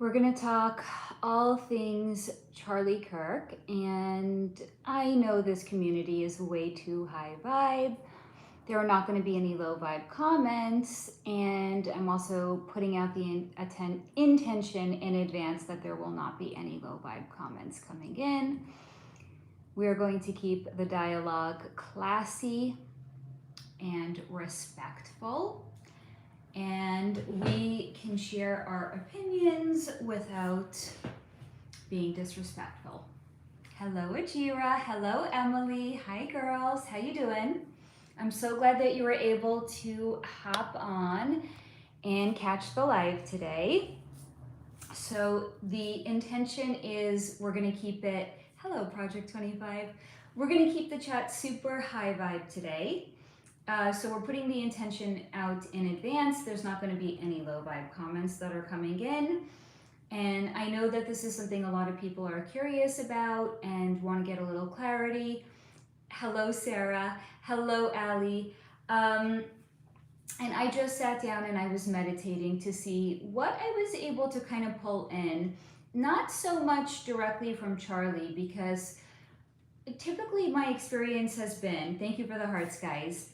We're going to talk all things Charlie Kirk, and I know this community is way too high vibe. There are not going to be any low vibe comments, and I'm also putting out the intention in advance that there will not be any low vibe comments coming in. We are going to keep the dialogue classy and respectful, and we can share our opinions without being disrespectful. Hello Ajira, hello Emily, hi girls, how you doing? I'm so glad that you were able to hop on and catch the live today. So the intention is we're gonna keep it, hello Project 25, we're gonna keep the chat super high vibe today. So we're putting the intention out in advance. There's not going to be any low vibe comments that are coming in. And I know that this is something a lot of people are curious about and want to get a little clarity. Hello, Sarah. Hello, Allie. And I just sat down and I was meditating to see what I was able to kind of pull in. Not so much directly from Charlie, because typically my experience has been, thank you for the hearts guys,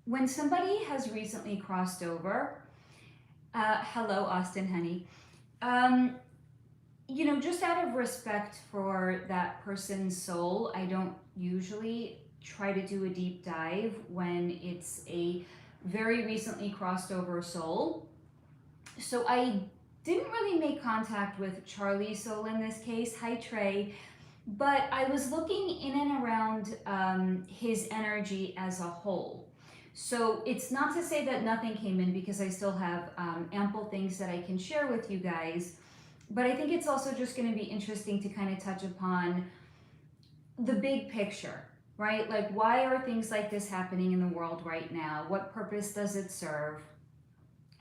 when somebody has recently crossed over, hello Austin honey, you know, just out of respect for that person's soul, I don't usually try to do a deep dive when it's a very recently crossed over soul. So I didn't really make contact with Charlie's soul in this case. Hi Trey. But I was looking in and around his energy as a whole. So it's not to say that nothing came in, because I still have ample things that I can share with you guys. But I think it's also just going to be interesting to kind of touch upon the big picture, right? Like, why are things like this happening in the world right now? What purpose does it serve?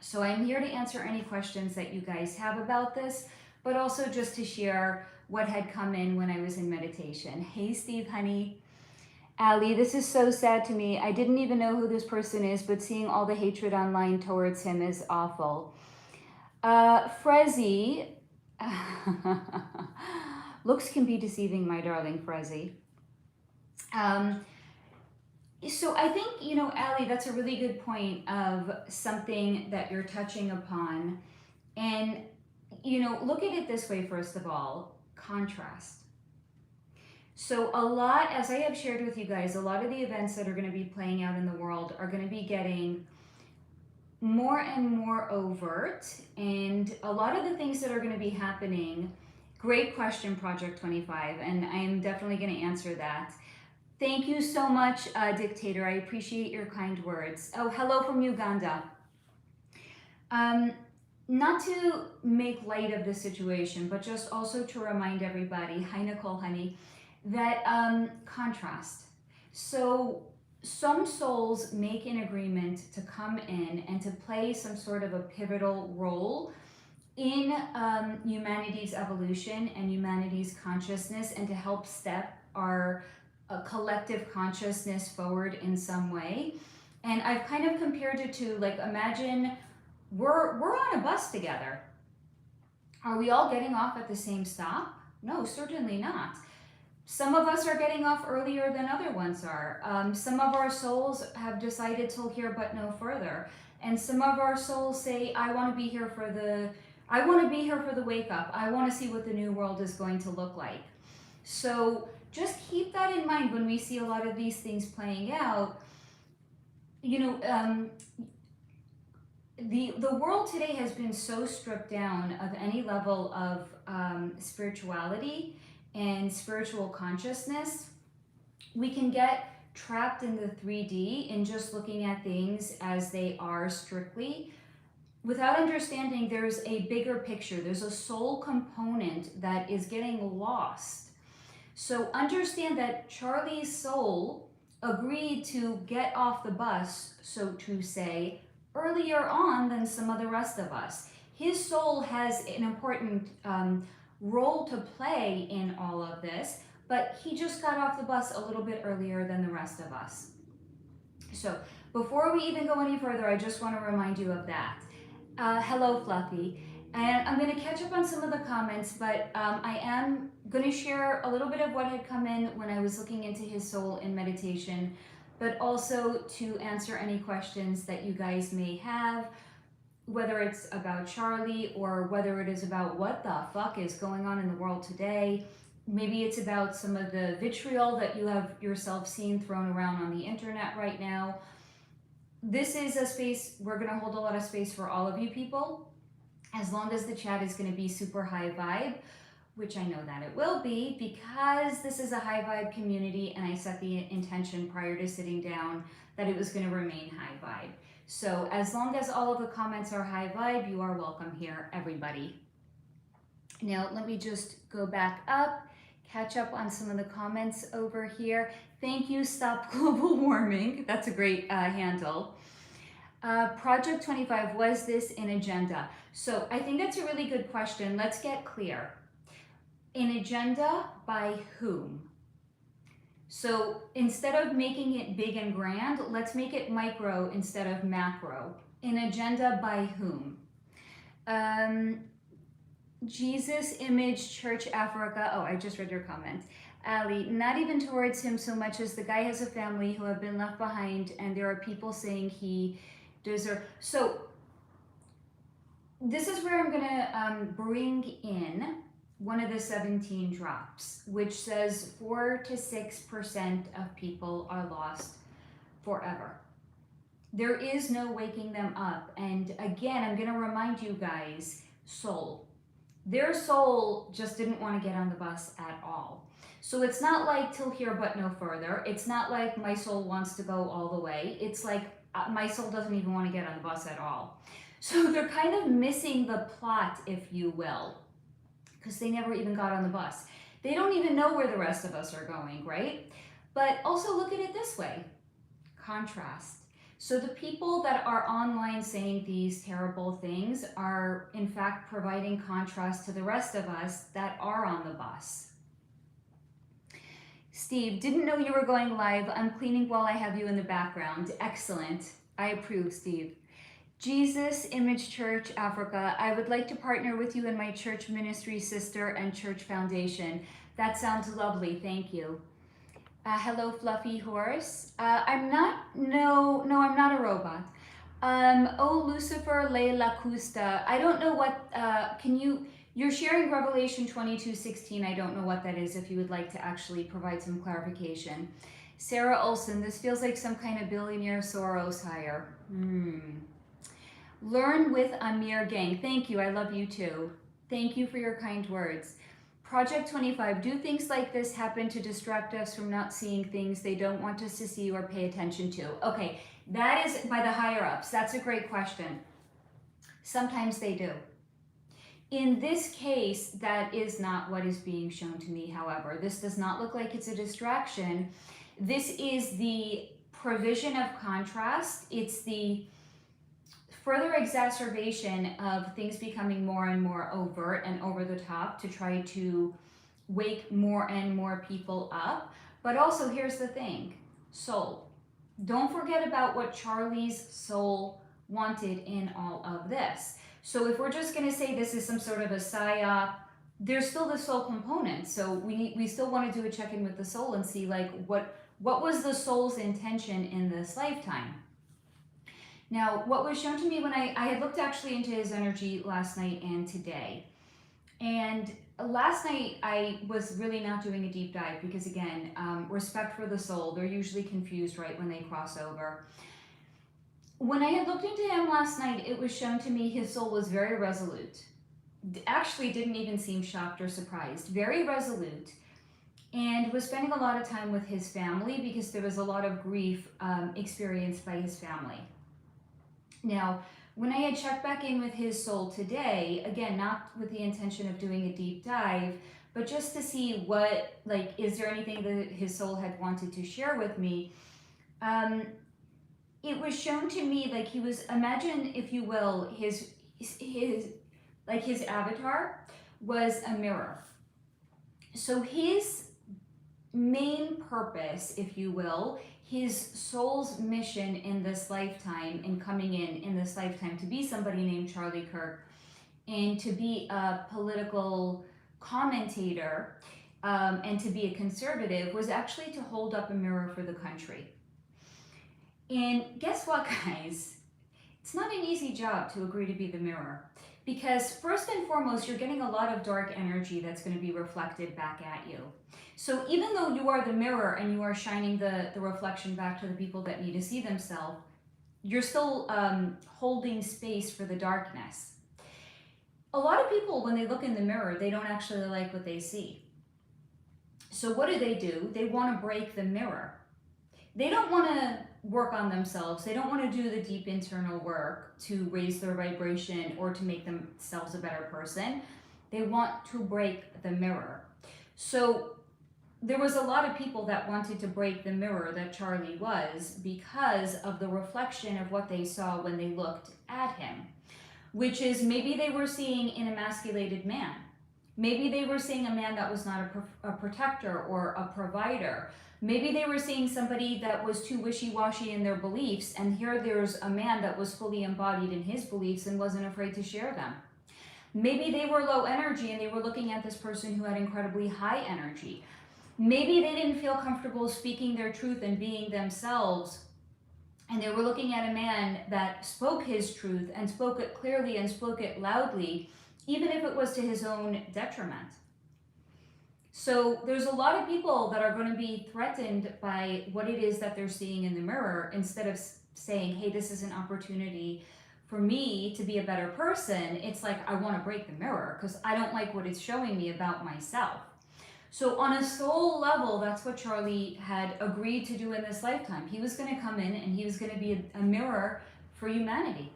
So I'm here to answer any questions that you guys have about this, but also just to share what had come in when I was in meditation. Hey, Steve, honey. Allie, this is so sad to me. I didn't even know who this person is, but seeing all the hatred online towards him is awful. Frezzy, looks can be deceiving, my darling Frezzy. So I think, you know, Allie, that's a really good point of something that you're touching upon. And, you know, look at it this way, first of all. Contrast. So a lot, as I have shared with you guys, a lot of the events that are going to be playing out in the world are going to be getting more and more overt, and a lot of the things that are going to be happening, great question, Project 25, and I am definitely going to answer that. Thank you so much, Dictator. I appreciate your kind words. Oh, hello from Uganda. Not to make light of the situation, but just also to remind everybody, hi Nicole honey, that contrast. So some souls make an agreement to come in and to play some sort of a pivotal role in humanity's evolution and humanity's consciousness, and to help step our collective consciousness forward in some way. And I've kind of compared it to, like, imagine we're on a bus together. Are we all getting off at the same stop? No, certainly not. Some of us are getting off earlier than other ones are. Some of our souls have decided till here but no further. And some of our souls say, I want to be here for the wake up. I want to see what the new world is going to look like. So just keep that in mind when we see a lot of these things playing out. You know, the world today has been so stripped down of any level of spirituality and spiritual consciousness. We can get trapped in the 3D in just looking at things as they are strictly, without understanding there's a bigger picture. There's a soul component that is getting lost. So understand that Charlie's soul agreed to get off the bus, so to say, earlier on than some of the rest of us. His soul has an important role to play in all of this, but he just got off the bus a little bit earlier than the rest of us. So before we even go any further, I just want to remind you of that. Hello, Fluffy. And I'm going to catch up on some of the comments, but I am going to share a little bit of what had come in when I was looking into his soul in meditation, but also to answer any questions that you guys may have, whether it's about Charlie or whether it is about what the fuck is going on in the world today. Maybe it's about some of the vitriol that you have yourself seen thrown around on the internet right now. This is a space, we're going to hold a lot of space for all of you people, as long as the chat is going to be super high vibe, which I know that it will be because this is a high vibe community and I set the intention prior to sitting down that it was going to remain high vibe. So as long as all of the comments are high vibe, you are welcome here, everybody. Now, let me just go back up, catch up on some of the comments over here. Thank you, Stop Global Warming. That's a great handle. Project 25, was this an agenda? So I think that's a really good question. Let's get clear. An agenda by whom? So instead of making it big and grand, let's make it micro instead of macro. An agenda by whom? Jesus Image Church Africa. Oh, I just read your comment. Ali, not even towards him so much as the guy has a family who have been left behind and there are people saying he deserves. So this is where I'm gonna bring in one of the 17 drops, which says 4 to 6% of people are lost forever. There is no waking them up. And again, I'm gonna remind you guys, soul. Their soul just didn't want to get on the bus at all. So it's not like till here but no further. It's not like my soul wants to go all the way. It's like my soul doesn't even want to get on the bus at all. So they're kind of missing the plot, if you will, because they never even got on the bus. They don't even know where the rest of us are going, right? But also look at it this way, contrast. So the people that are online saying these terrible things are in fact providing contrast to the rest of us that are on the bus. Steve, didn't know you were going live. I'm cleaning while I have you in the background. Excellent. I approve, Steve. Jesus Image Church Africa, I would like to partner with you in my church ministry, sister, and church foundation. That sounds lovely. Thank you. Hello, Fluffy Horse. I'm not a robot. Oh, Lucifer Le La Custa. I don't know what, you're sharing Revelation 22:16. I don't know what that is, if you would like to actually provide some clarification. Sarah Olson, this feels like some kind of billionaire Soros hire. Learn with Amir Gang. Thank you, I love you too. Thank you for your kind words. Project 25, do things like this happen to distract us from not seeing things they don't want us to see or pay attention to? Okay, that is by the higher ups. That's a great question. Sometimes they do. In this case, that is not what is being shown to me, however. This does not look like it's a distraction. This is the provision of contrast. It's the further exacerbation of things becoming more and more overt and over the top to try to wake more and more people up. But also, here's the thing, soul. Don't forget about what Charlie's soul wanted in all of this. So if we're just going to say this is some sort of a psyop, there's still the soul component. So we still want to do a check-in with the soul and see like what was the soul's intention in this lifetime. Now, what was shown to me when I had looked actually into his energy last night and today. And last night I was really not doing a deep dive because again, respect for the soul. They're usually confused right when they cross over. When I had looked into him last night, it was shown to me his soul was very resolute. Actually didn't even seem shocked or surprised. Very resolute. And was spending a lot of time with his family because there was a lot of grief experienced by his family. Now, when I had checked back in with his soul today, again, not with the intention of doing a deep dive, but just to see what, like, is there anything that his soul had wanted to share with me? It was shown to me like he was, imagine, if you will, his avatar was a mirror. So his main purpose, if you will, his soul's mission in this lifetime and coming in this lifetime to be somebody named Charlie Kirk and to be a political commentator and to be a conservative was actually to hold up a mirror for the country. And guess what, guys? It's not an easy job to agree to be the mirror, because first and foremost, you're getting a lot of dark energy that's going to be reflected back at you. So even though you are the mirror and you are shining the reflection back to the people that need to see themselves, you're still holding space for the darkness. A lot of people, when they look in the mirror, they don't actually like what they see. So what do? They want to break the mirror. They don't want to work on themselves. They don't want to do the deep internal work to raise their vibration or to make themselves a better person. They want to break the mirror. So there was a lot of people that wanted to break the mirror that Charlie was because of the reflection of what they saw when they looked at him, which is maybe they were seeing an emasculated man. Maybe they were seeing a man that was not a protector or a provider. Maybe they were seeing somebody that was too wishy-washy in their beliefs, and here there's a man that was fully embodied in his beliefs and wasn't afraid to share them. Maybe they were low energy and they were looking at this person who had incredibly high energy. Maybe they didn't feel comfortable speaking their truth and being themselves, and they were looking at a man that spoke his truth and spoke it clearly and spoke it loudly, even if it was to his own detriment. So there's a lot of people that are going to be threatened by what it is that they're seeing in the mirror, instead of saying, hey, this is an opportunity for me to be a better person. It's like, I want to break the mirror because I don't like what it's showing me about myself. So on a soul level, that's what Charlie had agreed to do in this lifetime. He was going to come in and he was going to be a mirror for humanity.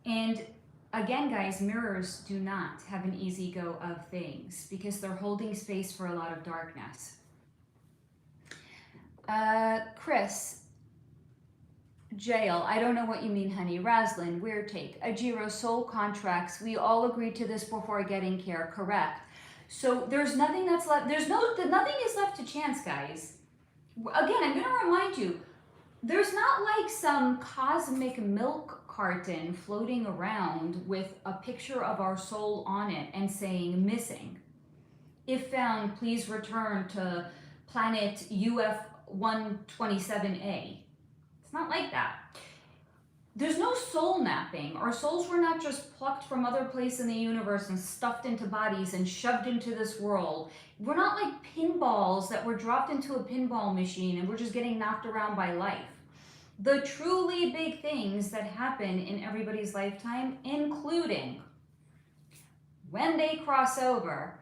And again, guys, mirrors do not have an easy go of things because they're holding space for a lot of darkness. Chris, jail. I don't know what you mean, honey. Raslin, weird take. Ajiro, soul contracts. We all agreed to this before getting care. Correct. So there's nothing that's left. Nothing is left to chance, guys. Again, I'm going to remind you, there's not like some cosmic milk carton floating around with a picture of our soul on it and saying missing. If found, please return to planet UF 127A. It's not like that. There's no soul napping. Our souls were not just plucked from other place in the universe and stuffed into bodies and shoved into this world. We're not like pinballs that were dropped into a pinball machine and we're just getting knocked around by life. The truly big things that happen in everybody's lifetime, including when they cross over,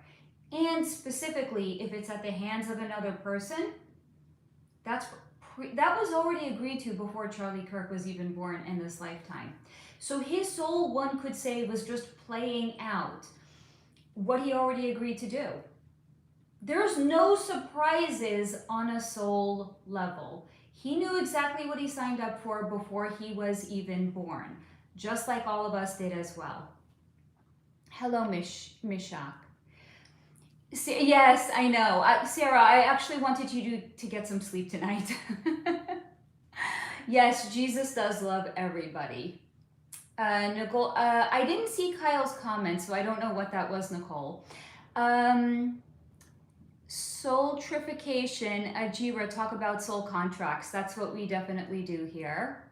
and specifically if it's at the hands of another person, that was already agreed to before Charlie Kirk was even born in this lifetime. So his soul, one could say, was just playing out what he already agreed to do. There's no surprises on a soul level. He knew exactly what he signed up for before he was even born, just like all of us did as well. Hello, Mishak. Yes, I know. Sarah, I actually wanted you to get some sleep tonight. Yes, Jesus does love everybody. Nicole, I didn't see Kyle's comment, so I don't know what that was, Nicole. Soultrification, Ajira, talk about soul contracts. That's what we definitely do here.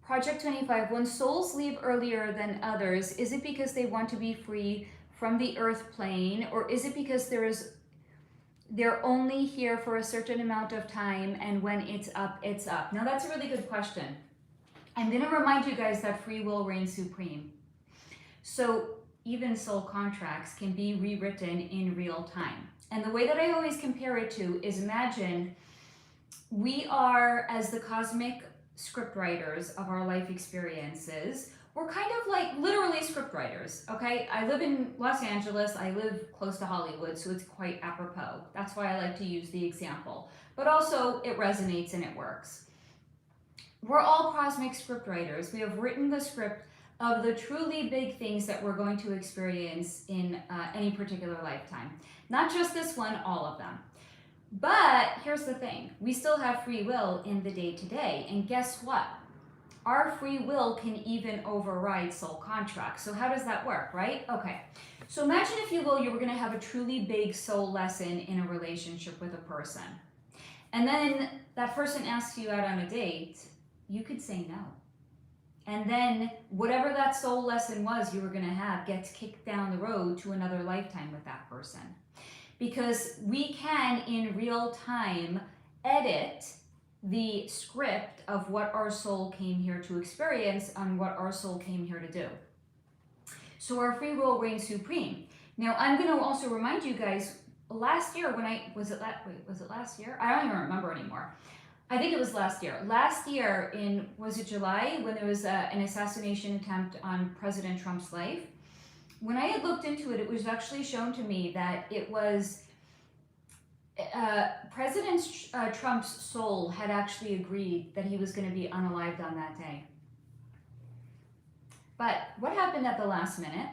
Project 25, when souls leave earlier than others, is it because they want to be free from the earth plane, or is it because they're only here for a certain amount of time and when it's up, it's up? Now that's a really good question. I'm going to remind you guys that free will reigns supreme. So even soul contracts can be rewritten in real time. And the way that I always compare it to is, imagine we are, as the cosmic script writers of our life experiences, we're kind of like literally script writers, okay? I live in Los Angeles, I live close to Hollywood, so it's quite apropos. That's why I like to use the example. But also, it resonates and it works. We're all cosmic script writers. We have written the script of the truly big things that we're going to experience in any particular lifetime. Not just this one, all of them. But here's the thing. We still have free will in the day-to-day. And guess what? our free will can even override soul contracts. So how does that work, right? Okay. So imagine, if you will, you were going to have a truly big soul lesson in a relationship with a person. And then that person asks you out on a date. You could say no. And then whatever that soul lesson was you were going to have gets kicked down the road to another lifetime with that person. Because we can, in real time, edit the script of what our soul came here to experience and what our soul came here to do. So our free will reigns supreme. Now, I'm going to also remind you guys, last year when was it last year? I don't even remember anymore. I think it was last year. Last year was it July, when there was an assassination attempt on President Trump's life? When I had looked into it, it was actually shown to me that it was President Trump's soul had actually agreed that he was going to be unalived on that day. But what happened at the last minute?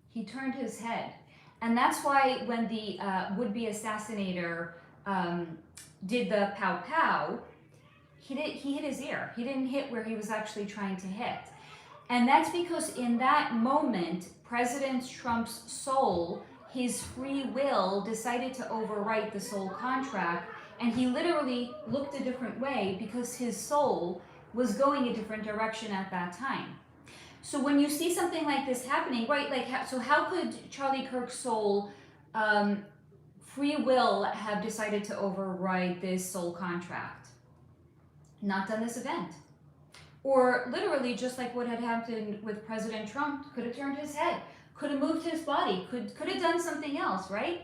He turned his head. And that's why when the would-be assassinator did the pow pow, he hit his ear. He didn't hit where he was actually trying to hit. And that's because in that moment, President Trump's soul, his free will, decided to overwrite the soul contract, and he literally looked a different way because his soul was going a different direction at that time. So when you see something like this happening, right, like, so how could Charlie Kirk's soul, free will, have decided to override this soul contract? Not done this event. Or literally, just like what had happened with President Trump, could have turned his head, could have moved his body, could have done something else, right?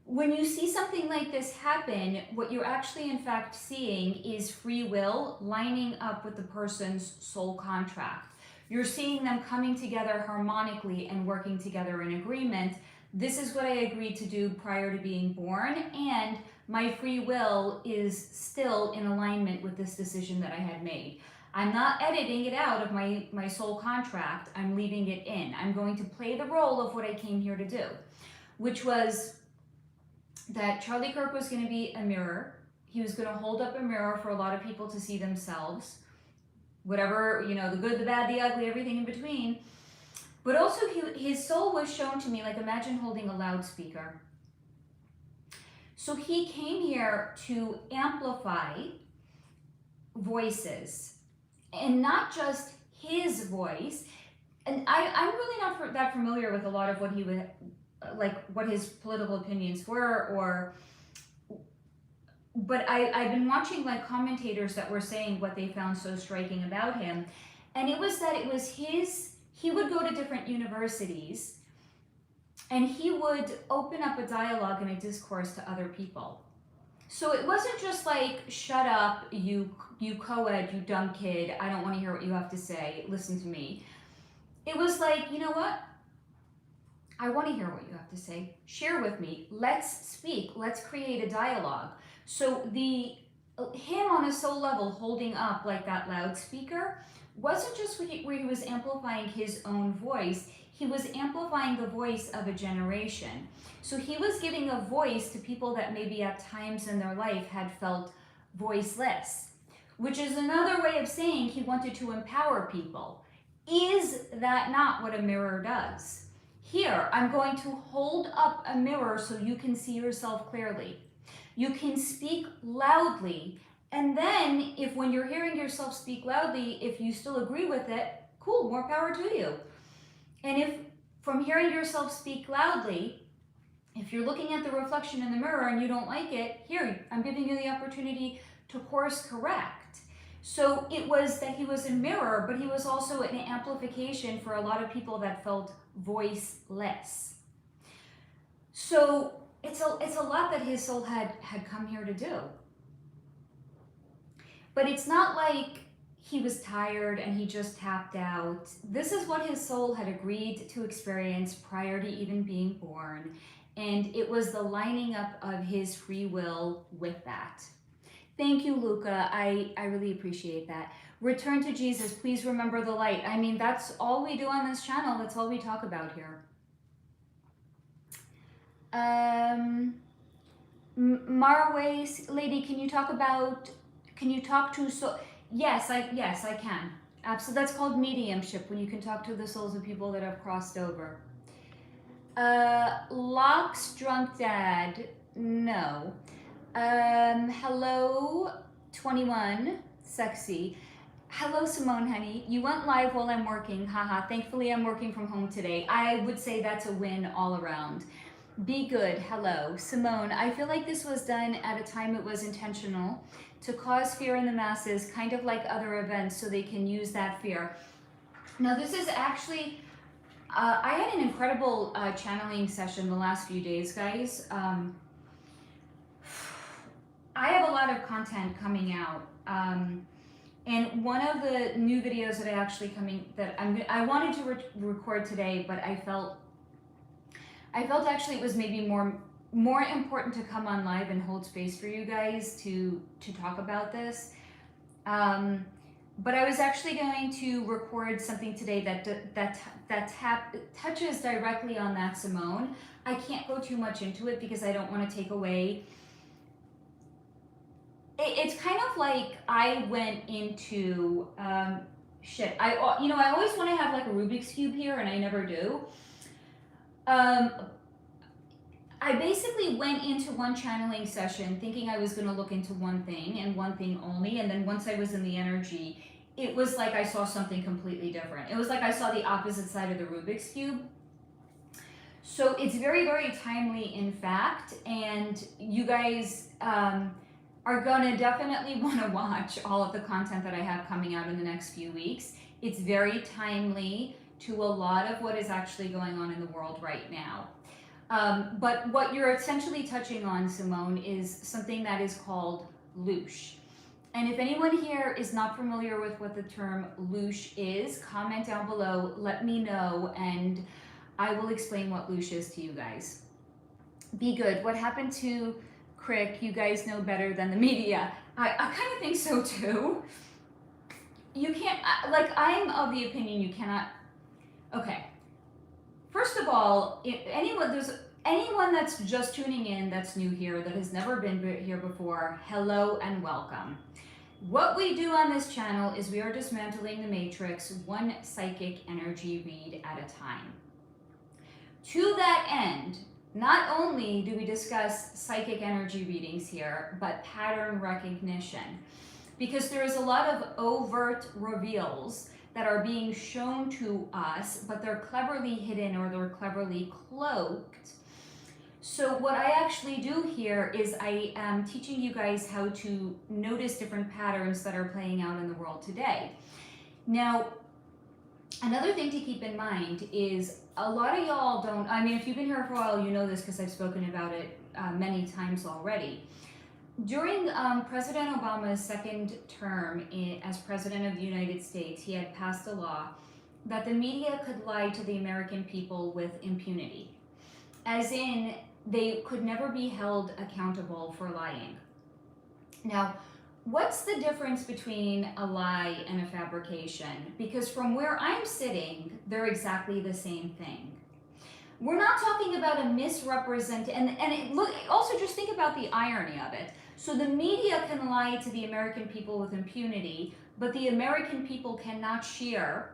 When you see something like this happen, what you're actually in fact seeing is free will lining up with the person's soul contract. You're seeing them coming together harmonically and working together in agreement. This is what I agreed to do prior to being born, and my free will is still in alignment with this decision that I had made. I'm not editing it out of my soul contract. I'm leaving it in. I'm going to play the role of what I came here to do, which was that Charlie Kirk was going to be a mirror. He was going to hold up a mirror for a lot of people to see themselves. Whatever, you know, the good, the bad, the ugly, everything in between. But also his soul was shown to me, like, imagine holding a loudspeaker. So he came here to amplify voices, and not just his voice. And I'm really not that familiar with a lot of what he would, like, what his political opinions were, but I've been watching, like, commentators that were saying what they found so striking about him. And it was that it was he would go to different universities and he would open up a dialogue and a discourse to other people. So it wasn't just like, shut up, you co-ed, you dumb kid, I don't want to hear what you have to say, listen to me. It was like, you know what? I want to hear what you have to say. Share with me. Let's speak. Let's create a dialogue. So him on a soul level holding up like that loudspeaker wasn't just where he was amplifying his own voice. He was amplifying the voice of a generation. So he was giving a voice to people that maybe at times in their life had felt voiceless, which is another way of saying he wanted to empower people. Is that not what a mirror does? Here, I'm going to hold up a mirror so you can see yourself clearly. You can speak loudly, and then if when you're hearing yourself speak loudly, if you still agree with it, cool, more power to you. And if from hearing yourself speak loudly, if you're looking at the reflection in the mirror and you don't like it, here, I'm giving you the opportunity to course correct. So it was that he was a mirror, but he was also an amplification for a lot of people that felt voiceless. So it's a lot that his soul had come here to do. But it's not like he was tired and he just tapped out. This is what his soul had agreed to experience prior to even being born. And it was the lining up of his free will with that. Thank you, Luca. I really appreciate that. Return to Jesus. Please remember the light. I mean, that's all we do on this channel. That's all we talk about here. Maraway lady, can you talk to so? Yes, I can. Absolutely, that's called mediumship, when you can talk to the souls of people that have crossed over. Locke's drunk dad, no. Hello, 21, sexy. Hello, Simone, honey. You went live while I'm working, haha. Thankfully, I'm working from home today. I would say that's a win all around. Be good, hello. Simone, I feel like this was done at a time it was intentional to cause fear in the masses, kind of like other events, so they can use that fear. Now, this is actually, I had an incredible channeling session the last few days, guys. I have a lot of content coming out. And one of the new videos that I wanted to record today, but I felt actually it was maybe more important to come on live and hold space for you guys to talk about this. But I was actually going to record something today that touches directly on that, Simone. I can't go too much into it because I don't want to take away. It's kind of like I went into I always want to have like a Rubik's Cube here, and I never do. I basically went into one channeling session thinking I was going to look into one thing and one thing only, and then once I was in the energy, it was like I saw something completely different. It was like I saw the opposite side of the Rubik's Cube. So it's very, very timely, in fact, and you guys are going to definitely want to watch all of the content that I have coming out in the next few weeks. It's very timely to a lot of what is actually going on in the world right now. But what you're essentially touching on, Simone, is something that is called luch. And if anyone here is not familiar with what the term luch is, comment down below, let me know, and I will explain what luch is to you guys. Be good. What happened to Kirk? You guys know better than the media. I kind of think so too. You can't, I'm of the opinion you cannot. Okay. First of all, if anyone that's just tuning in, that's new here, that has never been here before, hello and welcome. What we do on this channel is we are dismantling the matrix, one psychic energy read at a time. To that end, not only do we discuss psychic energy readings here, but pattern recognition, because there is a lot of overt reveals that are being shown to us, but they're cleverly hidden or they're cleverly cloaked. So what I actually do here is I am teaching you guys how to notice different patterns that are playing out in the world today. Now, another thing to keep in mind is a lot of y'all don't, I mean, if you've been here for a while, you know this because I've spoken about it many times already. During President Obama's second term as President of the United States, he had passed a law that the media could lie to the American people with impunity. As in, they could never be held accountable for lying. Now, what's the difference between a lie and a fabrication? Because from where I'm sitting, they're exactly the same thing. We're not talking about a misrepresentation, also just think about the irony of it. So the media can lie to the American people with impunity, but the American people cannot share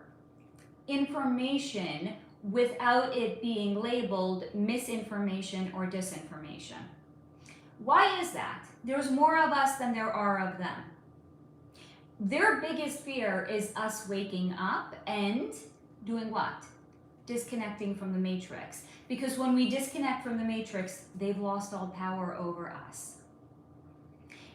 information without it being labeled misinformation or disinformation. Why is that? There's more of us than there are of them. Their biggest fear is us waking up and doing what? Disconnecting from the matrix. Because when we disconnect from the matrix, they've lost all power over us.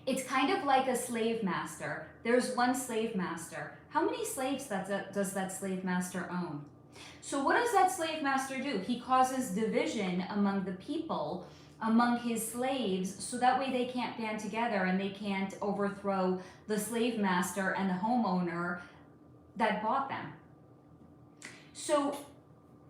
It's kind of like a slave master. There's one slave master. How many slaves does that slave master own? So what does that slave master do? He causes division among the people, among his slaves, so that way they can't band together and they can't overthrow the slave master and the homeowner that bought them. So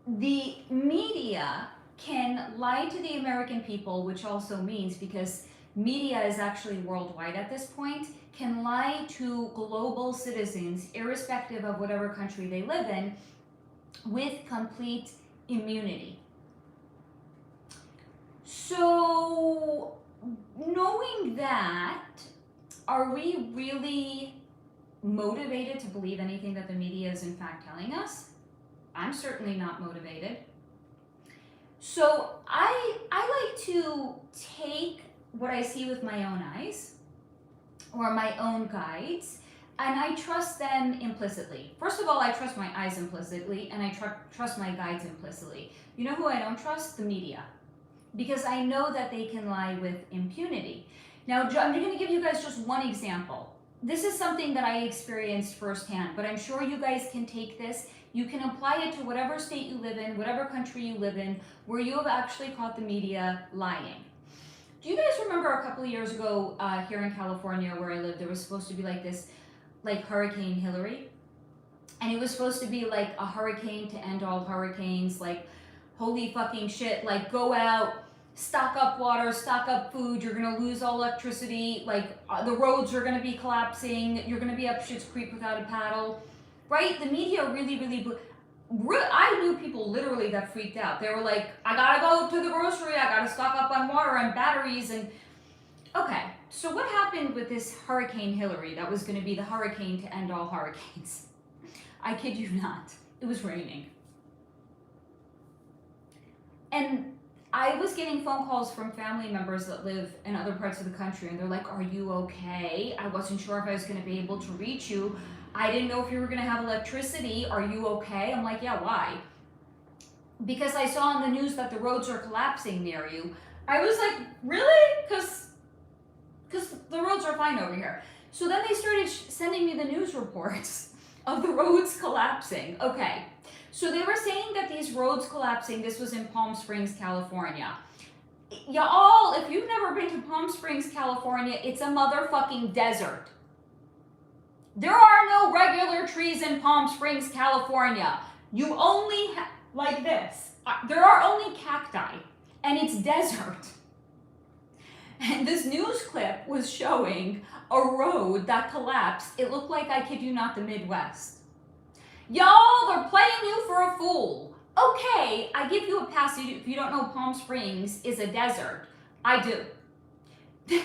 the media can lie to the American people, which also means, because media is actually worldwide at this point, can lie to global citizens, irrespective of whatever country they live in, with complete immunity. So, knowing that, are we really motivated to believe anything that the media is in fact telling us. I'm certainly not motivated. So I like to take what I see with my own eyes or my own guides, and I trust them implicitly. First of all, I trust my eyes implicitly, and I trust my guides implicitly. You know who I don't trust? The media. Because I know that they can lie with impunity. Now, I'm going to give you guys just one example. This is something that I experienced firsthand, but I'm sure you guys can take this. You can apply it to whatever state you live in, whatever country you live in, where you have actually caught the media lying. Do you guys remember a couple of years ago here in California where I lived, there was supposed to be like this, like Hurricane Hillary? And it was supposed to be like a hurricane to end all hurricanes, like holy fucking shit, like go out, stock up water, stock up food, you're gonna lose all electricity, like the roads are gonna be collapsing, you're gonna be up shit's creek without a paddle, right? The media really, I knew people literally that freaked out. They were like, I gotta go to the grocery, I gotta stock up on water and batteries, and okay, so what happened with this Hurricane Hillary that was gonna be the hurricane to end all hurricanes? I kid you not, it was raining. And I was getting phone calls from family members that live in other parts of the country, and they're like, are you okay? I wasn't sure if I was going to be able to reach you. I didn't know if you were going to have electricity. Are you okay? I'm like, yeah, why? Because I saw on the news that the roads are collapsing near you. I was like, really? Because the roads are fine over here. So then they started sending me the news reports of the roads collapsing. Okay. So they were saying that these roads collapsing, this was in Palm Springs, California. Y'all, if you've never been to Palm Springs, California, it's a motherfucking desert. There are no regular trees in Palm Springs, California. You only like this. There are only cacti, and it's desert. And this news clip was showing a road that collapsed. It looked like, I kid you not, the Midwest. Y'all, they're playing you for a fool. Okay, I give you a pass if you don't know Palm Springs is a desert. I do.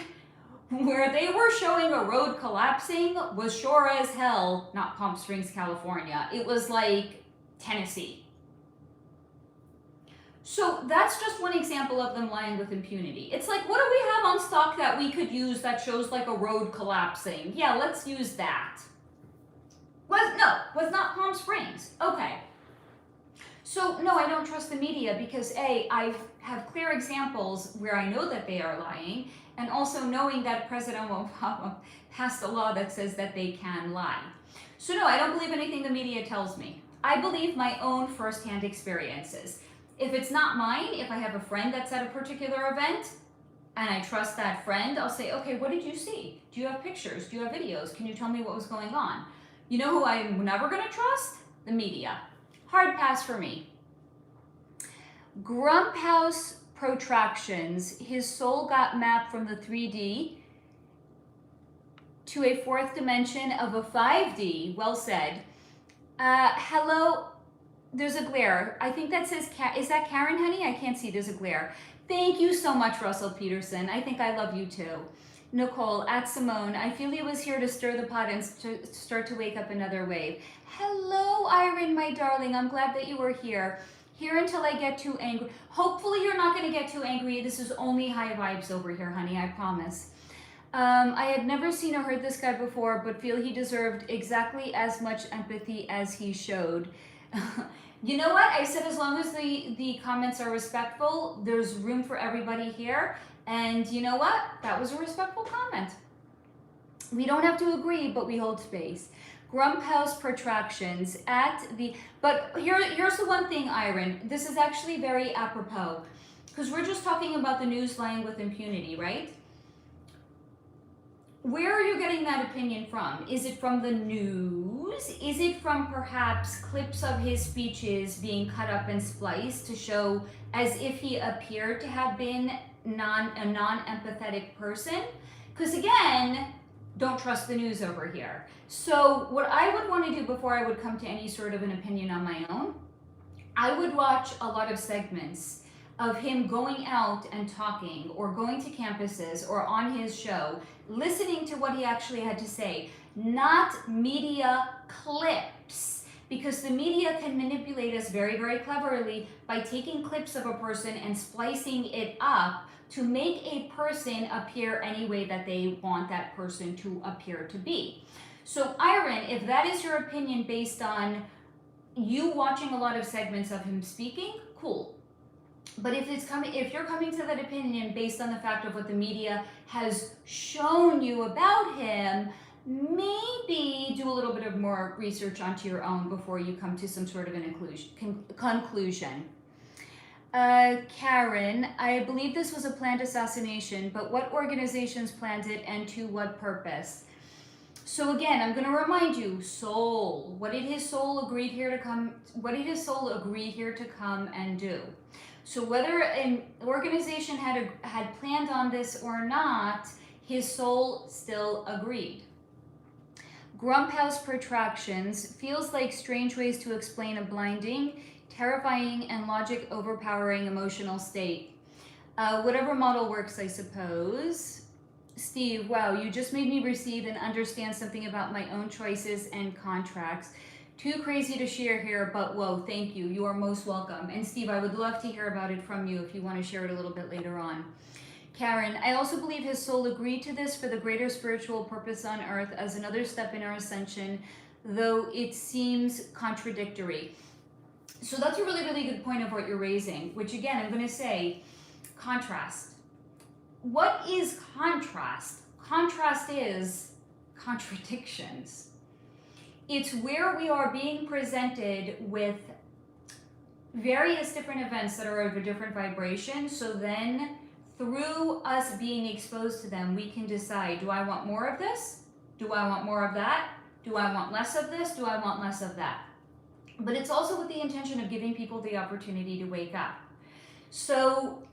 Where they were showing a road collapsing was sure as hell not Palm Springs, California. It was like Tennessee. So that's just one example of them lying with impunity. It's like, what do we have on stock that we could use that shows like a road collapsing? Yeah, let's use that. Was not Palm Springs. Okay. So no, I don't trust the media because A, I have clear examples where I know that they are lying, and also knowing that President Obama passed a law that says that they can lie. So no, I don't believe anything the media tells me. I believe my own firsthand experiences. If it's not mine, if I have a friend that's at a particular event, and I trust that friend, I'll say, okay, what did you see? Do you have pictures? Do you have videos? Can you tell me what was going on? You know who I'm never going to trust? The media. Hard pass for me. Grump House protractions. His soul got mapped from the 3D to a fourth dimension of a 5D. Well said. Hello. There's a glare. I think that says, is that Karen, honey? I can't see. There's a glare. Thank you so much, Russell Peterson. I think I love you too. Nicole, at Simone, I feel he was here to stir the pot and start to wake up another wave. Hello, Irene, my darling. I'm glad that you were here. Here until I get too angry. Hopefully you're not going to get too angry. This is only high vibes over here, honey. I promise. I had never seen or heard this guy before, but feel he deserved exactly as much empathy as he showed. You know what? I said as long as the comments are respectful, there's room for everybody here. And you know what? That was a respectful comment. We don't have to agree, but we hold space. Grump House protractions at the... But here's the one thing, Irene. This is actually very apropos. Because we're just talking about the news lying with impunity, right? Where are you getting that opinion from? Is it from the news? Is it from perhaps clips of his speeches being cut up and spliced to show as if he appeared to have been a non-empathetic person? Because again, don't trust the news over here. So what I would want to do before I would come to any sort of an opinion on my own, I would watch a lot of segments of him going out and talking or going to campuses or on his show, listening to what he actually had to say. not media clips. Because the media can manipulate us very, very cleverly by taking clips of a person and splicing it up to make a person appear any way that they want that person to appear to be. So Iron, if that is your opinion based on you watching a lot of segments of him speaking, cool. But if you're coming to that opinion based on the fact of what the media has shown you about him, maybe do a little bit of more research onto your own before you come to some sort of an conclusion. Karen, I believe this was a planned assassination, but what organizations planned it and to what purpose? So again, I'm going to remind you, soul. What did his soul agree here to come? What did his soul agree here to come and do? So whether an organization had planned on this or not, his soul still agreed. Grump House protractions feels like strange ways to explain a blinding, terrifying, and logic overpowering emotional state. Whatever model works, I suppose. Steve, wow, you just made me receive and understand something about my own choices and contracts. Too crazy to share here, but whoa, thank you. You are most welcome. And Steve, I would love to hear about it from you if you want to share it a little bit later on. Karen, I also believe his soul agreed to this for the greater spiritual purpose on earth as another step in our ascension, though it seems contradictory. So that's a really, really good point of what you're raising, which again, I'm going to say contrast. What is contrast? Contrast is contradictions. It's where we are being presented with various different events that are of a different vibration. So then through us being exposed to them, we can decide, do I want more of this? Do I want more of that? Do I want less of this? Do I want less of that? But it's also with the intention of giving people the opportunity to wake up. So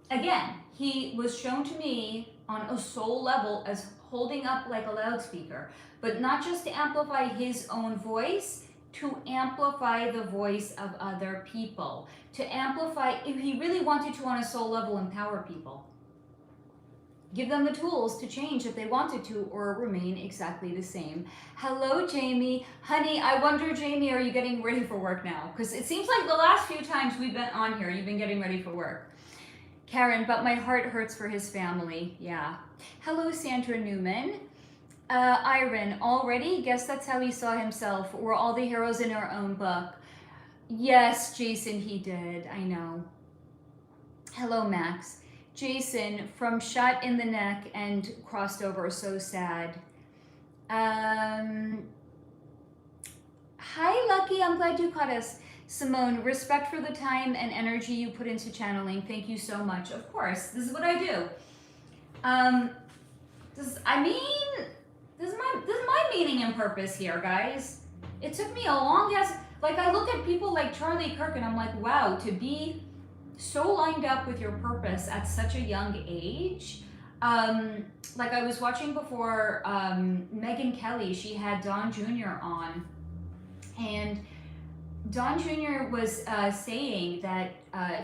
again, he was shown to me on a soul level as holding up like a loudspeaker, but not just to amplify his own voice, to amplify the voice of other people, to amplify, if he really wanted to on a soul level, empower people. Give them the tools to change if they wanted to or remain exactly the same. Hello, Jamie. Honey, I wonder, Jamie, are you getting ready for work now? Because it seems like the last few times we've been on here, you've been getting ready for work. Karen, but my heart hurts for his family. Yeah. Hello, Sandra Newman. Iron, already? Guess that's how he saw himself. We're all the heroes in our own book. Yes, Jason, he did. I know. Hello, Max. Jason, from shot in the neck and crossed over, so sad. Hi, Lucky, I'm glad you caught us. Simone, respect for the time and energy you put into channeling. Thank you so much. Of course, this is what I do. This is my meaning and purpose here, guys. It took me a long ass, like I look at people like Charlie Kirk and I'm like, wow, to be so lined up with your purpose at such a young age. Like I was watching before, Megyn Kelly, she had Don Jr. on, and Don Jr. was saying that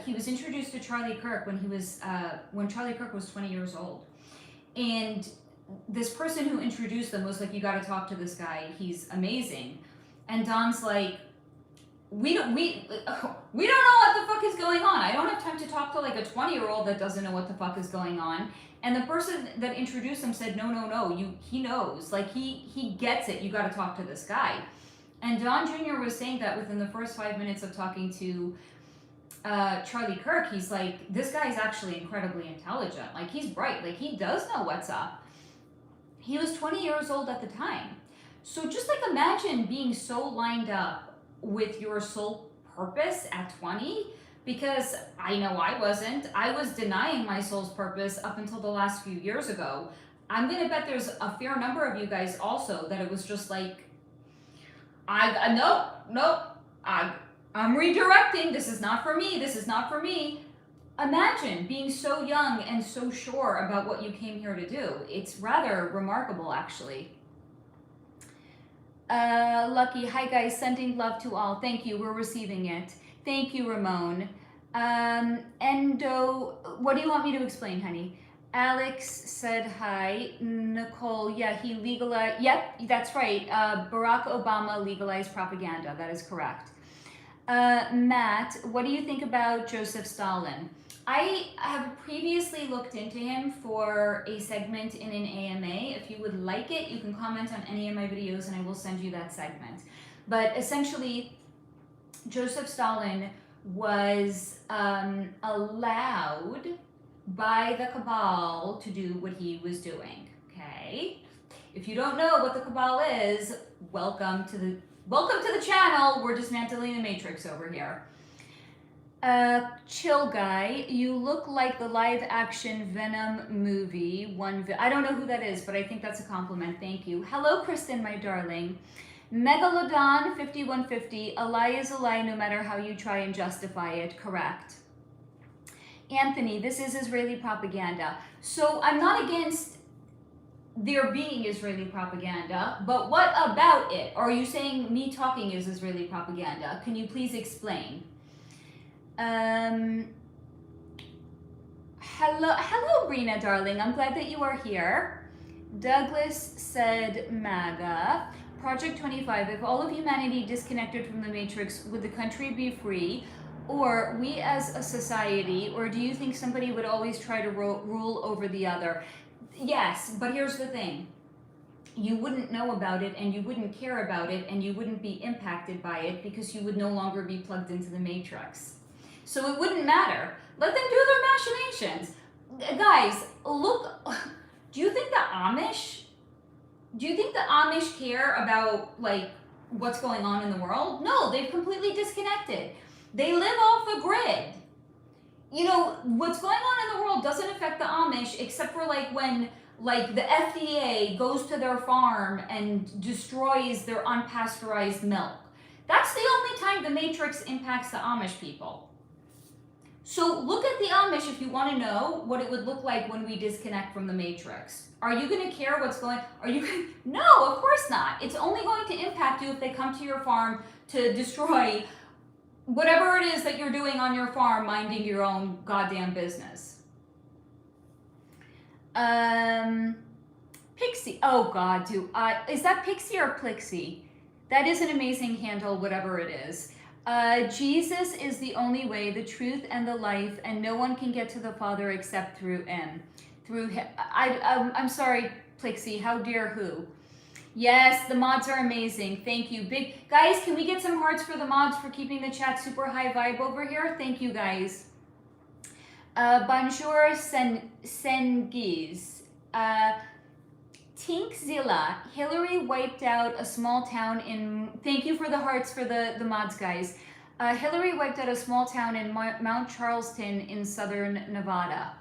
he was introduced to Charlie Kirk when Charlie Kirk was 20 years old, and this person who introduced them was like, you got to talk to this guy, he's amazing. And Don's like, we don't know what the fuck is going on. I don't have time to talk to like a 20-year-old that doesn't know what the fuck is going on. And the person that introduced him said, no, he knows, like he gets it, you got to talk to this guy. And Don Jr. was saying that within the first 5 minutes of talking to Charlie Kirk, he's like, this guy's actually incredibly intelligent, like he's bright, like he does know what's up. He was 20 years old at the time. So just like imagine being so lined up with your soul purpose at 20, because I know I wasn't. I was denying my soul's purpose up until the last few years ago. I'm gonna bet there's a fair number of you guys also that it was just like, nope, I'm redirecting, this is not for me, this is not for me. Imagine being so young and so sure about what you came here to do. It's rather remarkable, actually. Lucky, hi guys, sending love to all. Thank you, we're receiving it. Thank you, Ramon. Endo, what do you want me to explain, honey? Alex said hi. Nicole, yeah, he legalized, yep, that's right. Barack Obama legalized propaganda. That is correct. Matt, what do you think about Joseph Stalin? I have previously looked into him for a segment in an AMA. If you would like it, you can comment on any of my videos and I will send you that segment. But essentially, Joseph Stalin was allowed by the cabal to do what he was doing, okay? If you don't know what the cabal is, welcome to the channel. We're dismantling the matrix over here. Chill guy, you look like the live action Venom movie. I don't know who that is, but I think that's a compliment. Thank you. Hello, Kristen, my darling. Megalodon 5150, a lie is a lie no matter how you try and justify it. Correct. Anthony, this is Israeli propaganda. So I'm not against there being Israeli propaganda, but what about it? Are you saying me talking is Israeli propaganda? Can you please explain? Hello, Brina, darling. I'm glad that you are here. Douglas said MAGA. Project 25, if all of humanity disconnected from the matrix, would the country be free? Or we as a society, or do you think somebody would always try to rule over the other? Yes, but here's the thing. You wouldn't know about it and you wouldn't care about it and you wouldn't be impacted by it because you would no longer be plugged into the matrix. So it wouldn't matter. Let them do their machinations. Guys, look, do you think the Amish care about like what's going on in the world? No, they've completely disconnected. They live off the grid. You know, what's going on in the world doesn't affect the Amish except for like when like the FDA goes to their farm and destroys their unpasteurized milk. That's the only time the matrix impacts the Amish people. So look at the Amish if you want to know what it would look like when we disconnect from the matrix. Are you going to care what's going on? No, of course not. It's only going to impact you if they come to your farm to destroy whatever it is that you're doing on your farm, minding your own goddamn business. Pixie. Oh God, is that Pixie or Plixie? That is an amazing handle, whatever it is. Jesus is the only way, the truth, and the life, and no one can get to the Father except through him. I'm sorry, Plixie. How dare who? Yes, the mods are amazing. Thank you. Big guys, can we get some hearts for the mods for keeping the chat super high vibe over here? Thank you, guys. Bonjour, Sengiz. Tinkzilla. Hillary wiped out a small town in... Thank you for the hearts for the mods, guys. Hillary wiped out a small town in Mount Charleston in southern Nevada.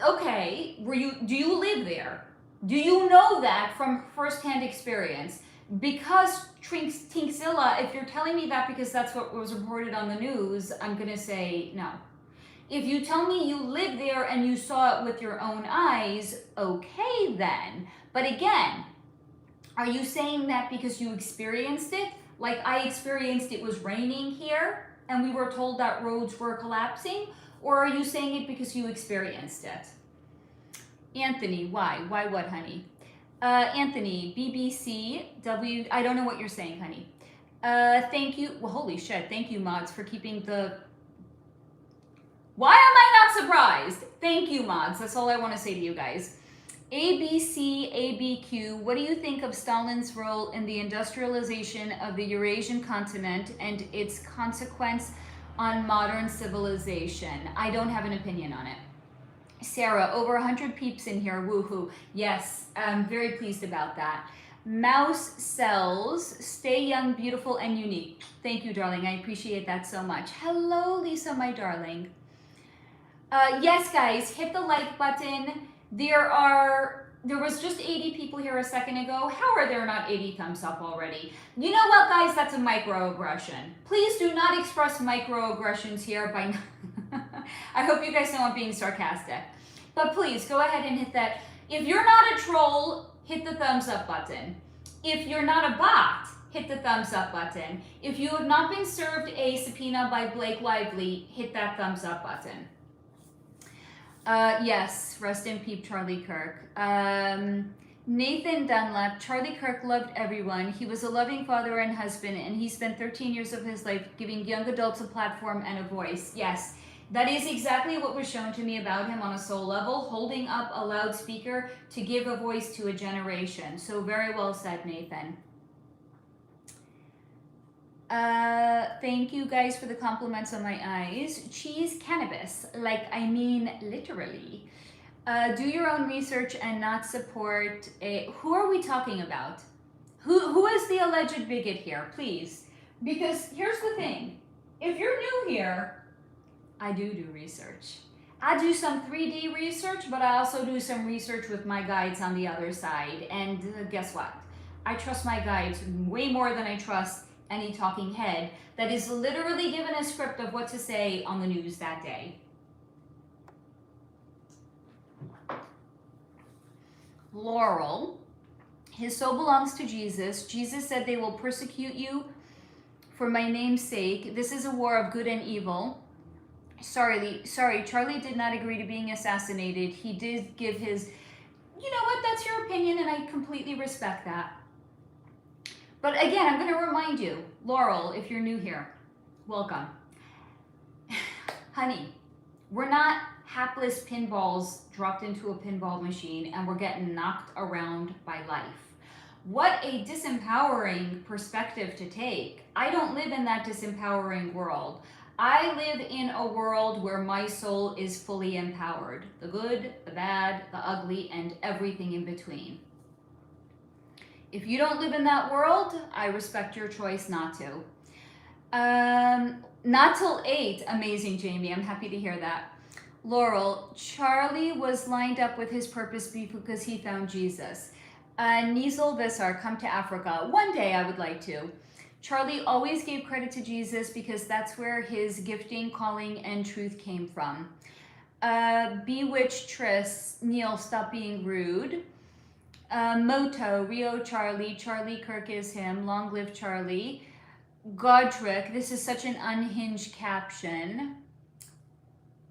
Okay, do you live there? Do you know that from firsthand experience? Because Tinkzilla, if you're telling me that because that's what was reported on the news, I'm going to say no. If you tell me you live there and you saw it with your own eyes, okay then. But again, are you saying that because you experienced it? Like I experienced it was raining here and we were told that roads were collapsing? Or are you saying it because you experienced it? Anthony, why? Why what, honey? Anthony, BBC, I don't know what you're saying, honey. Thank you. Well, holy shit. Thank you, mods, for keeping the... Why am I not surprised? Thank you, mods. That's all I want to say to you guys. ABQ, what do you think of Stalin's role in the industrialization of the Eurasian continent and its consequence on modern civilization? I don't have an opinion on it. Sarah, over 100 peeps in here, woohoo. Yes, I'm very pleased about that. Mouse cells, stay young, beautiful, and unique. Thank you, darling. I appreciate that so much. Hello, Lisa, my darling. Yes, guys, hit the like button. There was just 80 people here a second ago. How are there not 80 thumbs up already? You know what, guys? That's a microaggression. Please do not express microaggressions here by... I hope you guys know I'm being sarcastic. But please, go ahead and hit that. If you're not a troll, hit the thumbs up button. If you're not a bot, hit the thumbs up button. If you have not been served a subpoena by Blake Lively, hit that thumbs up button. Yes, rest in peace, Charlie Kirk. Nathan Dunlap, Charlie Kirk loved everyone. He was a loving father and husband, and he spent 13 years of his life giving young adults a platform and a voice. Yes, that is exactly what was shown to me about him on a soul level, holding up a loudspeaker to give a voice to a generation. So very well said, Nathan. Thank you guys for the compliments on my eyes. Cheese cannabis, like I mean literally. Do your own research and not support a... Who are we talking about? Who is the alleged bigot here, please? Because here's the thing. If you're new here, I do research. I do some 3D research, but I also do some research with my guides on the other side. And guess what? I trust my guides way more than I trust any talking head that is literally given a script of what to say on the news that day. Laurel, his soul belongs to Jesus. Jesus said they will persecute you for my name's sake. This is a war of good and evil. Sorry, Charlie did not agree to being assassinated. He did give his, you know what, that's your opinion and I completely respect that. But again, I'm going to remind you, Laurel, if you're new here, welcome. Honey, we're not hapless pinballs dropped into a pinball machine and we're getting knocked around by life. What a disempowering perspective to take. I don't live in that disempowering world. I live in a world where my soul is fully empowered. The good, the bad, the ugly, and everything in between. If you don't live in that world, I respect your choice not to. Not till 8. Amazing, Jamie. I'm happy to hear that. Laurel, Charlie was lined up with his purpose because he found Jesus. Nizel Visar, come to Africa. One day I would like to. Charlie always gave credit to Jesus because that's where his gifting, calling, and truth came from. Bewitched Tris, Neil, stop being rude. Moto, Rio Charlie, Charlie Kirk is him, long live Charlie. Godric, this is such an unhinged caption.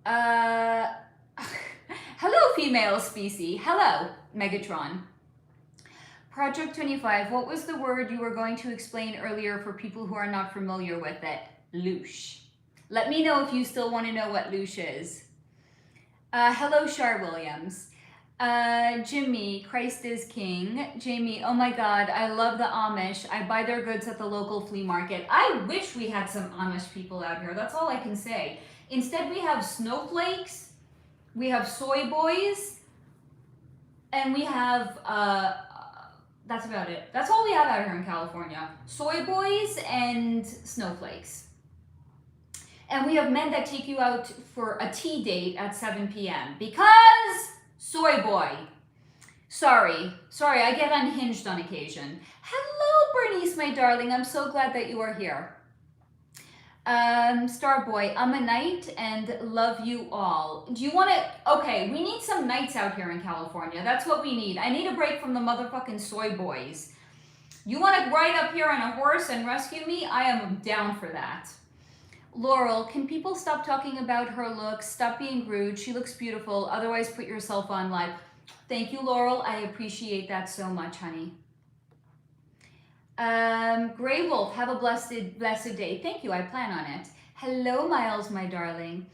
Hello, female species. Hello, Megatron. Project 25, what was the word you were going to explain earlier for people who are not familiar with it? Luch. Let me know if you still want to know what luch is. Hello, Char Williams. Jimmy, Christ is King. Jamie, oh my God, I love the Amish. I buy their goods at the local flea market. I wish we had some Amish people out here. That's all I can say. Instead, we have snowflakes, we have soy boys, and we have, that's about it. That's all we have out here in California. Soy boys and snowflakes. And we have men that take you out for a tea date at 7 p.m. because soy boy. Sorry, I get unhinged on occasion. Hello, Bernice, my darling. I'm so glad that you are here. Starboy, I'm a knight and love you all. Do you want to... Okay, we need some knights out here in California. That's what we need. I need a break from the motherfucking soy boys. You want to ride up here on a horse and rescue me? I am down for that. Laurel, can people stop talking about her looks? Stop being rude. She looks beautiful. Otherwise, put yourself on live. Thank you, Laurel. I appreciate that so much, honey. Grey Wolf, have a blessed day. Thank you. I plan on it. Hello, Miles, my darling.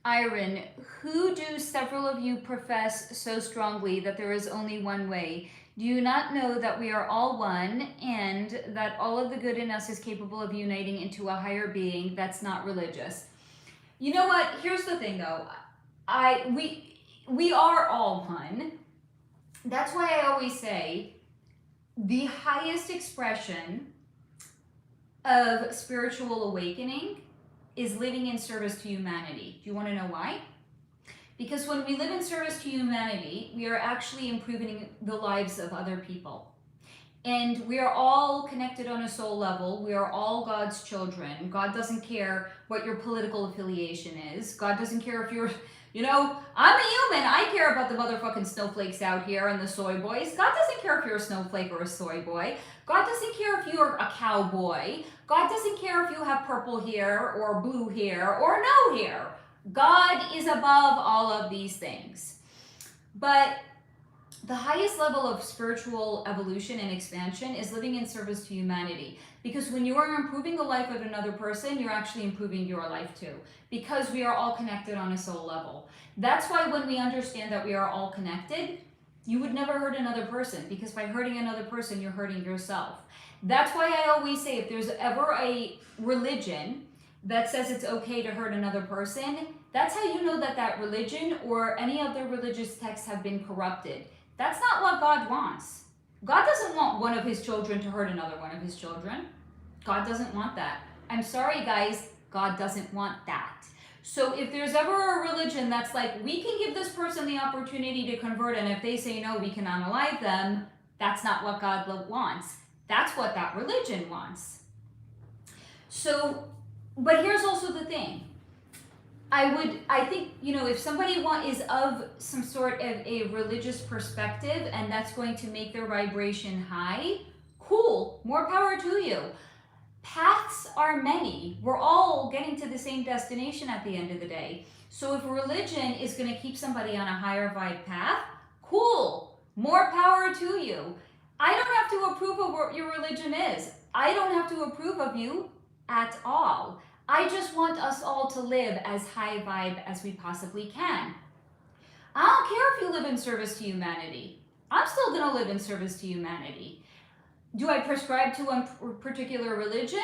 Iron, who do several of you profess so strongly that there is only one way? Do you not know that we are all one and that all of the good in us is capable of uniting into a higher being that's not religious? You know what? Here's the thing, though. We are all one. That's why I always say the highest expression of spiritual awakening is living in service to humanity. Do you want to know why? Because when we live in service to humanity, we are actually improving the lives of other people. And we are all connected on a soul level. We are all God's children. God doesn't care what your political affiliation is. God doesn't care if you're, you know, I'm a human. I care about the motherfucking snowflakes out here and the soy boys. God doesn't care if you're a snowflake or a soy boy. God doesn't care if you're a cowboy. God doesn't care if you have purple hair or blue hair or no hair. God is above all of these things. But the highest level of spiritual evolution and expansion is living in service to humanity. Because when you are improving the life of another person, you're actually improving your life too. Because we are all connected on a soul level. That's why when we understand that we are all connected, you would never hurt another person. Because by hurting another person, you're hurting yourself. That's why I always say, if there's ever a religion that says it's okay to hurt another person, that's how you know that that religion or any other religious texts have been corrupted. That's not what God wants. God doesn't want one of his children to hurt another one of his children. God doesn't want that. I'm sorry, guys, God doesn't want that. So if there's ever a religion that's like, we can give this person the opportunity to convert, and if they say no, we can unalive them, that's not what God wants. That's what that religion wants. So, but here's also the thing. I think, if somebody is of some sort of a religious perspective and that's going to make their vibration high, cool, more power to you. Paths are many. We're all getting to the same destination at the end of the day. So if religion is going to keep somebody on a higher vibe path, cool, more power to you. I don't have to approve of what your religion is. I don't have to approve of you at all. I just want us all to live as high vibe as we possibly can. I don't care if you live in service to humanity. I'm still going to live in service to humanity. Do I prescribe to a particular religion?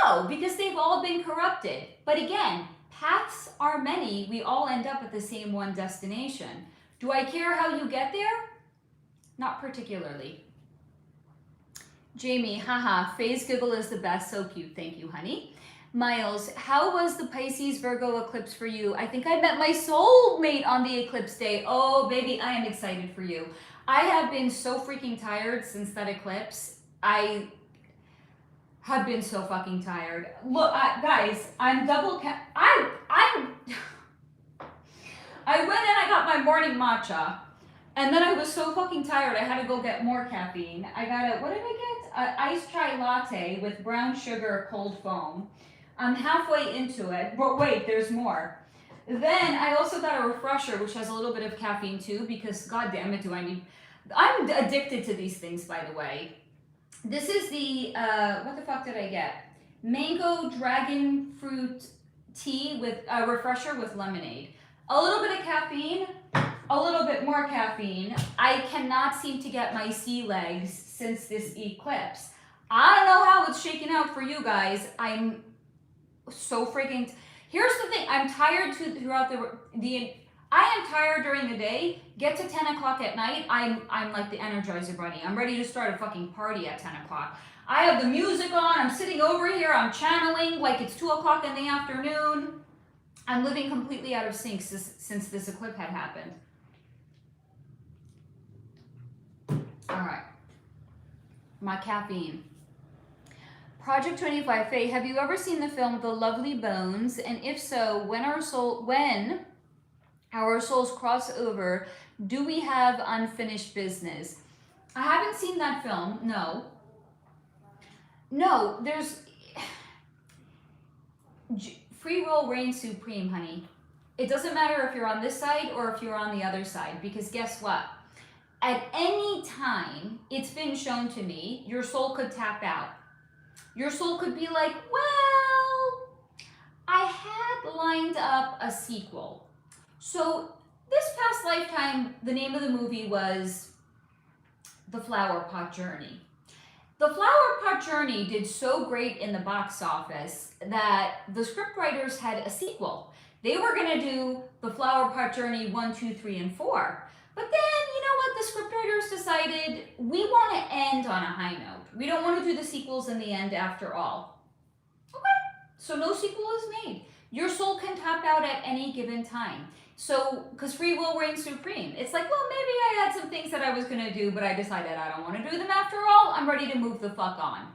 No, because they've all been corrupted. But again, paths are many. We all end up at the same one destination. Do I care how you get there? Not particularly. Jamie, haha, Faye's giggle is the best. So cute. Thank you, honey. Miles, how was the Pisces Virgo eclipse for you? I think I met my soulmate on the eclipse day. Oh, baby, I am excited for you. I have been so freaking tired since that eclipse. I have been so fucking tired. Look, guys, I'm double I went and I got my morning matcha, and then I was so fucking tired I had to go get more caffeine. I got what did I get? An iced chai latte with brown sugar cold foam. I'm halfway into it, but wait, there's more. Then I also got a refresher, which has a little bit of caffeine too, because god damn it, I'm addicted to these things, by the way. This is the, what the fuck did I get? Mango dragon fruit tea with a refresher with lemonade. A little bit of caffeine, a little bit more caffeine. I cannot seem to get my sea legs since this eclipse. I don't know how it's shaking out for you guys. I'm so freaking, here's the thing, I'm tired throughout I am tired during the day, get to 10 o'clock at night, I'm like the Energizer Bunny. I'm ready to start a fucking party at 10 o'clock. I have the music on, I'm sitting over here, I'm channeling like it's 2 o'clock in the afternoon. I'm living completely out of sync since this eclipse had happened. All right, my caffeine. Project 25, Faye, have you ever seen the film The Lovely Bones? And if so, when our souls cross over, do we have unfinished business? I haven't seen that film, no. No, there's... Free will reigns supreme, honey. It doesn't matter if you're on this side or if you're on the other side, because guess what? At any time, it's been shown to me, your soul could tap out. Your soul could be like, well, I had lined up a sequel. So this past lifetime, the name of the movie was The Flower Pot Journey. The Flower Pot Journey did so great in the box office that the scriptwriters had a sequel. They were going to do The Flower Pot Journey 1, 2, 3, and 4. But then, you know what, the scriptwriters decided we want to end on a high note. We don't want to do the sequels in the end after all. Okay, so no sequel is made. Your soul can tap out at any given time. So, because free will reigns supreme. It's like, well, maybe I had some things that I was going to do, but I decided I don't want to do them after all. I'm ready to move the fuck on.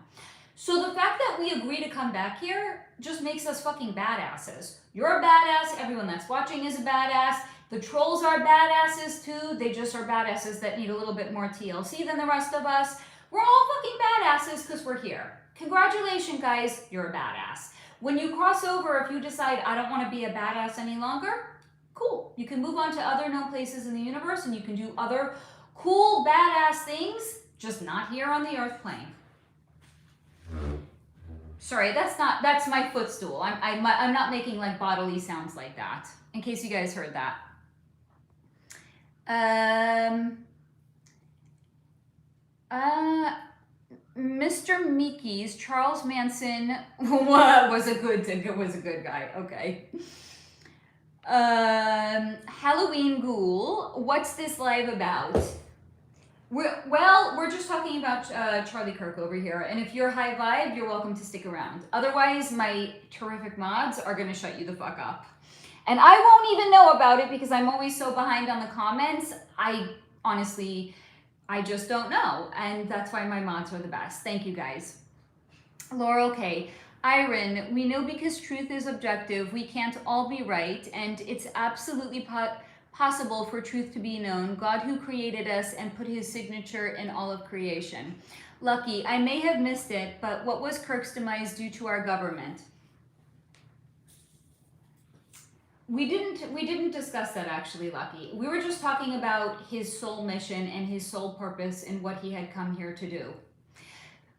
So the fact that we agree to come back here just makes us fucking badasses. You're a badass. Everyone that's watching is a badass. The trolls are badasses too. They just are badasses that need a little bit more TLC than the rest of us. We're all fucking badasses because we're here. congratulations, guys, you're a badass. When you cross over, if you decide, I don't want to be a badass any longer, cool. You can move on to other known places in the universe and you can do other cool, badass things, just not here on the earth plane. Sorry, that's my footstool. I'm not making like bodily sounds like that, in case you guys heard that. Mr. Meeky's Charles Manson was a good guy. Okay. Halloween Ghoul, what's this live about? We're just talking about Charlie Kirk over here, and if you're high vibe, you're welcome to stick around. Otherwise, my terrific mods are gonna shut you the fuck up. And I won't even know about it because I'm always so behind on the comments. I just don't know, and that's why my mods are the best. Thank you, guys. Laurel K. Iron, we know because truth is objective, we can't all be right, and it's absolutely possible for truth to be known. God who created us and put his signature in all of creation. Lucky, I may have missed it, but what was Kirk's demise due to our government? We didn't discuss that actually, Lucky. We were just talking about his soul mission and his soul purpose and what he had come here to do.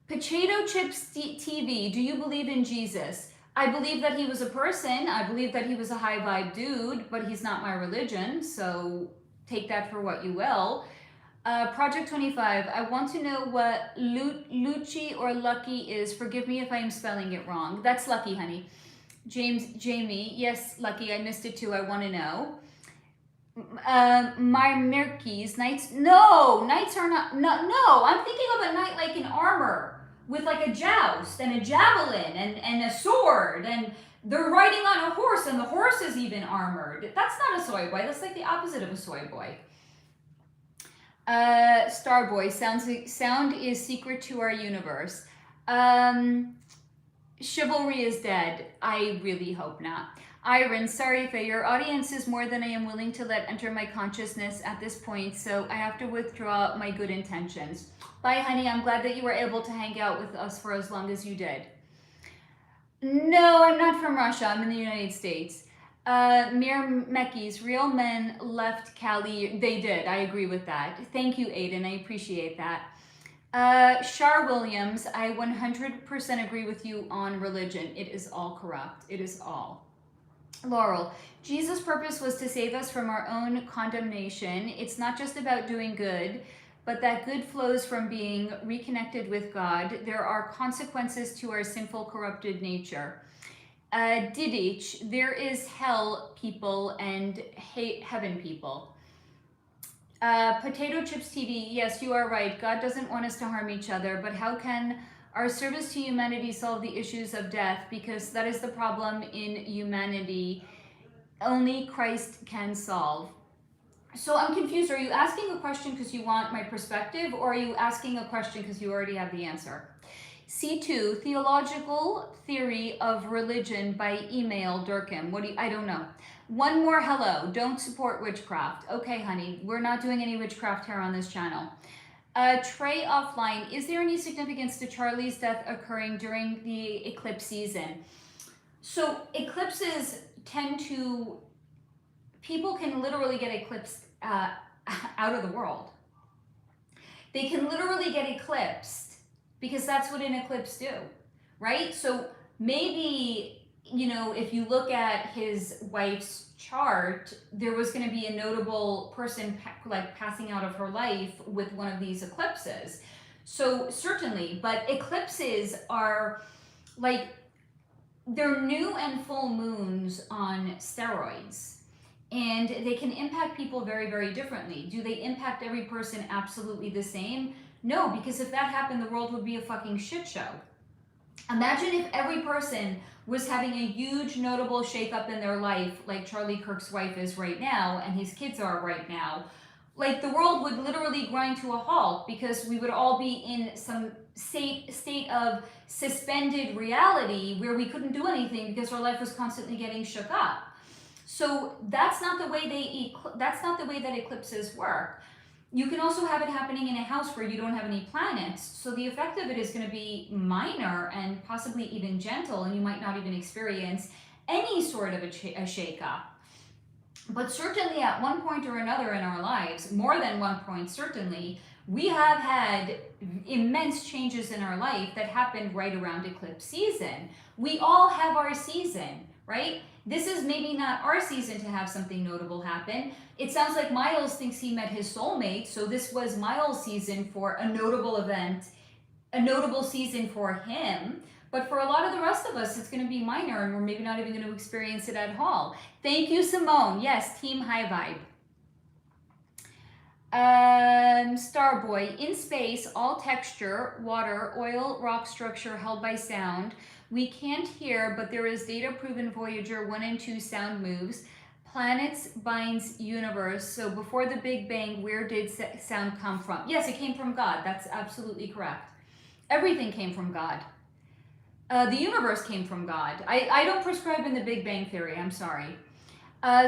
Potato Chips TV, do you believe in Jesus? I believe that he was a person. I believe that he was a high vibe dude, but he's not my religion, so take that for what you will. Project 25, I want to know what Luchy or Lucky is. Forgive me if I am spelling it wrong. That's Lucky, honey. Jamie, yes, Lucky, I missed it too. I want to know. My Merkeys, knights. No, knights are not. No, I'm thinking of a knight like in armor with like a joust and a javelin and a sword, and they're riding on a horse, and the horse is even armored. That's not a soy boy. That's like the opposite of a soy boy. Starboy, sound is secret to our universe. Chivalry is dead. I really hope not. Iron, sorry Faye, your audience is more than I am willing to let enter my consciousness at this point, so I have to withdraw my good intentions. Bye, honey. I'm glad that you were able to hang out with us for as long as you did. No, I'm not from Russia. I'm in the United States. Mir Mekis, real men left Cali. They did. I agree with that. Thank you, Aiden. I appreciate that. Shar Williams, I 100% agree with you on religion. It is all corrupt. It is all. Laurel, Jesus' purpose was to save us from our own condemnation. It's not just about doing good, but that good flows from being reconnected with God. There are consequences to our sinful, corrupted nature. Didich, there is hell people and heaven people. Potato Chips TV, yes, you are right. God doesn't want us to harm each other, but how can our service to humanity solve the issues of death? Because that is the problem in humanity. Only Christ can solve. So I'm confused. Are you asking a question because you want my perspective, or are you asking a question because you already have the answer? C2, Theological Theory of Religion by email, Durkheim. I don't know. One more hello. Don't support witchcraft. Okay, honey. We're not doing any witchcraft here on this channel. Trey offline. Is there any significance to Charlie's death occurring during the eclipse season? So eclipses tend to... People can literally get eclipsed out of the world. They can literally get eclipsed because that's what an eclipse do, right? So maybe, you know, if you look at his wife's chart, there was going to be a notable person like passing out of her life with one of these eclipses. So certainly, but eclipses are like, they're new and full moons on steroids. And they can impact people very, very differently. Do they impact every person absolutely the same? No, because if that happened, the world would be a fucking shit show. Imagine if every person was having a huge notable shakeup in their life, like Charlie Kirk's wife is right now, and his kids are right now. Like, the world would literally grind to a halt because we would all be in some state of suspended reality where we couldn't do anything because our life was constantly getting shook up. So that's not the way that eclipses work. You can also have it happening in a house where you don't have any planets. So the effect of it is going to be minor and possibly even gentle, and you might not even experience any sort of a shakeup. But certainly at one point or another in our lives, more than one point certainly, we have had immense changes in our life that happened right around eclipse season. We all have our season, right? This is maybe not our season to have something notable happen. It sounds like Miles thinks he met his soulmate, so this was Miles' season for a notable event, a notable season for him. But for a lot of the rest of us, it's going to be minor, and we're maybe not even going to experience it at all. Thank you, Simone. Yes, Team High Vibe. Starboy, in space, all texture, water, oil, rock structure held by sound. We can't hear, but there is data proven Voyager 1 and 2 sound moves. Planets binds universe. So before the Big Bang, where did sound come from? Yes, it came from God. That's absolutely correct. Everything came from God. The universe came from God. I don't prescribe in the Big Bang Theory. I'm sorry.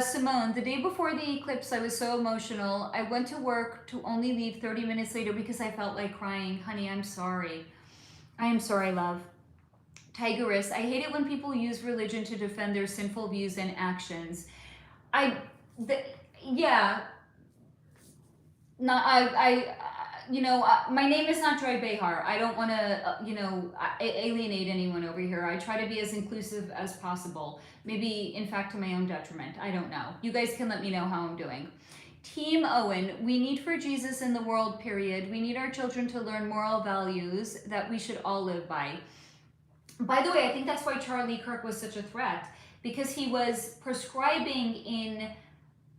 Simone, the day before the eclipse, I was so emotional. I went to work to only leave 30 minutes later because I felt like crying. Honey, I'm sorry. I am sorry, love. Tigeress, I hate it when people use religion to defend their sinful views and actions. My name is not Joy Behar. I don't want to, alienate anyone over here. I try to be as inclusive as possible. Maybe, in fact, to my own detriment. I don't know. You guys can let me know how I'm doing. Team Owen, we need for Jesus in the world, period. We need our children to learn moral values that we should all live by. By the way, I think that's why Charlie Kirk was such a threat, because he was prescribing in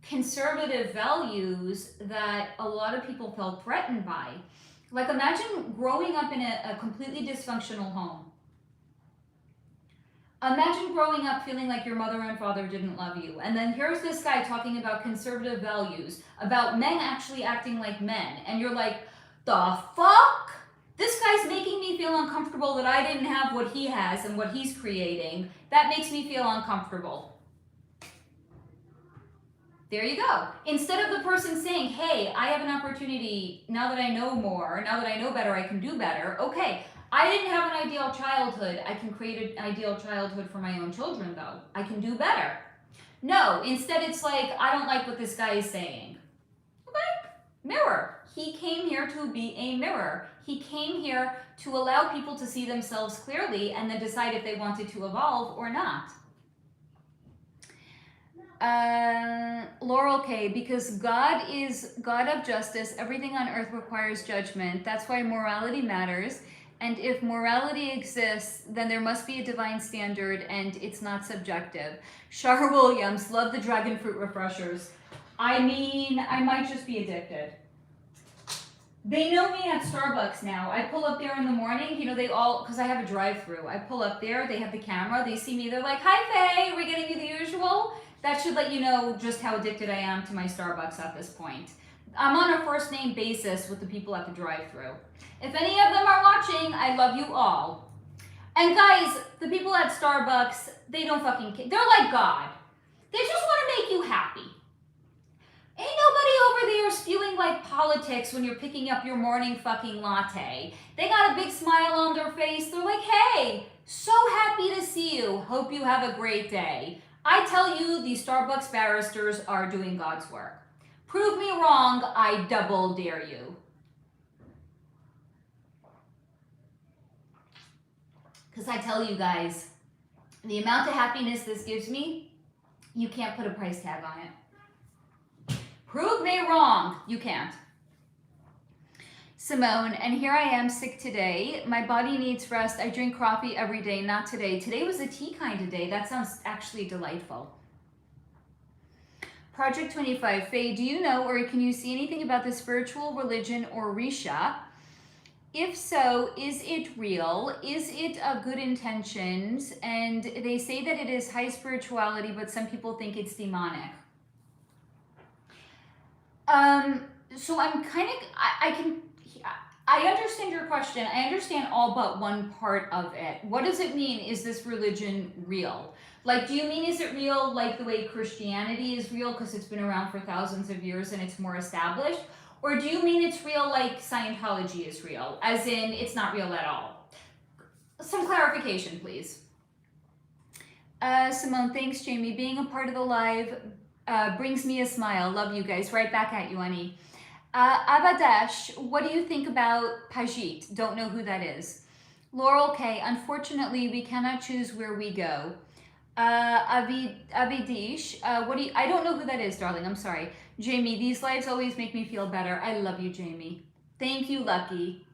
conservative values that a lot of people felt threatened by. Like, imagine growing up in a completely dysfunctional home. Imagine growing up feeling like your mother and father didn't love you. And then here's this guy talking about conservative values, about men actually acting like men. And you're like, the fuck? This guy's making me feel uncomfortable that I didn't have what he has and what he's creating. That makes me feel uncomfortable. There you go. Instead of the person saying, hey, I have an opportunity, now that I know more, now that I know better, I can do better. Okay, I didn't have an ideal childhood. I can create an ideal childhood for my own children, though. I can do better. No, instead it's like, I don't like what this guy is saying. Okay, mirror. He came here to be a mirror. He came here to allow people to see themselves clearly and then decide if they wanted to evolve or not. Laurel K, because God is God of justice, everything on earth requires judgment. That's why morality matters. And if morality exists, then there must be a divine standard and it's not subjective. Shar Williams, love the dragon fruit refreshers. I mean, I might just be addicted. They know me at Starbucks now. I pull up there in the morning, they all, because I have a drive-through. I pull up there, they have the camera, they see me, they're like, hi Faye, are we getting you the usual? That should let you know just how addicted I am to my Starbucks at this point. I'm on a first name basis with the people at the drive-thru. If any of them are watching, I love you all. And guys, the people at Starbucks, they don't fucking care. They're like God. They just want to make you happy. Ain't nobody over there spewing like politics when you're picking up your morning fucking latte. They got a big smile on their face. They're like, hey, so happy to see you. Hope you have a great day. I tell you, these Starbucks barristers are doing God's work. Prove me wrong, I double dare you. Because I tell you guys, the amount of happiness this gives me, you can't put a price tag on it. Prove me wrong, you can't. Simone, and here I am sick today. My body needs rest. I drink coffee every day, not today. Today was a tea kind of day. That sounds actually delightful. Project 25, Faye, do you know or can you see anything about the spiritual religion or Risha? If so, is it real? Is it of good intentions? And they say that it is high spirituality, but some people think it's demonic. So I'm kind of, I understand your question. I understand all but one part of it. What does it mean? Is this religion real? Like, do you mean, is it real like the way Christianity is real because it's been around for thousands of years and it's more established? Or do you mean it's real like Scientology is real, as in it's not real at all? Some clarification, please. Simone, thanks, Jamie. Being a part of the live brings me a smile. Love you guys. Right back at you, honey. Abadash, what do you think about Pajit? Don't know who that is. Laurel K, unfortunately, we cannot choose where we go. Avidish, I don't know who that is, darling. I'm sorry. Jamie, these lives always make me feel better. I love you, Jamie. Thank you, Lucky.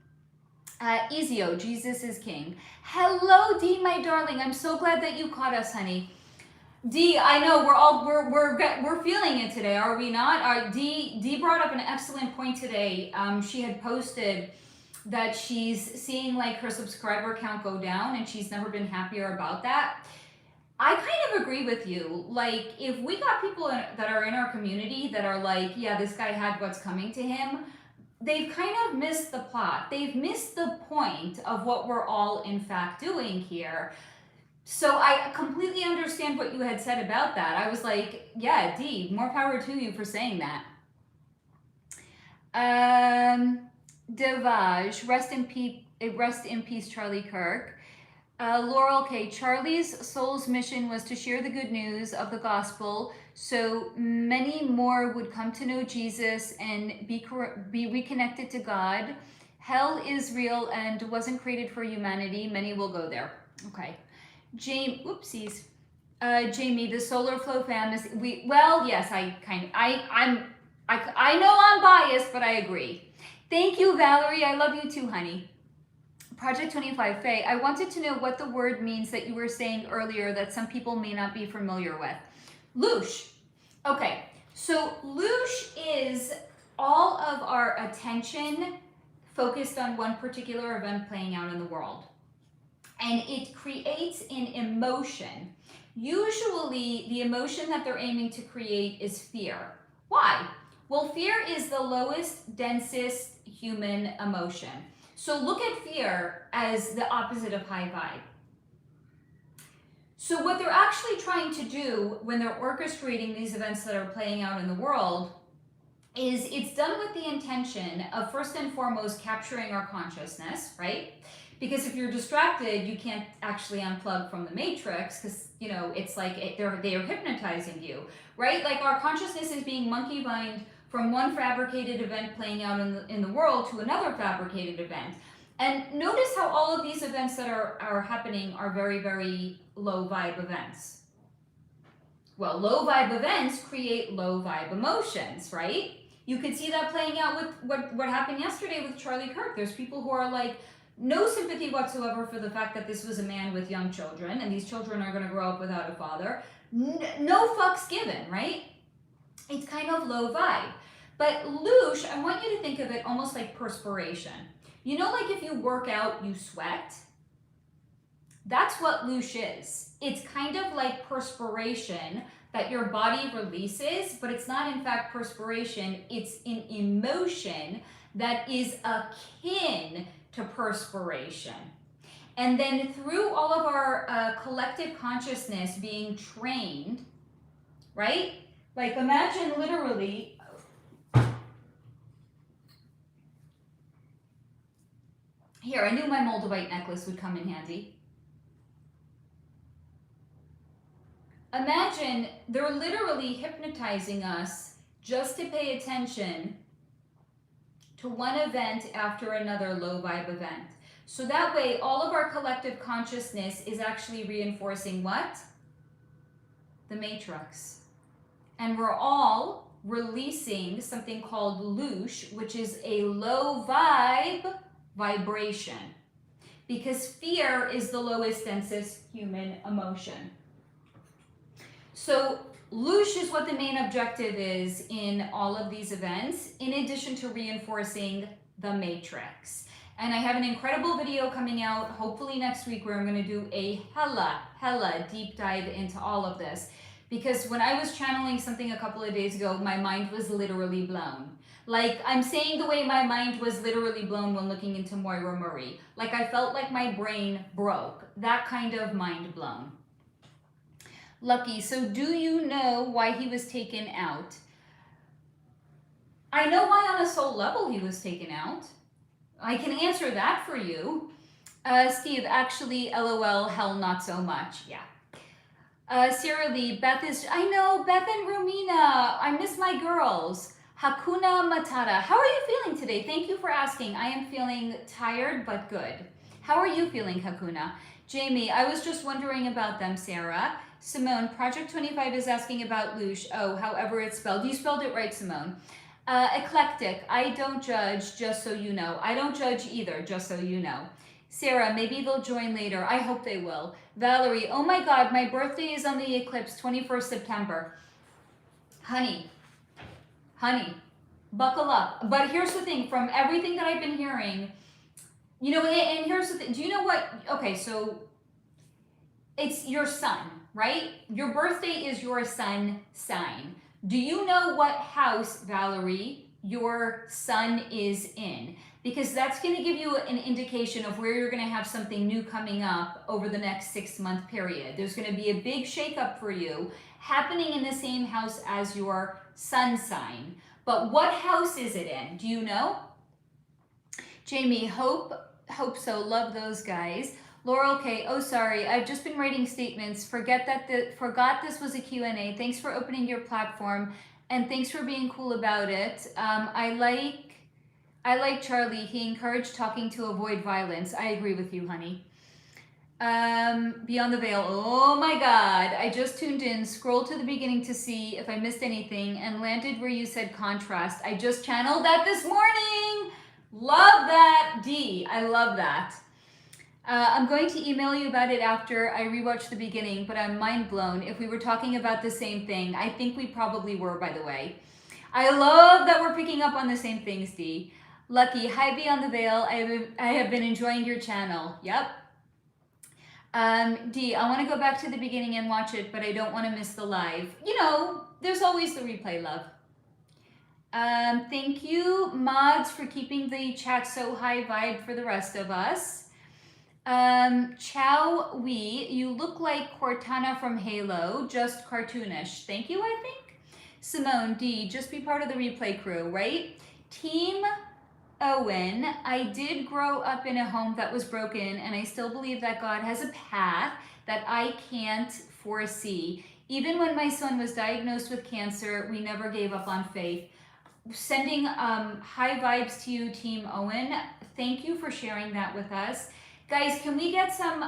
Ezio, Jesus is King. Hello, Dee, my darling. I'm so glad that you caught us, honey. Dee, I know we're feeling it today, are we not? Dee brought up an excellent point today. She had posted that she's seeing like her subscriber count go down, and she's never been happier about that. I kind of agree with you. Like, if we got people that are in our community that are like, yeah, this guy had what's coming to him, they've kind of missed the plot. They've missed the point of what we're all in fact doing here. So I completely understand what you had said about that. I was like, yeah, Dee, more power to you for saying that. Devaj, rest in peace, Charlie Kirk. Laurel K. Charlie's soul's mission was to share the good news of the gospel so many more would come to know Jesus and be reconnected to God. Hell is real and wasn't created for humanity. Many will go there. Okay. Jamie, the Solar Flow fam is, yes, I know I'm biased, but I agree. Thank you, Valerie. I love you too, honey. Project 25 Faye, I wanted to know what the word means that you were saying earlier that some people may not be familiar with. Luch. Okay, so luch is all of our attention focused on one particular event playing out in the world. And it creates an emotion. Usually, the emotion that they're aiming to create is fear. Why? Well, fear is the lowest, densest human emotion. So look at fear as the opposite of high vibe. So what they're actually trying to do when they're orchestrating these events that are playing out in the world is it's done with the intention of first and foremost capturing our consciousness, right? Because if you're distracted, you can't actually unplug from the matrix because, you know, it's like they are hypnotizing you, right? Like our consciousness is being monkey-vined from one fabricated event playing out in the world to another fabricated event. And notice how all of these events that are happening are very, very low vibe events. Well, low vibe events create low vibe emotions, right? You could see that playing out with what happened yesterday with Charlie Kirk. There's people who are like, no sympathy whatsoever for the fact that this was a man with young children, and these children are going to grow up without a father. No fucks given, right? It's kind of low vibe. But luch, I want you to think of it almost like perspiration. You know, like if you work out, you sweat? That's what luch is. It's kind of like perspiration that your body releases, but it's not in fact perspiration. It's an emotion that is akin to perspiration. And then through all of our collective consciousness being trained, right? Like imagine literally, here, I knew my moldavite necklace would come in handy. Imagine they're literally hypnotizing us just to pay attention to one event after another low vibe event. So that way, all of our collective consciousness is actually reinforcing what? The matrix. And we're all releasing something called luch, which is a low vibe vibration. Because fear is the lowest, densest human emotion. So luch is what the main objective is in all of these events, in addition to reinforcing the matrix. And I have an incredible video coming out, hopefully next week, where I'm going to do a hella deep dive into all of this. Because when I was channeling something a couple of days ago, my mind was literally blown. Like, I'm saying the way my mind was literally blown when looking into Moira Murray. Like, I felt like my brain broke. That kind of mind blown. Lucky, so do you know why he was taken out? I know why on a soul level he was taken out. I can answer that for you. Steve, actually, LOL, hell, not so much. Yeah. Sarah Lee, Beth is, I know, Beth and Romina. I miss my girls. Hakuna Matata. How are you feeling today? Thank you for asking. I am feeling tired, but good. How are you feeling, Hakuna? Jamie, I was just wondering about them, Sarah. Simone, Project 25 is asking about luch. Oh, however it's spelled. You spelled it right, Simone. Eclectic, I don't judge, just so you know. I don't judge either, just so you know. Sarah, maybe they'll join later. I hope they will. Valerie, oh my God, my birthday is on the eclipse, 21st September. Honey, buckle up. But here's the thing, from everything that I've been hearing, you know, and here's the thing, do you know what? Okay, so it's your sun, right? Your birthday is your sun sign. Do you know what house, Valerie, your sun is in? Because that's going to give you an indication of where you're going to have something new coming up over the next 6-month period. There's going to be a big shakeup for you happening in the same house as your sun sign. But what house is it in? Do you know? Jamie, hope so. Love those guys. Laurel K, oh sorry, I've just been writing statements. Forgot this was a Q&A. Thanks for opening your platform and thanks for being cool about it. I like Charlie. He encouraged talking to avoid violence. I agree with you, honey. Beyond the Veil. Oh my God. I just tuned in, scrolled to the beginning to see if I missed anything and landed where you said contrast. I just channeled that this morning. Love that, D. I love that. I'm going to email you about it after I rewatch the beginning, but I'm mind blown. If we were talking about the same thing, I think we probably were, by the way. I love that we're picking up on the same things, D. Lucky, hi Beyond the Veil. I have been enjoying your channel. Yep. D, I want to go back to the beginning and watch it, but I don't want to miss the live. You know, there's always the replay, love. Thank you, mods, for keeping the chat so high vibe for the rest of us. Chow Wee, you look like Cortana from Halo, just cartoonish. Thank you, I think. Simone D, just be part of the replay crew, right? Team Owen, I did grow up in a home that was broken, and I still believe that God has a path that I can't foresee. Even when my son was diagnosed with cancer, we never gave up on faith. Sending high vibes to you, Team Owen. Thank you for sharing that with us. Guys, can we get some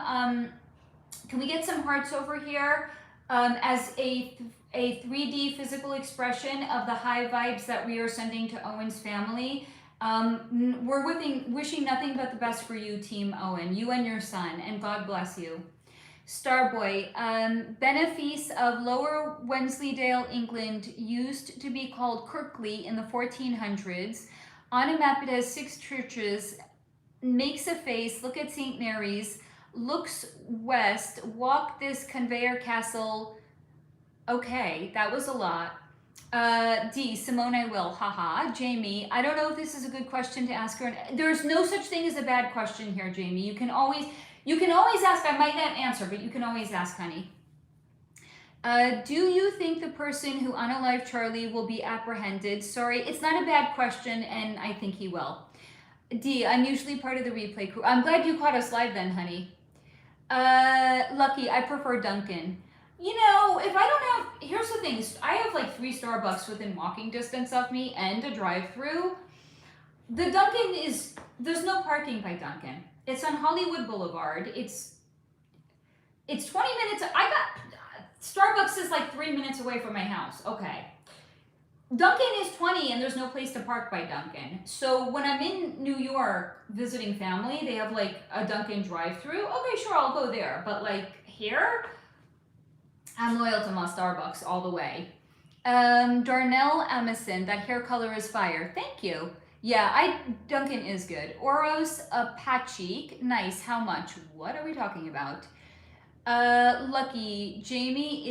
hearts over here as a 3D physical expression of the high vibes that we are sending to Owen's family? We're wishing nothing but the best for you, Team Owen, you and your son, and God bless you. Starboy, benefice of Lower Wensleydale, England, used to be called Kirkley in the 1400s. On a map, it has 6 churches. Makes a face, look at St. Mary's, looks west, walk this conveyor castle. Okay, that was a lot. D, Simone, I will, haha. Jamie, I don't know if this is a good question to ask her. There's no such thing as a bad question here, Jamie. You can always ask. I might not answer, but you can always ask, honey. Do you think the person who unalived Charlie will be apprehended? Sorry, it's not a bad question, and I think he will. D, I'm usually part of the replay crew. I'm glad you caught us live then, honey. Lucky, I prefer Dunkin'. You know, if I don't have, here's the thing, I have like 3 Starbucks within walking distance of me and a drive-through. The Dunkin' is, there's no parking by Dunkin'. It's on Hollywood Boulevard. It's 20 minutes, Starbucks is like 3 minutes away from my house, okay. Dunkin' is 20 and there's no place to park by Dunkin'. So when I'm in New York visiting family, they have like a Dunkin' drive-through. Okay, sure, I'll go there. But like here, I'm loyal to my Starbucks all the way. Darnell Amison, that hair color is fire. Thank you. Yeah, Dunkin' is good. Oros Apache, nice. How much? What are we talking about? Lucky, Jamie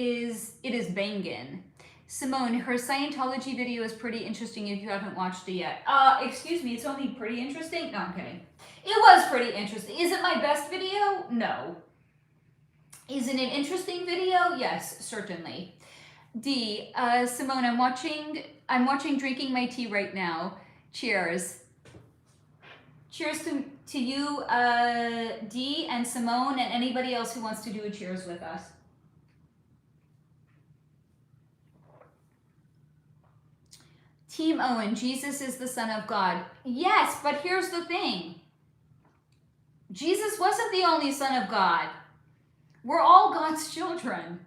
it is bangin'. Simone, her Scientology video is pretty interesting if you haven't watched it yet. Excuse me, it's only pretty interesting? No, I'm kidding. It was pretty interesting. Is it my best video? No. Is it an interesting video? Yes, certainly. D, Simone, I'm watching Drinking My Tea right now. Cheers. Cheers to you, D, and Simone, and anybody else who wants to do a cheers with us. Team Owen, Jesus is the Son of God. Yes, but here's the thing. Jesus wasn't the only Son of God. We're all God's children.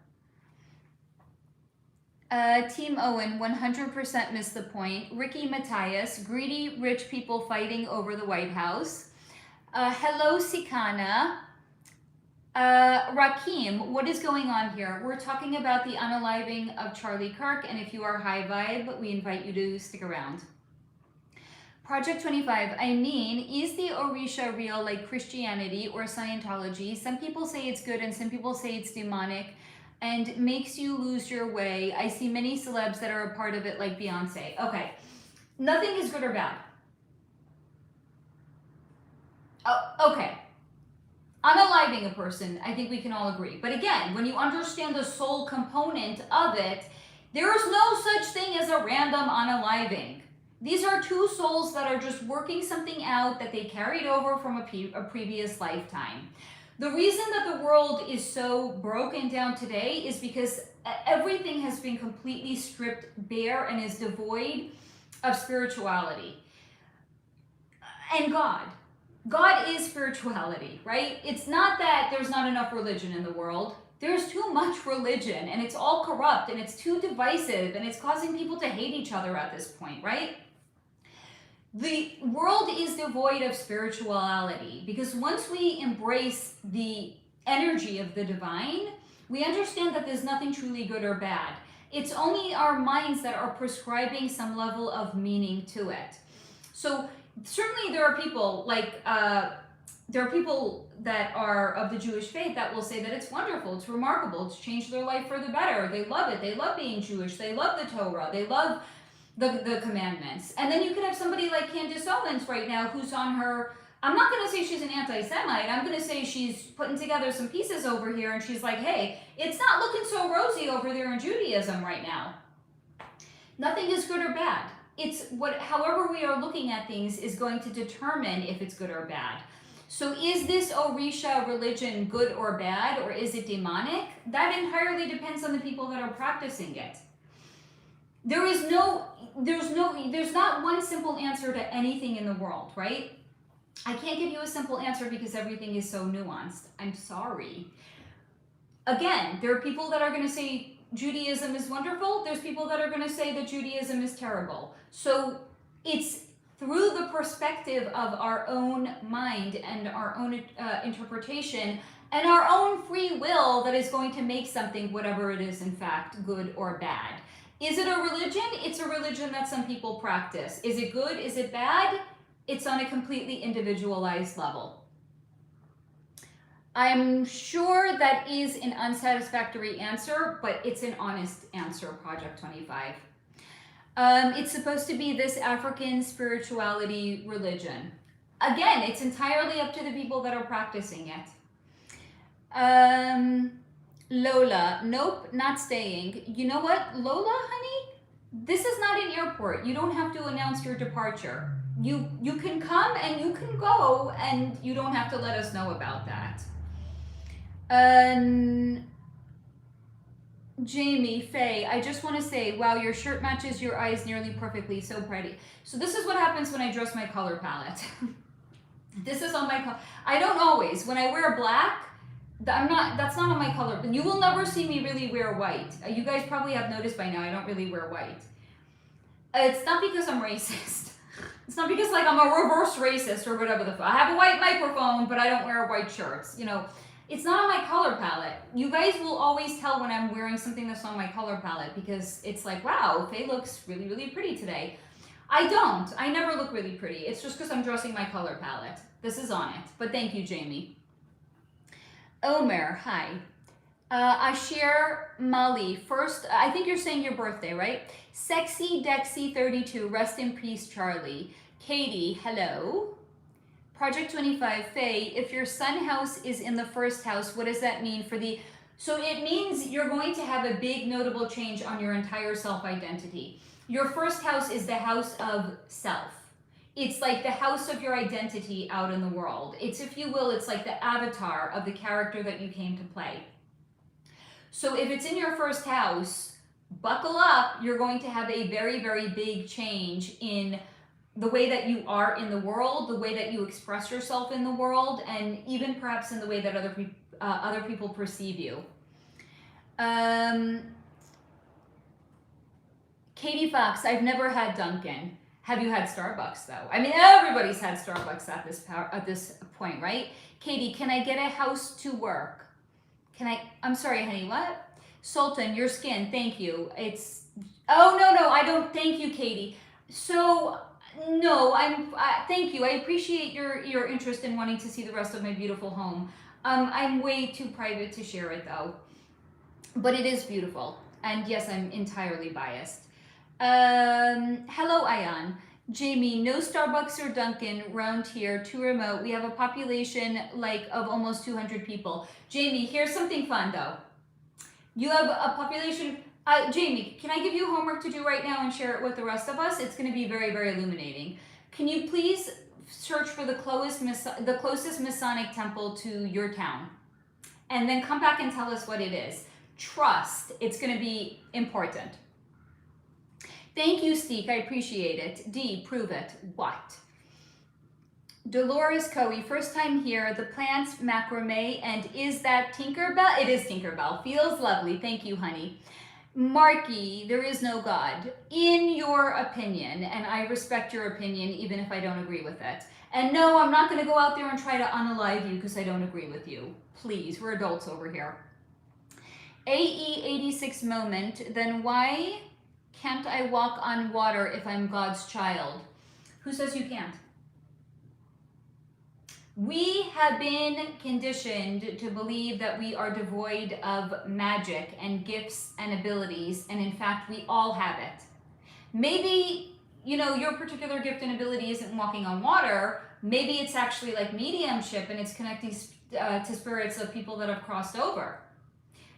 Team Owen, 100% missed the point. Ricky Matthias, greedy rich people fighting over the White House. Hello, Sikana. Rakim, what is going on here? We're talking about the unaliving of Charlie Kirk, and if you are high vibe, we invite you to stick around. Project 25, I mean, is the Orisha real like Christianity or Scientology? Some people say it's good and some people say it's demonic and makes you lose your way. I see many celebs that are a part of it like Beyonce. Okay, nothing is good or bad. Oh, okay. Unaliving a person, I think we can all agree. But again, when you understand the soul component of it, there is no such thing as a random unaliving. These are two souls that are just working something out that they carried over from a previous lifetime. The reason that the world is so broken down today is because everything has been completely stripped bare and is devoid of spirituality. And God. God is spirituality, right? It's not that there's not enough religion in the world. There's too much religion and it's all corrupt and it's too divisive and it's causing people to hate each other at this point, right? The world is devoid of spirituality because once we embrace the energy of the divine, we understand that there's nothing truly good or bad. It's only our minds that are prescribing some level of meaning to it. So certainly there are people like that are of the Jewish faith that will say that it's wonderful, it's remarkable, it's changed their life for the better. They love it. They love being Jewish. They love the Torah. They love the commandments. And then you could have somebody like Candace Owens right now who's on her, I'm not going to say she's an anti-Semite. I'm going to say she's putting together some pieces over here and she's like, hey, it's not looking so rosy over there in Judaism right now. Nothing is good or bad. It's however we are looking at things is going to determine if it's good or bad. So is this Orisha religion good or bad, or is it demonic? That entirely depends on the people that are practicing it. There's not one simple answer to anything in the world, right? I can't give you a simple answer because everything is so nuanced. I'm sorry. Again, there are people that are going to say Judaism is wonderful. There's people that are going to say that Judaism is terrible. So it's through the perspective of our own mind and our own interpretation and our own free will that is going to make something, whatever it is, in fact, good or bad. Is it a religion? It's a religion that some people practice. Is it good? Is it bad? It's on a completely individualized level. I'm sure that is an unsatisfactory answer, but it's an honest answer, Project 25. It's supposed to be this African spirituality religion. Again, it's entirely up to the people that are practicing it. Lola, nope, not staying. You know what, Lola, honey? This is not an airport. You don't have to announce your departure. You can come and you can go, and you don't have to let us know about that. Jamie, Faye, I just want to say, wow, your shirt matches your eyes nearly perfectly. So pretty. So this is what happens when I dress my color palette. This is on my color. I don't always. When I wear black, that's not on my color. But you will never see me really wear white. You guys probably have noticed by now I don't really wear white. It's not because I'm racist. It's not because like I'm a reverse racist or whatever the fuck. I have a white microphone, but I don't wear white shirts. You know, it's not on my color palette. You guys will always tell when I'm wearing something that's on my color palette because it's like, wow, Faye looks really, really pretty today. I don't. I never look really pretty. It's just because I'm dressing my color palette. This is on it. But thank you, Jamie. Omer, hi. Ashir Mali, first, I think you're saying your birthday, right? Sexy Dexy 32, rest in peace, Charlie. Katie, hello. Project 25, Faye, if your sun house is in the first house, what does that mean for the So it means you're going to have a big notable change on your entire self-identity. Your first house is the house of self. It's like the house of your identity out in the world. It's, if you will, it's like the avatar of the character that you came to play. So if it's in your first house, buckle up, you're going to have a very, very big change in the way that you are in the world, the way that you express yourself in the world, and even perhaps in the way that other people perceive you. Katie Fox, I've never had Dunkin'. Have you had Starbucks though? I mean, everybody's had Starbucks at this point, right? Katie, can I get a house to work? I'm sorry, honey, what? Sultan, your skin, thank you. Oh, no, I don't, thank you, Katie. So, no, thank you. I appreciate your interest in wanting to see the rest of my beautiful home. I'm way too private to share it though, but it is beautiful. And yes, I'm entirely biased. Hello, Ayan. Jamie, no Starbucks or Dunkin' around here, too remote. We have a population of almost 200 people. Jamie, here's something fun though. You have a population, Jamie, can I give you homework to do right now and share it with the rest of us? It's gonna be very, very illuminating. Can you please search for the closest Masonic temple to your town? And then come back and tell us what it is. Trust, it's gonna be important. Thank you, Steek, I appreciate it. D, prove it. What? Dolores Coey, first time here. The plants macrame, and is that Tinkerbell? It is Tinkerbell. Feels lovely. Thank you, honey. Marky, there is no God. In your opinion, and I respect your opinion even if I don't agree with it. And no, I'm not going to go out there and try to unalive you because I don't agree with you. Please, we're adults over here. AE86 moment, then why can't I walk on water if I'm God's child? Who says you can't? We have been conditioned to believe that we are devoid of magic and gifts and abilities, and in fact, we all have it. Maybe, your particular gift and ability isn't walking on water. Maybe it's actually like mediumship and it's connecting to spirits of people that have crossed over.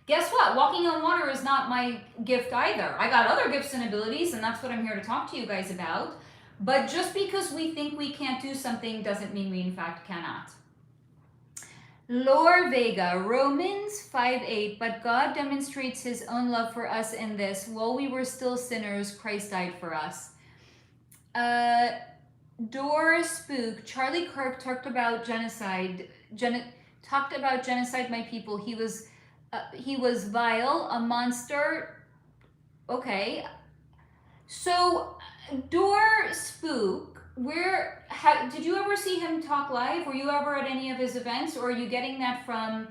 Guess what? Walking on water is not my gift either. I got other gifts and abilities, and that's what I'm here to talk to you guys about. But just because we think we can't do something doesn't mean we in fact cannot. Lore Vega, Romans 5:8, but God demonstrates his own love for us in this. While we were still sinners, Christ died for us. Dor Spook, Charlie Kirk talked about genocide. Talked about genocide, my people. He was vile, a monster. Okay. So, Dor Spook, did you ever see him talk live? Were you ever at any of his events? Or are you getting that from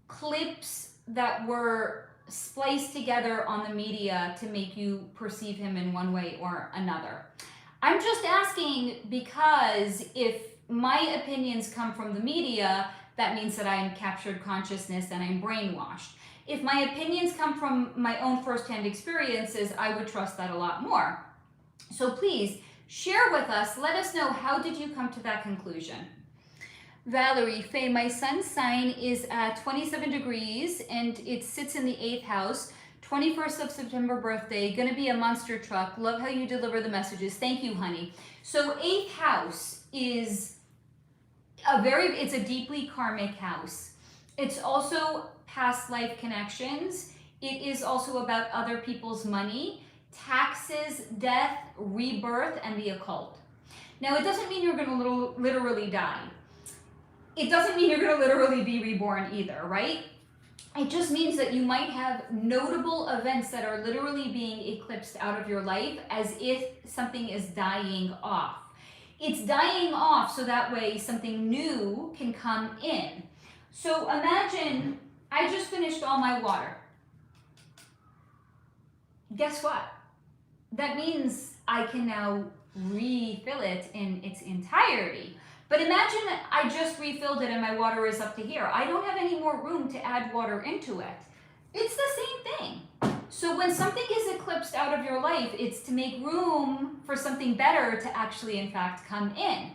clips that were spliced together on the media to make you perceive him in one way or another? I'm just asking because if my opinions come from the media, that means that I'm captured consciousness and I'm brainwashed. If my opinions come from my own firsthand experiences, I would trust that a lot more. So please share with us, let us know, how did you come to that conclusion? Valerie, Faye, my son's sign is at 27 degrees and it sits in the 8th house. 21st of September birthday, gonna be a monster truck. Love how you deliver the messages. Thank you, honey. So 8th house is it's a deeply karmic house. It's also past life connections. It is also about other people's money, taxes, death, rebirth, and the occult. Now, it doesn't mean you're gonna literally die. It doesn't mean you're gonna literally be reborn either, right? It just means that you might have notable events that are literally being eclipsed out of your life as if something is dying off. It's dying off so that way something new can come in. So imagine I just finished all my water. Guess what? That means I can now refill it in its entirety. But imagine that I just refilled it and my water is up to here. I don't have any more room to add water into it. It's the same thing. So when something is eclipsed out of your life, it's to make room for something better to actually, in fact, come in.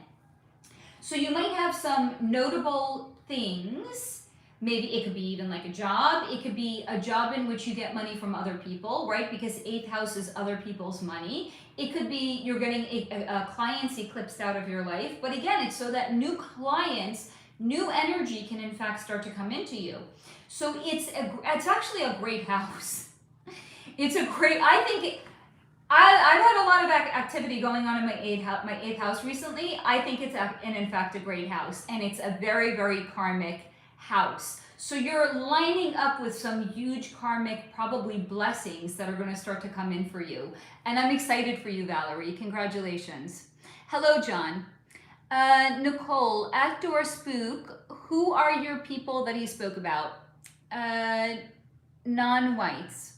So you might have some notable things Maybe it could be even like a job. It could be a job in which you get money from other people, right? Because 8th house is other people's money. It could be you're getting clients eclipsed out of your life. But again, it's so that new clients, new energy can in fact start to come into you. So it's actually a great house. It's a great, I think, I've had a lot of activity going on in my eighth house recently. I think it's in fact a great house, and it's a very, very karmic house. So you're lining up with some huge karmic, probably blessings that are going to start to come in for you. And I'm excited for you, Valerie. Congratulations. Hello, John. Nicole, Outdoor Spook, who are your people that he spoke about? Non-whites.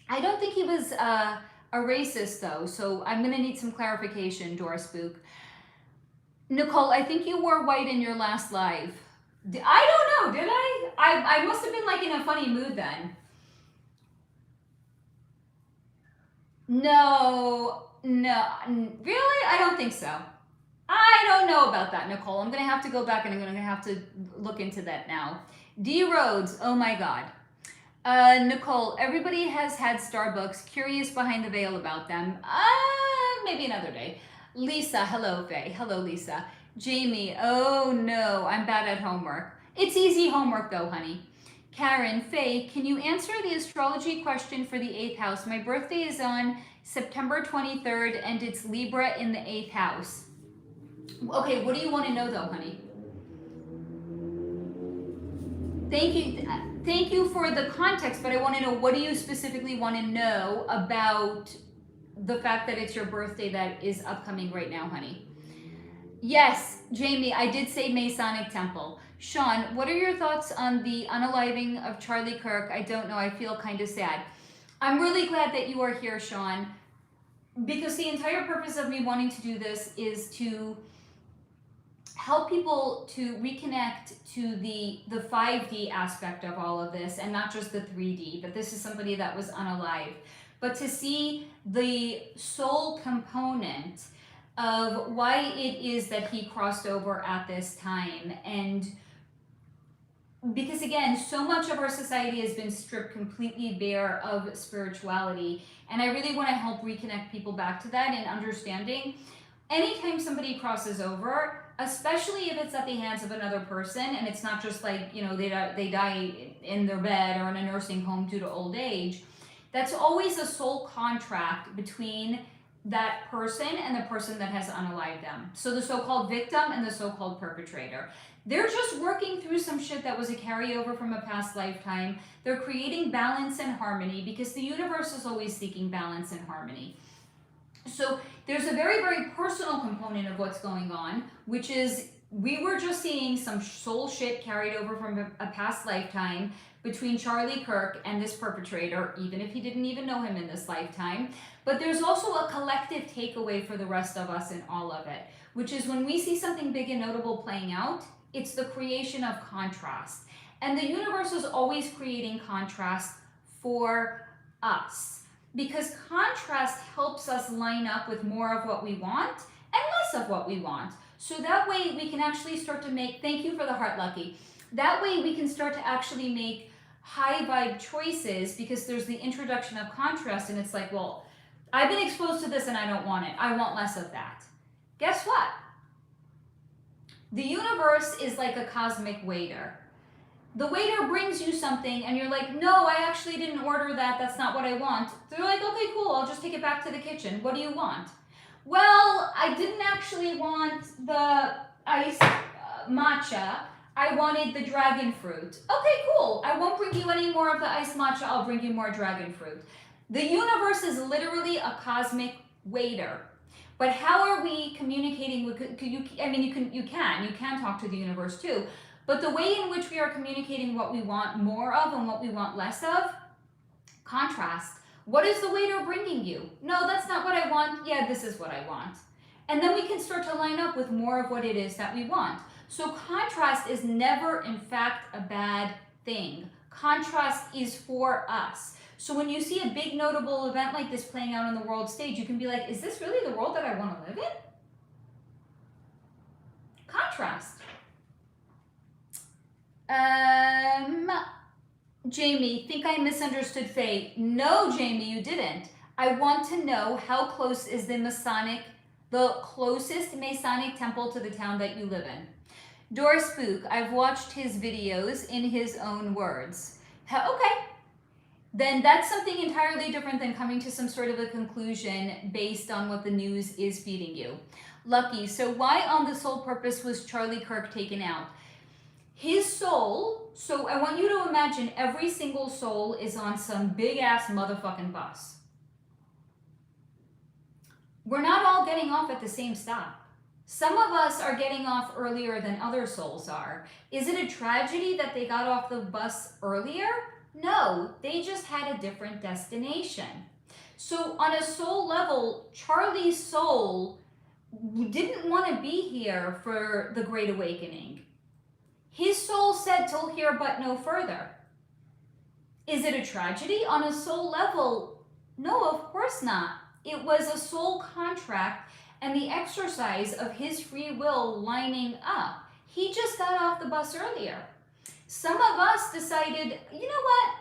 I don't think he was a racist though, so I'm gonna need some clarification, Dora Spook. Nicole, I think you wore white in your last live. I don't know, did I? I must have been like in a funny mood then. No, really? I don't think so. I don't know about that, Nicole. I'm gonna have to go back and I'm gonna have to look into that now. D Rhodes, oh my God. Nicole, everybody has had Starbucks. Curious behind the veil about them. Maybe another day. Lisa, hello, Faye. Hello, Lisa. Jamie, oh no, I'm bad at homework. It's easy homework though, honey. Karen, Faye, can you answer the astrology question for the 8th house? My birthday is on September 23rd and it's Libra in the 8th house. Okay, what do you want to know though, honey? Thank you for the context, but I want to know, what do you specifically want to know about the fact that it's your birthday that is upcoming right now, honey? Yes, Jamie, I did say Masonic Temple. Sean, what are your thoughts on the unaliving of Charlie Kirk? I don't know, I feel kind of sad. I'm really glad that you are here, Sean, because the entire purpose of me wanting to do this is to help people to reconnect to the 5D aspect of all of this, and not just the 3D, that this is somebody that was unalive, but to see the soul component of why it is that he crossed over at this time. And because again, so much of our society has been stripped completely bare of spirituality, and I really want to help reconnect people back to that and understanding. Anytime somebody crosses over, especially if it's at the hands of another person, and it's not just like, you know, they die in their bed or in a nursing home due to old age, that's always a soul contract between that person and the person that has unalived them. So the so-called victim and the so-called perpetrator. They're just working through some shit that was a carryover from a past lifetime. They're creating balance and harmony, because the universe is always seeking balance and harmony. So there's a very, very personal component of what's going on, which is we were just seeing some soul shit carried over from a past lifetime between Charlie Kirk and this perpetrator, even if he didn't even know him in this lifetime. But there's also a collective takeaway for the rest of us in all of it, which is when we see something big and notable playing out, it's the creation of contrast. And the universe is always creating contrast for us, because contrast helps us line up with more of what we want and less of what we want. So that way we can actually start to make, thank you for the heart, Lucky. That way we can start to actually make high vibe choices, because there's the introduction of contrast, and it's like, well, I've been exposed to this and I don't want it. I want less of that. Guess what? The universe is like a cosmic waiter. The waiter brings you something and you're like, no, I actually didn't order that. That's not what I want. They're like, okay, cool. I'll just take it back to the kitchen. What do you want? Well, I didn't actually want the iced matcha. I wanted the dragon fruit. Okay, cool. I won't bring you any more of the iced matcha. I'll bring you more dragon fruit. The universe is literally a cosmic waiter. But how are we communicating with, you can talk to the universe too. But the way in which we are communicating what we want more of and what we want less of, contrast. What is the waiter bringing you? No, that's not what I want. Yeah, this is what I want. And then we can start to line up with more of what it is that we want. So contrast is never, in fact, a bad thing. Contrast is for us. So when you see a big notable event like this playing out on the world stage, you can be like, is this really the world that I want to live in? Contrast. Jamie, think I misunderstood Faye. No, Jamie, you didn't. I want to know how close is the closest Masonic temple to the town that you live in. Doris Spook, I've watched his videos in his own words. Okay, then that's something entirely different than coming to some sort of a conclusion based on what the news is feeding you. Lucky, so why on the sole purpose was Charlie Kirk taken out? His soul, so I want you to imagine every single soul is on some big ass motherfucking bus. We're not all getting off at the same stop. Some of us are getting off earlier than other souls are. Is it a tragedy that they got off the bus earlier? No, they just had a different destination. So on a soul level, Charlie's soul didn't want to be here for the Great Awakening. His soul said, till here but no further. Is it a tragedy? On a soul level, no, of course not. It was a soul contract and the exercise of his free will lining up. He just got off the bus earlier. Some of us decided, you know what?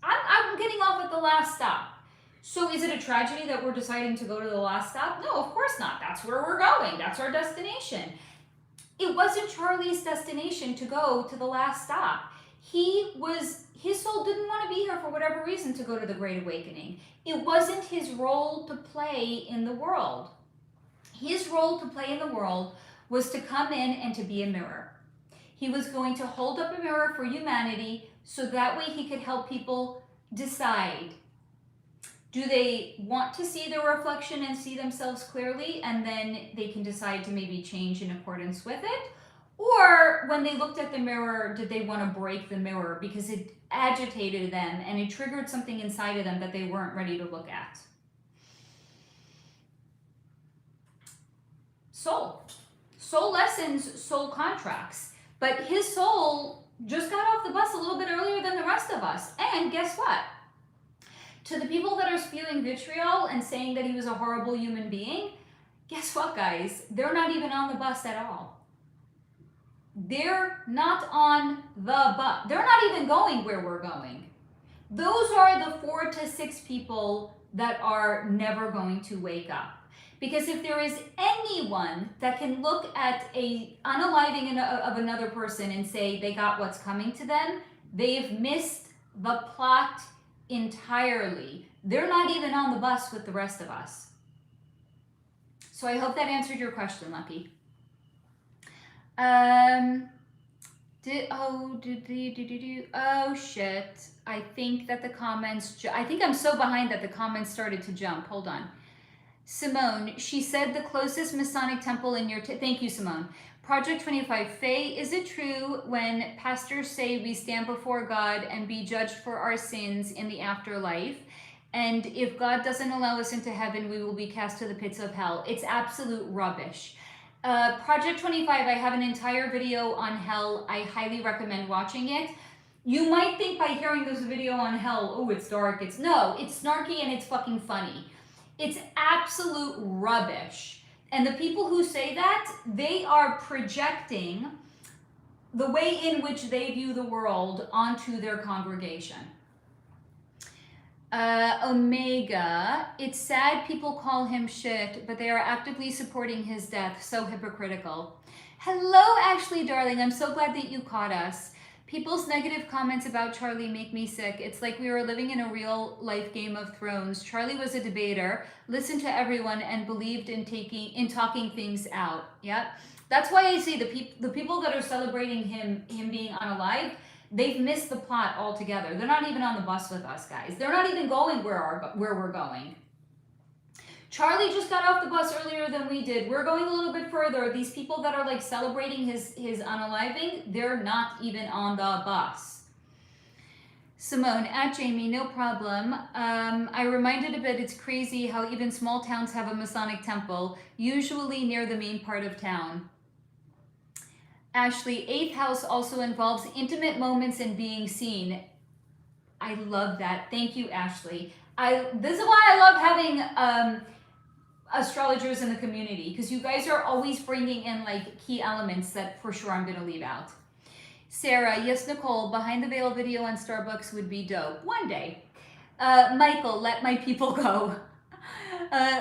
I'm getting off at the last stop. So is it a tragedy that we're deciding to go to the last stop? No, of course not. That's where we're going. That's our destination. It wasn't Charlie's destination to go to the last stop. His soul didn't want to be here for whatever reason to go to the Great Awakening. It wasn't his role to play in the world. His role to play in the world was to come in and to be a mirror. He was going to hold up a mirror for humanity so that way he could help people decide. Do they want to see their reflection and see themselves clearly, and then they can decide to maybe change in accordance with it? Or when they looked at the mirror, did they want to break the mirror because it agitated them and it triggered something inside of them that they weren't ready to look at? Soul lessons, soul contracts. But his soul just got off the bus a little bit earlier than the rest of us. And guess what? To the people that are spewing vitriol and saying that he was a horrible human being, guess what, guys? They're not even on the bus at all. They're not on the bus. They're not even going where we're going. Those are the 4 to 6 people that are never going to wake up. Because if there is anyone that can look at a unaliving of another person and say they got what's coming to them, they've missed the plot entirely. They're not even on the bus with the rest of us. So I hope that answered your question, Lucky. Oh shit. I think that the comments, I think I'm so behind that the comments started to jump. Hold on. Simone, she said the closest Masonic temple in your, thank you, Simone. Project 25, Faye, is it true when pastors say we stand before God and be judged for our sins in the afterlife? And if God doesn't allow us into heaven, we will be cast to the pits of hell. It's absolute rubbish. Project 25, I have an entire video on hell. I highly recommend watching it. You might think by hearing this video on hell, oh, it's dark. No, it's snarky and it's fucking funny. It's absolute rubbish. And the people who say that, they are projecting the way in which they view the world onto their congregation. Omega, it's sad people call him shit, but they are actively supporting his death. So hypocritical. Hello, Ashley, darling. I'm so glad that you caught us. People's negative comments about Charlie make me sick. It's like we were living in a real life Game of Thrones. Charlie was a debater, listened to everyone, and believed in talking things out. Yeah, that's why I say the people that are celebrating him being unalive, they've missed the plot altogether. They're not even on the bus with us, guys. They're not even going where we're going. Charlie just got off the bus earlier than we did. We're going a little bit further. These people that are like celebrating his unaliving, they're not even on the bus. Simone, at Jamie, no problem. I reminded a bit, it's crazy how even small towns have a Masonic temple, usually near the main part of town. Ashley, 8th house also involves intimate moments and being seen. I love that. Thank you, Ashley. This is why I love having astrologers in the community, because you guys are always bringing in like key elements that for sure I'm going to leave out. Sarah, yes, Nicole, behind the veil video on Starbucks would be dope. One day. Michael, let my people go.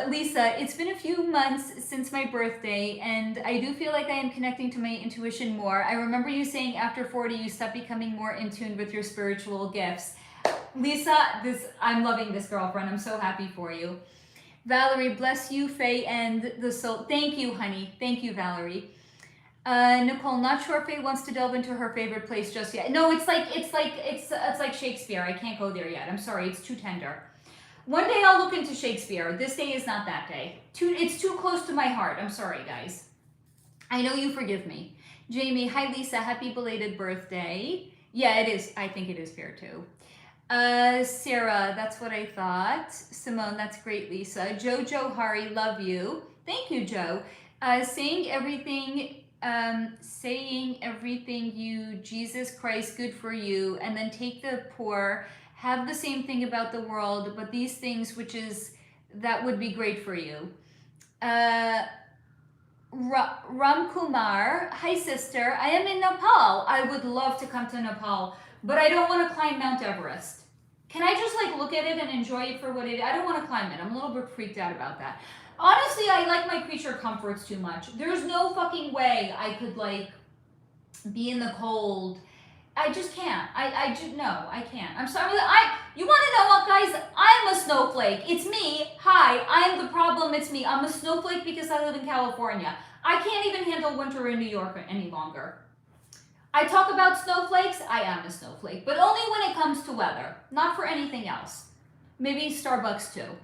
Lisa, it's been a few months since my birthday, and I do feel like I am connecting to my intuition more. I remember you saying after 40 you stop becoming more in tune with your spiritual gifts. Lisa, I'm loving this, girlfriend. I'm so happy for you. Valerie, bless you, Faye, and the soul. Thank you, honey. Thank you, Valerie. Nicole, not sure Faye wants to delve into her favorite place just yet. No, it's like Shakespeare. I can't go there yet. I'm sorry, it's too tender. One day I'll look into Shakespeare. This day is not that day. It's too close to my heart. I'm sorry, guys. I know you forgive me. Jamie, hi Lisa, happy belated birthday. Yeah, it is. I think it is fair too. Sarah, that's what I thought. Simone, that's great, Lisa. Jojo Hari, love you. Thank you, Joe. Saying everything you, Jesus Christ, good for you, and then take the poor, have the same thing about the world, but these things, that would be great for you. Ram Kumar, hi sister, I am in Nepal. I would love to come to Nepal, but I don't want to climb Mount Everest. Can I just look at it and enjoy it for what it is? I don't want to climb it. I'm a little bit freaked out about that. Honestly, I like my creature comforts too much. There's no fucking way I could be in the cold. I just can't. I can't. I'm sorry. You want to know what, guys? I'm a snowflake. It's me. Hi, I'm the problem. It's me. I'm a snowflake because I live in California. I can't even handle winter in New York any longer. I talk about snowflakes. I am a snowflake, but only when it comes to weather, not for anything else. Maybe Starbucks too.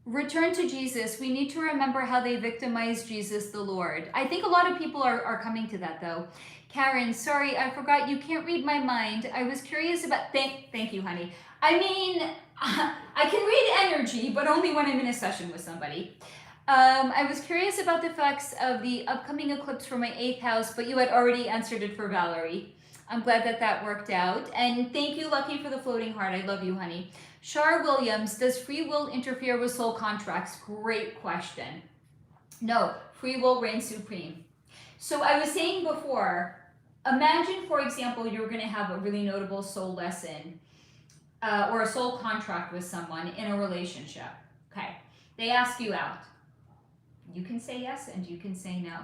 Return to Jesus. We need to remember how they victimized Jesus the Lord. I think a lot of people are coming to that though. Karen, sorry, I forgot you can't read my mind. I was curious about, thank you, honey. I mean, I can read energy, but only when I'm in a session with somebody. I was curious about the effects of the upcoming eclipse for my 8th house, but you had already answered it for Valerie. I'm glad that worked out. And thank you, Lucky, for the floating heart. I love you, honey. Shar Williams, does free will interfere with soul contracts? Great question. No, free will reigns supreme. So I was saying before, imagine, for example, you're going to have a really notable soul lesson or a soul contract with someone in a relationship. Okay, they ask you out. You can say yes and you can say no.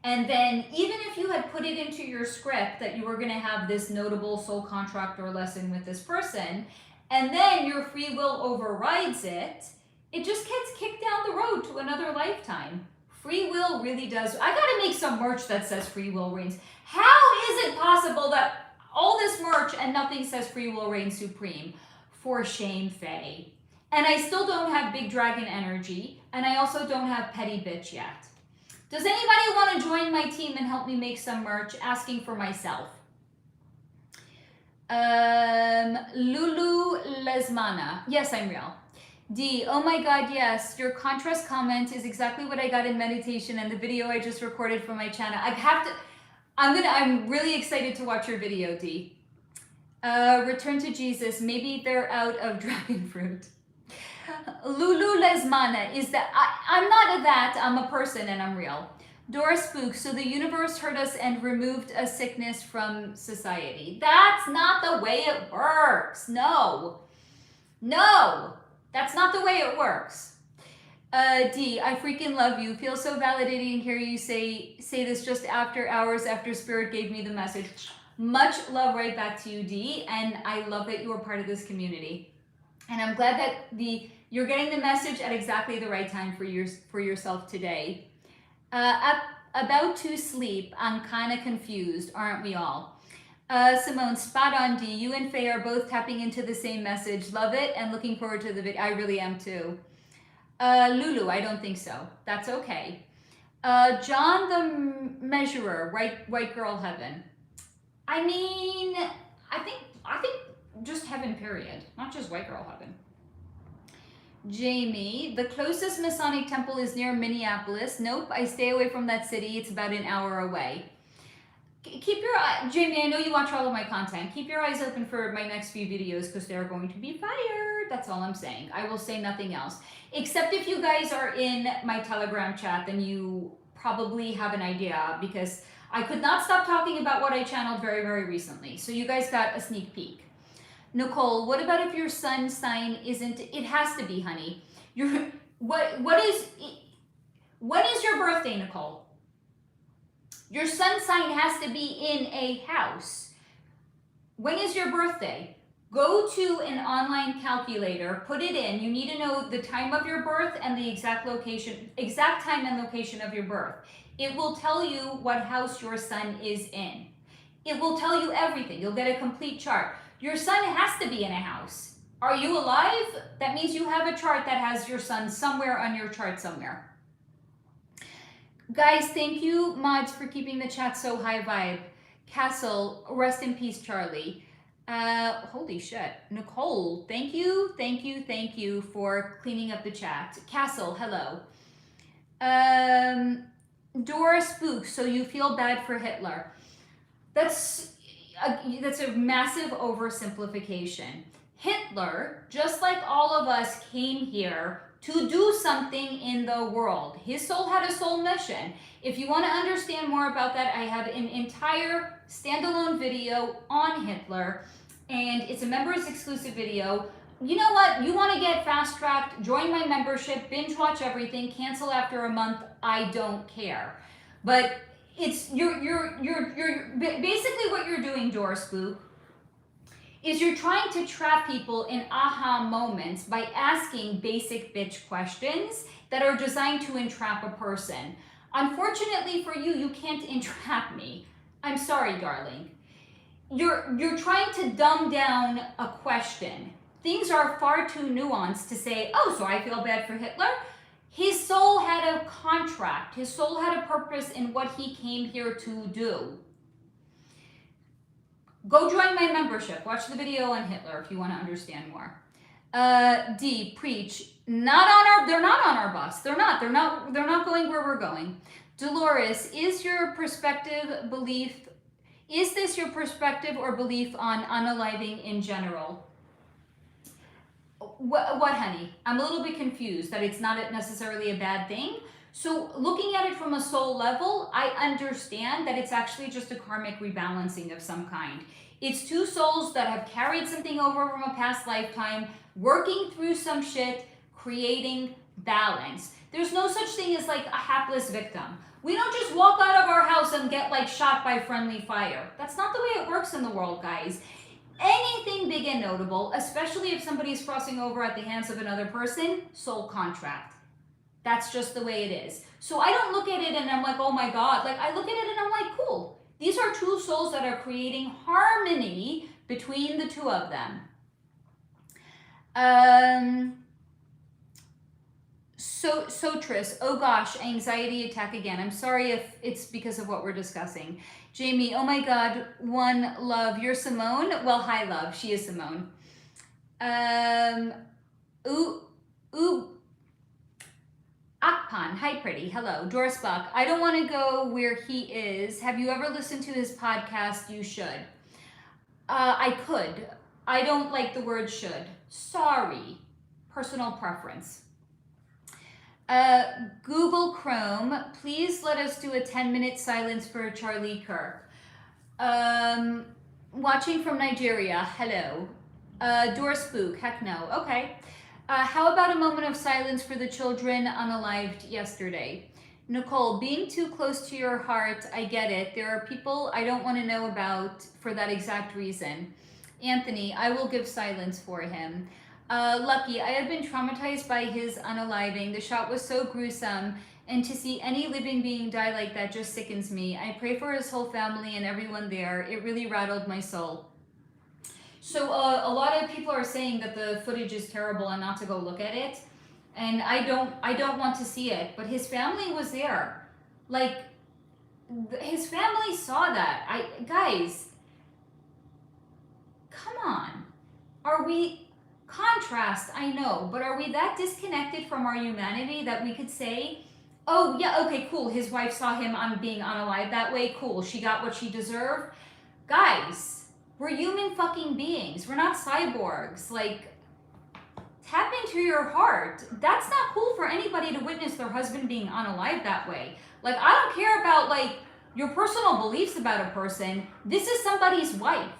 And then even if you had put it into your script that you were going to have this notable soul contract or lesson with this person, and then your free will overrides it, it just gets kicked down the road to another lifetime. Free will really does. I got to make some merch that says free will reigns. How is it possible that all this merch and nothing says free will reigns supreme? For shame, Faye. And I still don't have big dragon energy, and I also don't have petty bitch yet. Does anybody want to join my team and help me make some merch? Asking for myself. Lulu Lesmana. Yes, I'm real. D. Oh my God, yes. Your contrast comment is exactly what I got in meditation and the video I just recorded for my channel. I'm really excited to watch your video, D. Return to Jesus. Maybe they're out of dragon fruit. Lulu Lesmana is that I'm not a that, I'm a person and I'm real. Dora Spook, so the universe heard us and removed a sickness from society. That's not the way it works. No, that's not the way it works. D, I freaking love you. Feel so validating to hear you say this just after hours after Spirit gave me the message. Much love right back to you, D, and I love that you are part of this community. And I'm glad that you're getting the message at exactly the right time for yourself today. About to sleep, I'm kind of confused, aren't we all? Simone, spot on, D. You and Faye are both tapping into the same message. Love it and looking forward to the video. I really am too. Lulu, I don't think so. That's okay. John the Measurer, White Girl Heaven. I mean, I think just heaven, period. Not just White Girl Heaven. Jamie, the closest Masonic temple is near Minneapolis. Nope, I stay away from that city. It's about an hour away. Keep your eye, Jamie, I know you watch all of my content. Keep your eyes open for my next few videos because they're going to be fire. That's all I'm saying. I will say nothing else. Except if you guys are in my Telegram chat, then you probably have an idea because I could not stop talking about what I channeled very, very recently. So you guys got a sneak peek. Nicole, what about if your sun sign isn't, it has to be, honey. What is your birthday, Nicole? Your sun sign has to be in a house. When is your birthday? Go to an online calculator, put it in. You need to know the time of your birth and the exact time and location of your birth. It will tell you what house your sun is in. It will tell you everything. You'll get a complete chart. Your sun has to be in a house. Are you alive? That means you have a chart that has your sun somewhere on your chart somewhere. Guys, thank you, mods, for keeping the chat so high vibe. Castle, rest in peace, Charlie. Holy shit. Nicole, thank you for cleaning up the chat. Castle, hello. Dora Spook, so you feel bad for Hitler. That's a massive oversimplification. Hitler, just like all of us, came here to do something in the world. His soul had a soul mission. If you want to understand more about that, I have an entire standalone video on Hitler, and it's a members exclusive video. You know what? You want to get fast tracked, join my membership, binge watch everything, cancel after a month, I don't care. But it's basically what you're doing, Dora Spook, is you're trying to trap people in aha moments by asking basic bitch questions that are designed to entrap a person. Unfortunately for you, you can't entrap me. I'm sorry, darling. You're trying to dumb down a question. Things are far too nuanced to say, oh, so I feel bad for Hitler? His soul had a contract. His soul had a purpose in what he came here to do. Go join my membership. Watch the video on Hitler if you want to understand more. D, preach. They're not on our bus. They're not going where we're going. Dolores, is this your perspective or belief on unaliving in general? What, honey? I'm a little bit confused that it's not necessarily a bad thing. So looking at it from a soul level, I understand that it's actually just a karmic rebalancing of some kind. It's two souls that have carried something over from a past lifetime, working through some shit, creating balance. There's no such thing as like a hapless victim. We don't just walk out of our house and get like shot by friendly fire. That's not the way it works in the world, guys. Anything big and notable, especially if somebody's crossing over at the hands of another person, soul contract. That's just the way it is. So I don't look at it and I'm like, oh my God. Like I look at it and I'm like, cool. These are two souls that are creating harmony between the two of them. Sotris, oh gosh, anxiety attack again. I'm sorry if it's because of what we're discussing. Jamie, oh my God, one love. You're Simone? Well, hi love. She is Simone. Akpan, hi pretty, hello. Doris Buck, I don't want to go where he is. Have you ever listened to his podcast? You should. I could. I don't like the word should. Sorry. Personal preference. Google Chrome, please let us do a 10-minute silence for Charlie Kirk. Watching from Nigeria, hello. Doris Spook, heck no, okay. How about a moment of silence for the children unalived yesterday? Nicole, being too close to your heart, I get it. There are people I don't want to know about for that exact reason. Anthony, I will give silence for him. Lucky, I have been traumatized by his unaliving. The shot was so gruesome, and to see any living being die like that just sickens me. I pray for his whole family and everyone there. It really rattled my soul. So a lot of people are saying that the footage is terrible and not to go look at it. And I don't want to see it, but his family was there. Like, his family saw that. Guys, come on. Are we, contrast, I know, but are we that disconnected from our humanity that we could say, oh yeah, okay, cool, his wife saw him on being unalive that way, cool, she got what she deserved? Guys, we're human fucking beings. We're not cyborgs. Like, Tap into your heart. That's not cool for anybody to witness their husband being unalived that way. Like, I don't care about, like, your personal beliefs about a person. This is somebody's wife.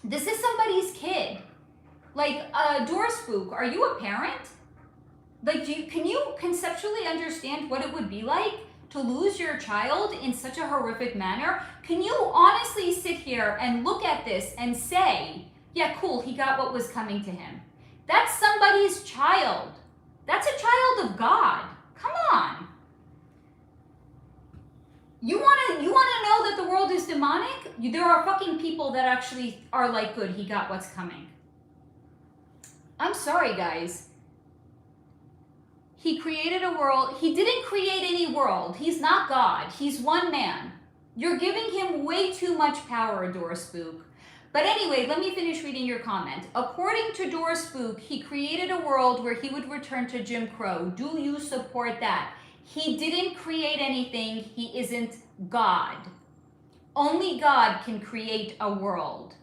This is somebody's kid. Like, door spook, are you a parent? Like, can you conceptually understand what it would be like to lose your child in such a horrific manner? Can you honestly sit here and look at this and say, yeah, cool, he got what was coming to him? That's somebody's child. That's a child of God. Come on. You wanna know that the world is demonic? There are fucking people that actually are like, good, he got what's coming. I'm sorry, guys. He created a world. He didn't create any world. He's not God. He's one man. You're giving him way too much power, Door Spook. But anyway, let me finish reading your comment. According to Door Spook, he created a world where he would return to Jim Crow. Do you support that? He didn't create anything. He isn't God. Only God can create a world.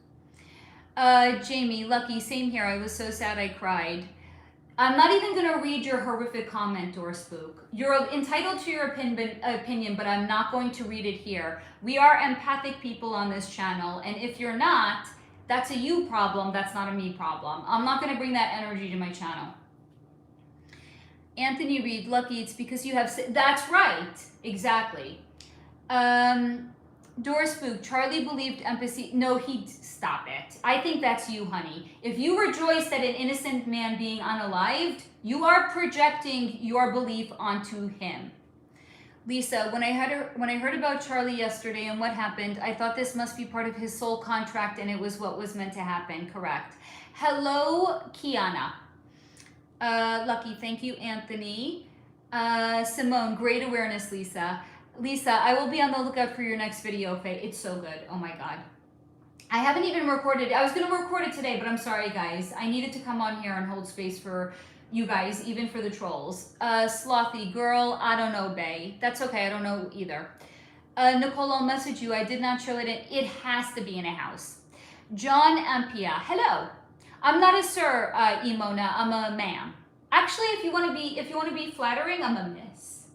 Jamie, Lucky, same here. I was so sad I cried. I'm not even going to read your horrific comment, Door Spook. You're entitled to your opinion, but I'm not going to read it here. We are empathic people on this channel, and if you're not, that's a you problem, that's not a me problem. I'm not going to bring that energy to my channel. Anthony Reed, Lucky, it's because you have... That's right, exactly. Door Spook, Charlie believed empathy... No, he... Stop it. I think that's you, honey. If you rejoice at an innocent man being unalived, you are projecting your belief onto him. Lisa, when I heard about Charlie yesterday and what happened, I thought this must be part of his soul contract and it was what was meant to happen. Correct. Hello, Kiana. Lucky, thank you, Anthony. Simone, great awareness, Lisa. Lisa, I will be on the lookout for your next video, Faye. It's so good. Oh my God. I haven't even recorded. I was going to record it today, but I'm sorry, guys. I needed to come on here and hold space for you guys, even for the trolls. Slothy, girl, I don't know, bae. That's okay. I don't know either. Nicole, I'll message you. I did not show it. It has to be in a house. John Ampia, hello. I'm not a sir, Emona. I'm a ma'am. Actually, if you want to be flattering, I'm a miss.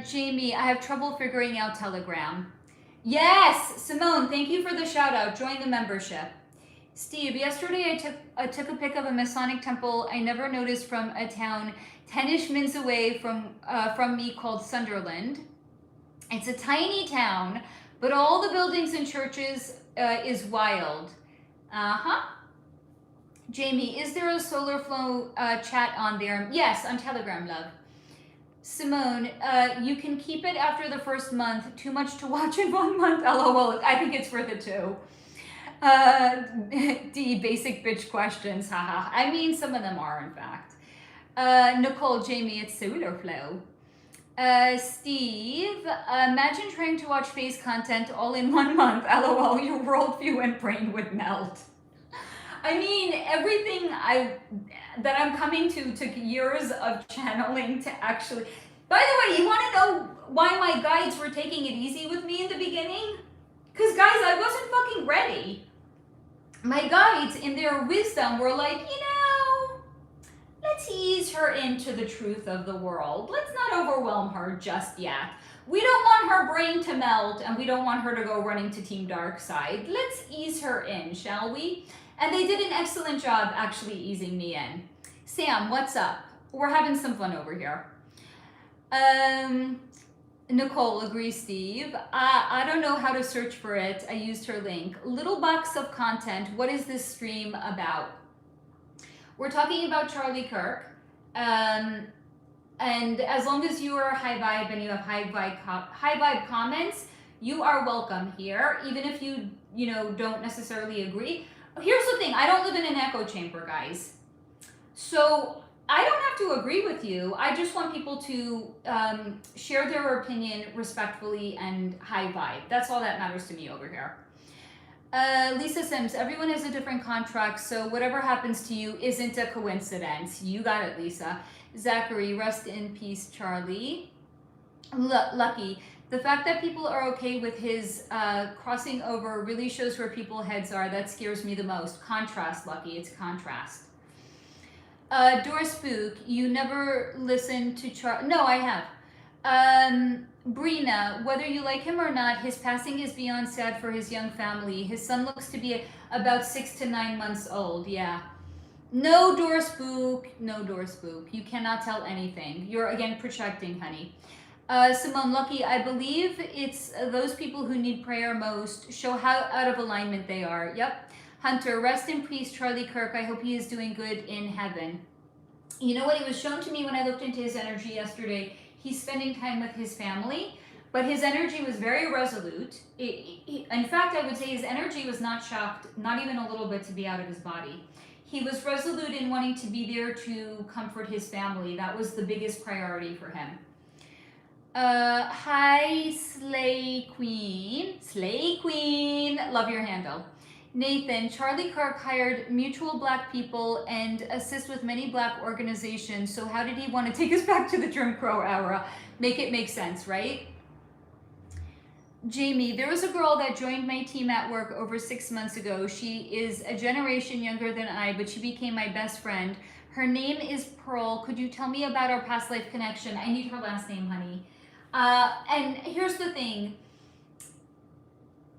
Jamie, I have trouble figuring out Telegram. Yes, Simone, thank you for the shout out. Join the membership. Steve, yesterday I took a pic of a Masonic temple I never noticed from a town 10-ish minutes away from me called Sunderland. It's a tiny town, but all the buildings and churches is wild. Jamie, is there a solar flow chat on there? Yes, on Telegram, love. Simone, you can keep it after the first month. Too much to watch in 1 month. LOL. I think it's worth it too. D, basic bitch questions. Haha. I mean, some of them are, in fact. Nicole, Jamie, it's solar flow. Steve, imagine trying to watch face content all in 1 month. LOL. Your worldview and brain would melt. I mean, everything that I'm coming to took years of channeling to actually... By the way, you want to know why my guides were taking it easy with me in the beginning? Because, guys, I wasn't fucking ready. My guides, in their wisdom, were like, you know, let's ease her into the truth of the world. Let's not overwhelm her just yet. We don't want her brain to melt, and we don't want her to go running to Team Darkside. Let's ease her in, shall we? And they did an excellent job actually easing me in. Sam, what's up? We're having some fun over here. Nicole, agrees, Steve. I don't know how to search for it. I used her link. Little box of content. What is this stream about? We're talking about Charlie Kirk. And as long as you are high vibe and you have high vibe comments, you are welcome here. Even if you don't necessarily agree. Here's the thing, I don't live in an echo chamber, guys. So I don't have to agree with you. I just want people to share their opinion respectfully and high vibe. That's all that matters to me over here. Lisa Sims, everyone has a different contract, so whatever happens to you isn't a coincidence. You got it, Lisa. Zachary, rest in peace, Charlie. Lucky, The fact that people are okay with his crossing over really shows where people's heads are. That scares me the most. Contrast, Lucky. It's contrast. Spook, you never listened to No, I have. Brina, whether you like him or not, his passing is beyond sad for his young family. His son looks to be about 6 to 9 months old. Yeah. No Spook. No Spook. You cannot tell anything. You're, again, projecting, honey. Simone, Lucky, I believe it's those people who need prayer most. Show how out of alignment they are. Yep. Hunter, rest in peace, Charlie Kirk. I hope he is doing good in heaven. You know what? It was shown to me when I looked into his energy yesterday. He's spending time with his family, but his energy was very resolute. In fact, I would say his energy was not shocked, not even a little bit, to be out of his body. He was resolute in wanting to be there to comfort his family. That was the biggest priority for him. Hi, Slay Queen. Slay Queen. Love your handle. Nathan, Charlie Kirk hired mutual black people and assists with many black organizations. So how did he want to take us back to the Jim Crow era? Make it make sense, right? Jamie, there was a girl that joined my team at work over 6 months ago. She is a generation younger than I, but she became my best friend. Her name is Pearl. Could you tell me about our past life connection? I need her last name, honey. And here's the thing.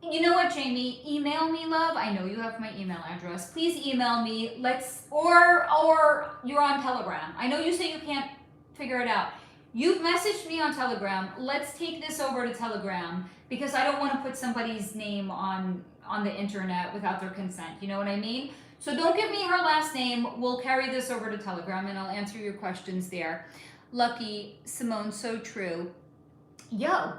You know what, Jamie? Email me, love. I know you have my email address. Please email me. Or you're on Telegram. I know you say you can't figure it out. You've messaged me on Telegram. Let's take this over to Telegram because I don't want to put somebody's name on the internet without their consent. You know what I mean? So don't give me her last name. We'll carry this over to Telegram and I'll answer your questions there. Lucky, Simone, so true. Yo.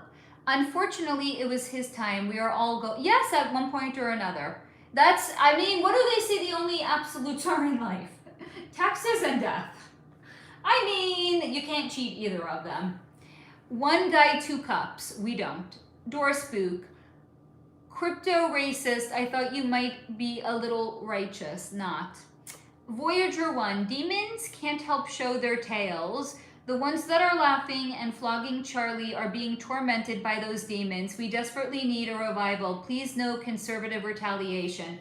Unfortunately, it was his time. We are all yes, at one point or another. I mean, what do they say the only absolutes are in life? Taxes and death. I mean, you can't cheat either of them. One guy, 2 cups. We don't. Spook. Crypto racist. I thought you might be a little righteous. Not. Voyager 1. Demons can't help show their tails. The ones that are laughing and flogging Charlie are being tormented by those demons. We desperately need a revival. Please no conservative retaliation.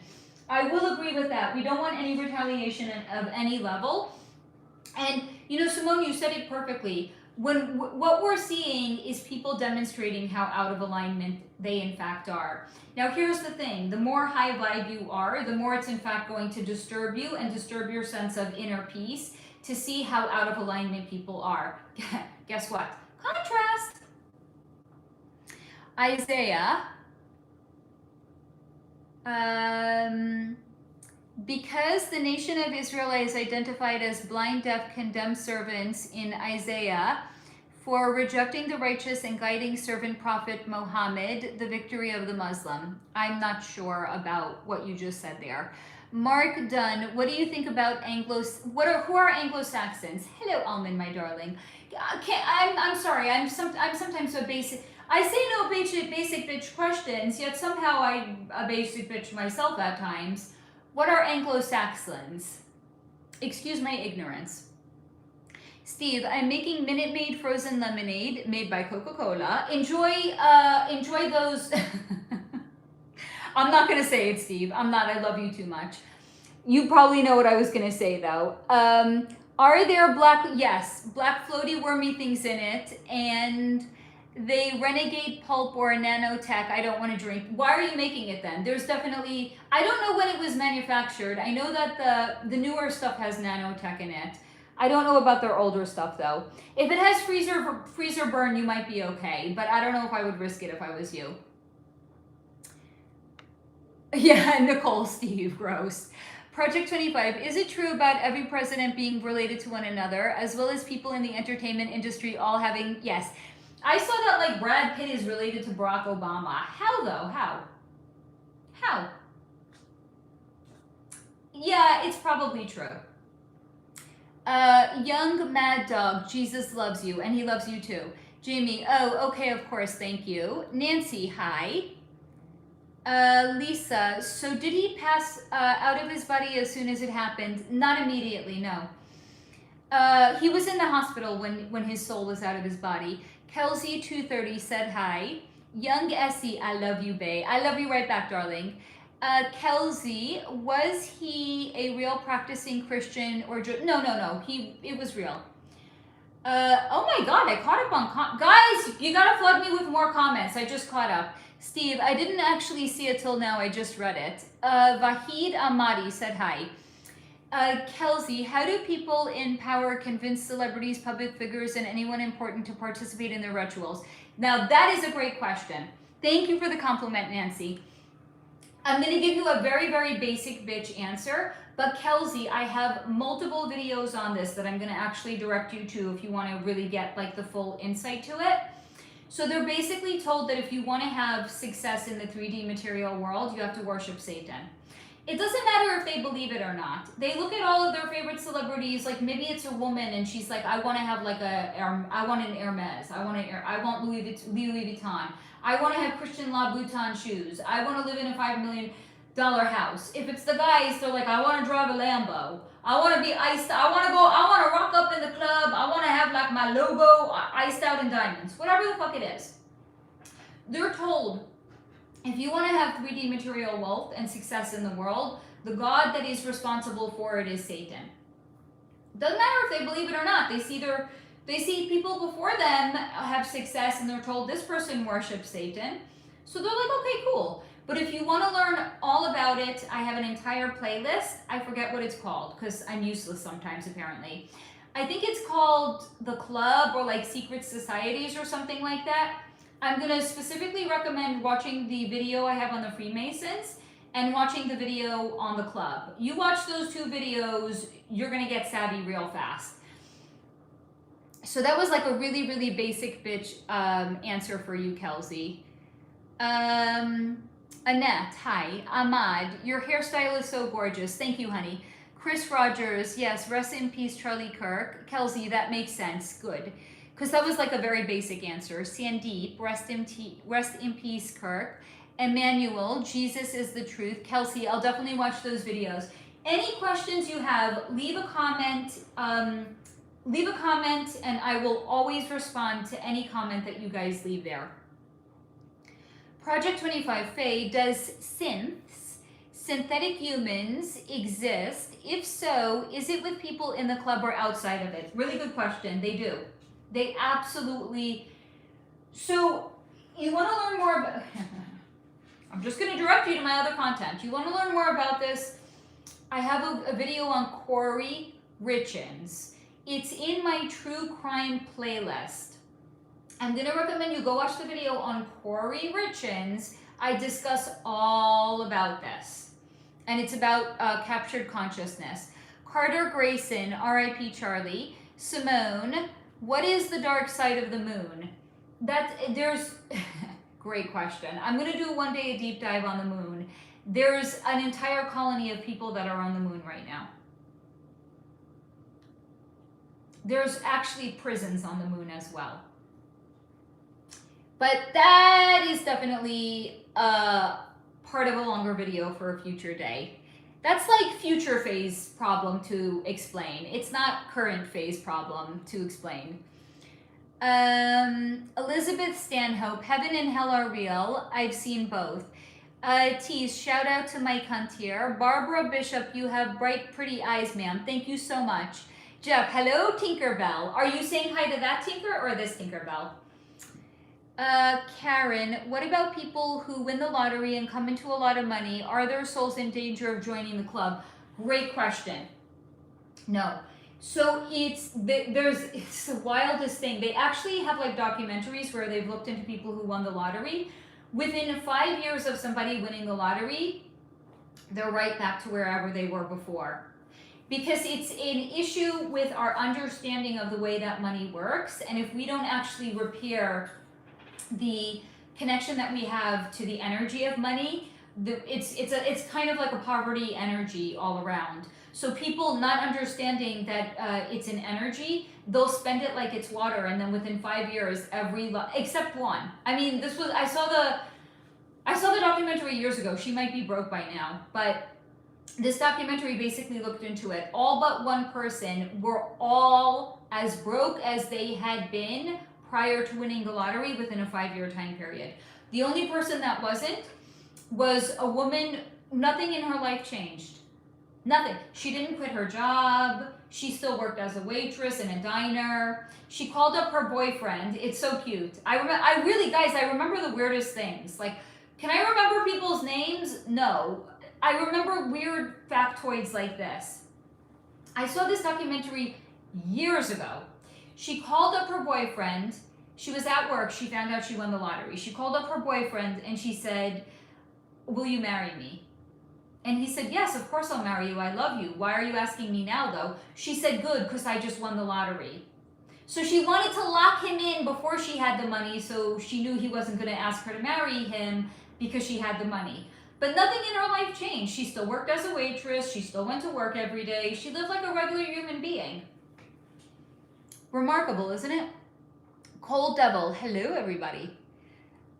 I will agree with that. We don't want any retaliation of any level. And, you know, Simone, you said it perfectly. What we're seeing is people demonstrating how out of alignment they in fact are. Now, here's the thing. The more high vibe you are, the more it's in fact going to disturb you and disturb your sense of inner peace, to see how out of alignment people are. Guess what? Contrast. Isaiah. Because the nation of Israel is identified as blind, deaf, condemned servants in Isaiah for rejecting the righteous and guiding servant prophet Muhammad, the victory of the Muslim. I'm not sure about what you just said there. Mark Dunn, what do you think about who are Anglo-Saxons? Hello, Almond, my darling. I'm sorry, I'm sometimes so basic. I say no basic bitch questions, yet somehow I'm a basic bitch myself at times. What are Anglo-Saxons? Excuse my ignorance. Steve, I'm making Minute Maid frozen lemonade made by Coca-Cola. Enjoy those. I'm not going to say it, Steve. I'm not. I love you too much. You probably know what I was going to say, though. Are there yes, black floaty wormy things in it, and they renegade pulp or nanotech. I don't want to drink. Why are you making it then? There's definitely, I don't know when it was manufactured. I know that the newer stuff has nanotech in it. I don't know about their older stuff, though. If it has freezer burn, you might be okay, but I don't know if I would risk it if I was you. Yeah, Nicole, Steve, gross. Project 25, is it true about every president being related to one another, as well as people in the entertainment industry all having, yes. I saw that like Brad Pitt is related to Barack Obama. How though? How? Yeah, it's probably true. Young Mad Dog, Jesus loves you, and he loves you too. Jamie, oh, okay, of course, thank you. Nancy, hi. Lisa, so did he pass out of his body as soon as it happened? Not immediately, no. He was in the hospital when his soul was out of his body. Kelsey230 said hi. Young Essie, I love you, bae. I love you right back, darling. Kelsey, was he a real practicing Christian or no? It was real. Oh my God, I caught up on guys. You gotta flood me with more comments. I just caught up. Steve, I didn't actually see it till now. I just read it. Vahid Ahmadi said hi. Kelsey, how do people in power convince celebrities, public figures, and anyone important to participate in their rituals? Now, that is a great question. Thank you for the compliment, Nancy. I'm going to give you a very, very basic bitch answer, but Kelsey, I have multiple videos on this that I'm going to actually direct you to if you want to really get like the full insight to it. So they're basically told that if you want to have success in the 3D material world, you have to worship Satan. It doesn't matter if they believe it or not. They look at all of their favorite celebrities, like maybe it's a woman and she's like, I want to have like I want an Hermes, I want Louis Vuitton, I want to have Christian Louboutin shoes, I want to live in a $5 million house. If it's the guys, they're like, I want to drive a Lambo, I want to be iced, I want to rock up in the club, I want to have like my logo iced out in diamonds, whatever the fuck it is. They're told, if you want to have 3D material wealth and success in the world, the God that is responsible for it is Satan. Doesn't matter if they believe it or not. They see people before them have success and they're told this person worships Satan. So they're like, okay, cool. But if you want to learn all about it, I have an entire playlist. I forget what it's called because I'm useless sometimes apparently. I think it's called The Club or like Secret Societies or something like that. I'm going to specifically recommend watching the video I have on the Freemasons and watching the video on the club. You watch those two videos, you're going to get savvy real fast. So that was like a really, really basic bitch answer for you, Kelsey. Annette, hi. Ahmad, your hairstyle is so gorgeous. Thank you, honey. Chris Rogers, yes, rest in peace, Charlie Kirk. Kelsey, that makes sense. Good. Because that was like a very basic answer. Sandeep, rest in peace, Kirk. Emmanuel, Jesus is the truth. Kelsey, I'll definitely watch those videos. Any questions you have, leave a comment. Leave a comment and I will always respond to any comment that you guys leave there. Project 25, Faye, does synthetic humans exist? If so, is it with people in the club or outside of it? Really good question. They do. They absolutely. So you want to learn more about, I'm just going to direct you to my other content. You want to learn more about this? I have a video on Corey Richins. It's in my true crime playlist. I'm going to recommend you go watch the video on Corey Richins. I discuss all about this. And it's about captured consciousness. Carter Grayson, R.I.P. Charlie. Simone, what is the dark side of the moon? There's, great question. I'm going to do one day a deep dive on the moon. There's an entire colony of people that are on the moon right now. There's actually prisons on the moon as well. But that is definitely part of a longer video for a future day. That's like future phase problem to explain. It's not current phase problem to explain. Elizabeth Stanhope, heaven and hell are real. I've seen both. Tease, shout out to my cunt here. Barbara Bishop, you have bright, pretty eyes, ma'am. Thank you so much. Jeff, hello, Tinkerbell. Are you saying hi to that Tinker or this Tinkerbell? Karen, what about people who win the lottery and come into a lot of money? Are their souls in danger of joining the club? Great question. No. So it's the wildest thing. They actually have like documentaries where they've looked into people who won the lottery. Within 5 years of somebody winning the lottery, they're right back to wherever they were before. Because it's an issue with our understanding of the way that money works. And if we don't actually repair the connection that we have to the energy of money, it's kind of like a poverty energy all around. So people not understanding that it's an energy, they'll spend it like it's water, and then within 5 years, except one. I mean, I saw the documentary years ago. She might be broke by now, but this documentary basically looked into it. All but one person were all as broke as they had been prior to winning the lottery within a 5-year time period. The only person that wasn't was a woman. Nothing in her life changed. Nothing. She didn't quit her job. She still worked as a waitress in a diner. She called up her boyfriend. It's so cute. I really, guys, I remember the weirdest things. Like, can I remember people's names? No. I remember weird factoids like this. I saw this documentary years ago. She called up her boyfriend. She was at work. She found out she won the lottery. She called up her boyfriend and she said, "Will you marry me?" And he said, "Yes, of course I'll marry you. I love you. Why are you asking me now, though?" She said, "Good, because I just won the lottery." So she wanted to lock him in before she had the money, so she knew he wasn't going to ask her to marry him because she had the money. But nothing in her life changed. She still worked as a waitress. She still went to work every day. She lived like a regular human being. Remarkable, isn't it? Cold Devil. Hello, everybody.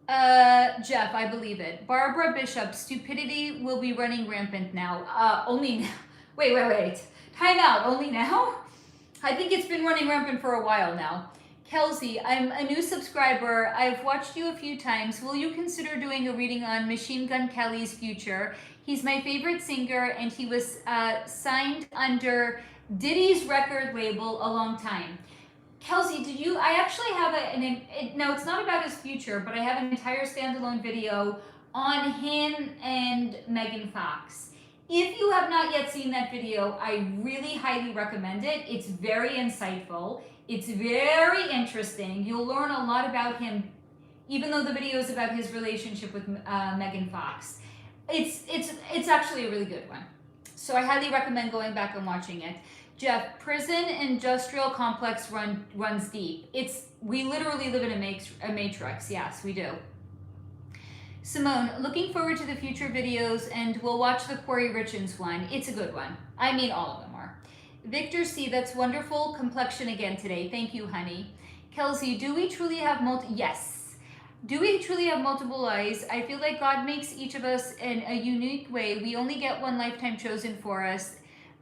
Jeff, I believe it. Barbara Bishop, stupidity will be running rampant now. Only now. Wait. Time out. Only now? I think it's been running rampant for a while now. Kelsey, I'm a new subscriber. I've watched you a few times. Will you consider doing a reading on Machine Gun Kelly's future? He's my favorite singer, and he was signed under Diddy's record label a long time. Kelsey, did you? I actually have no, it's not about his future, but I have an entire standalone video on him and Megan Fox. If you have not yet seen that video, I really highly recommend it. It's very insightful. It's very interesting. You'll learn a lot about him, even though the video is about his relationship with Megan Fox. It's actually a really good one. So I highly recommend going back and watching it. Jeff, prison industrial complex runs deep. We literally live in a matrix. Yes, we do. Simone, looking forward to the future videos, and we'll watch the Corey Richins one. It's a good one. I mean, all of them are. Victor C, that's wonderful complexion again today. Thank you, honey. Kelsey, do we truly have Yes. Do we truly have multiple eyes? I feel like God makes each of us in a unique way. We only get one lifetime chosen for us.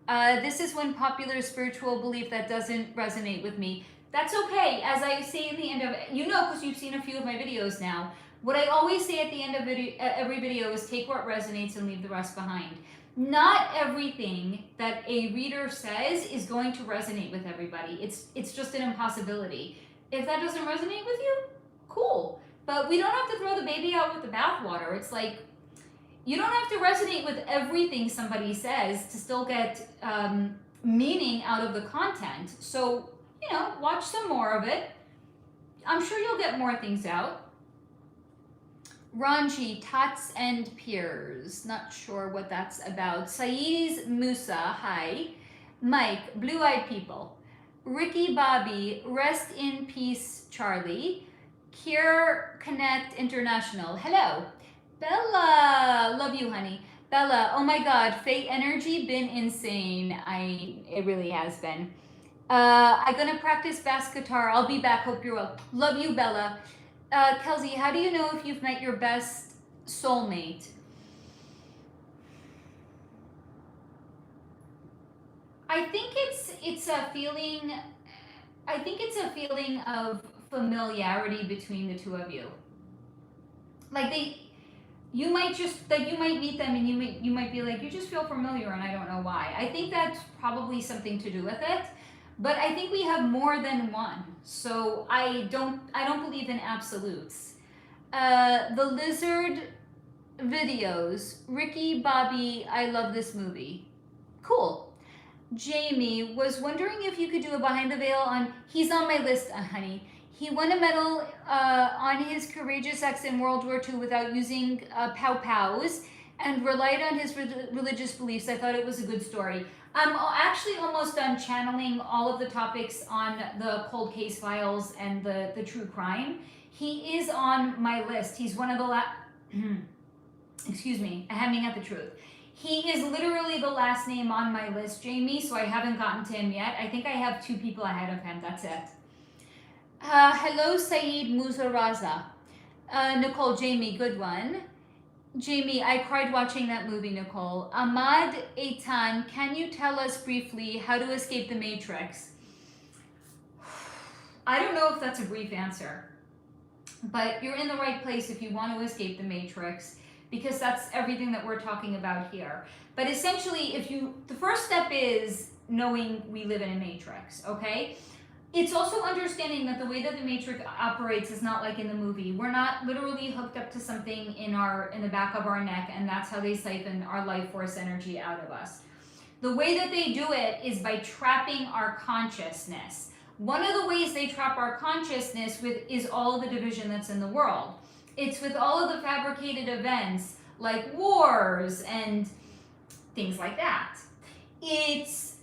This is one popular spiritual belief that doesn't resonate with me. That's okay. As I say in the end of it, because you've seen a few of my videos now, what I always say at the end of every video is take what resonates and leave the rest behind. Not everything that a reader says is going to resonate with everybody. It's just an impossibility. If that doesn't resonate with you, cool. But we don't have to throw the baby out with the bathwater. It's like, you don't have to resonate with everything somebody says to still get meaning out of the content. So, watch some more of it. I'm sure you'll get more things out. Ranji, Tots and Peers. Not sure what that's about. Saiz Musa, hi. Mike, Blue Eyed People. Ricky Bobby, Rest in Peace, Charlie. Kier Connect International, hello. Bella, love you, honey. Bella, oh my God, Faye energy been insane. It really has been. I'm gonna practice bass guitar. I'll be back. Hope you're well. Love you, Bella. Kelsey, how do you know if you've met your best soulmate? I think it's a feeling. I think it's a feeling of familiarity between the two of you. Like you might meet them and you might be like, you just feel familiar and I don't know why. I think that's probably something to do with it. But I think we have more than one. So I don't believe in absolutes. The Lizard videos. Ricky, Bobby, I love this movie. Cool. Jamie was wondering if you could do a behind the veil on, he's on my list, honey. He won a medal on his courageous acts in World War II without using pow-pows and relied on his religious beliefs. I thought it was a good story. I'm actually almost done channeling all of the topics on the cold case files and the true crime. He is on my list. He's one of the excuse me, hemming at the truth. He is literally the last name on my list, Jamie, so I haven't gotten to him yet. I think I have 2 people ahead of him. That's it. Hello, Saeed Muzaraza. Nicole, Jamie, good one. Jamie, I cried watching that movie, Nicole. Ahmad Eitan, can you tell us briefly how to escape the Matrix? I don't know if that's a brief answer, but you're in the right place if you want to escape the matrix, because that's everything that we're talking about here. But essentially, the first step is knowing we live in a matrix, okay? It's also understanding that the way that the matrix operates is not like in the movie. We're not literally hooked up to something in the back of our neck, and that's how they siphon our life force energy out of us. The way that they do it is by trapping our consciousness. One of the ways they trap our consciousness is all of the division that's in the world. It's with all of the fabricated events like wars and things like that. It's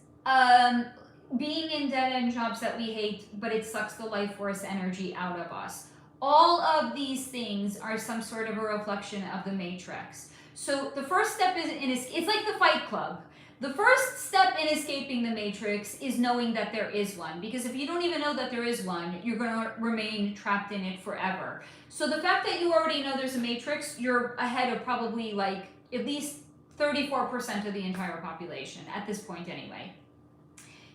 being in dead-end jobs that we hate, but it sucks the life force energy out of us. All of these things are some sort of a reflection of the matrix. So the first step it's like the Fight Club. The first step in escaping the matrix is knowing that there is one, because if you don't even know that there is one, you're going to remain trapped in it forever. So the fact that you already know there's a matrix, you're ahead of probably like at least 34% of the entire population at this point anyway.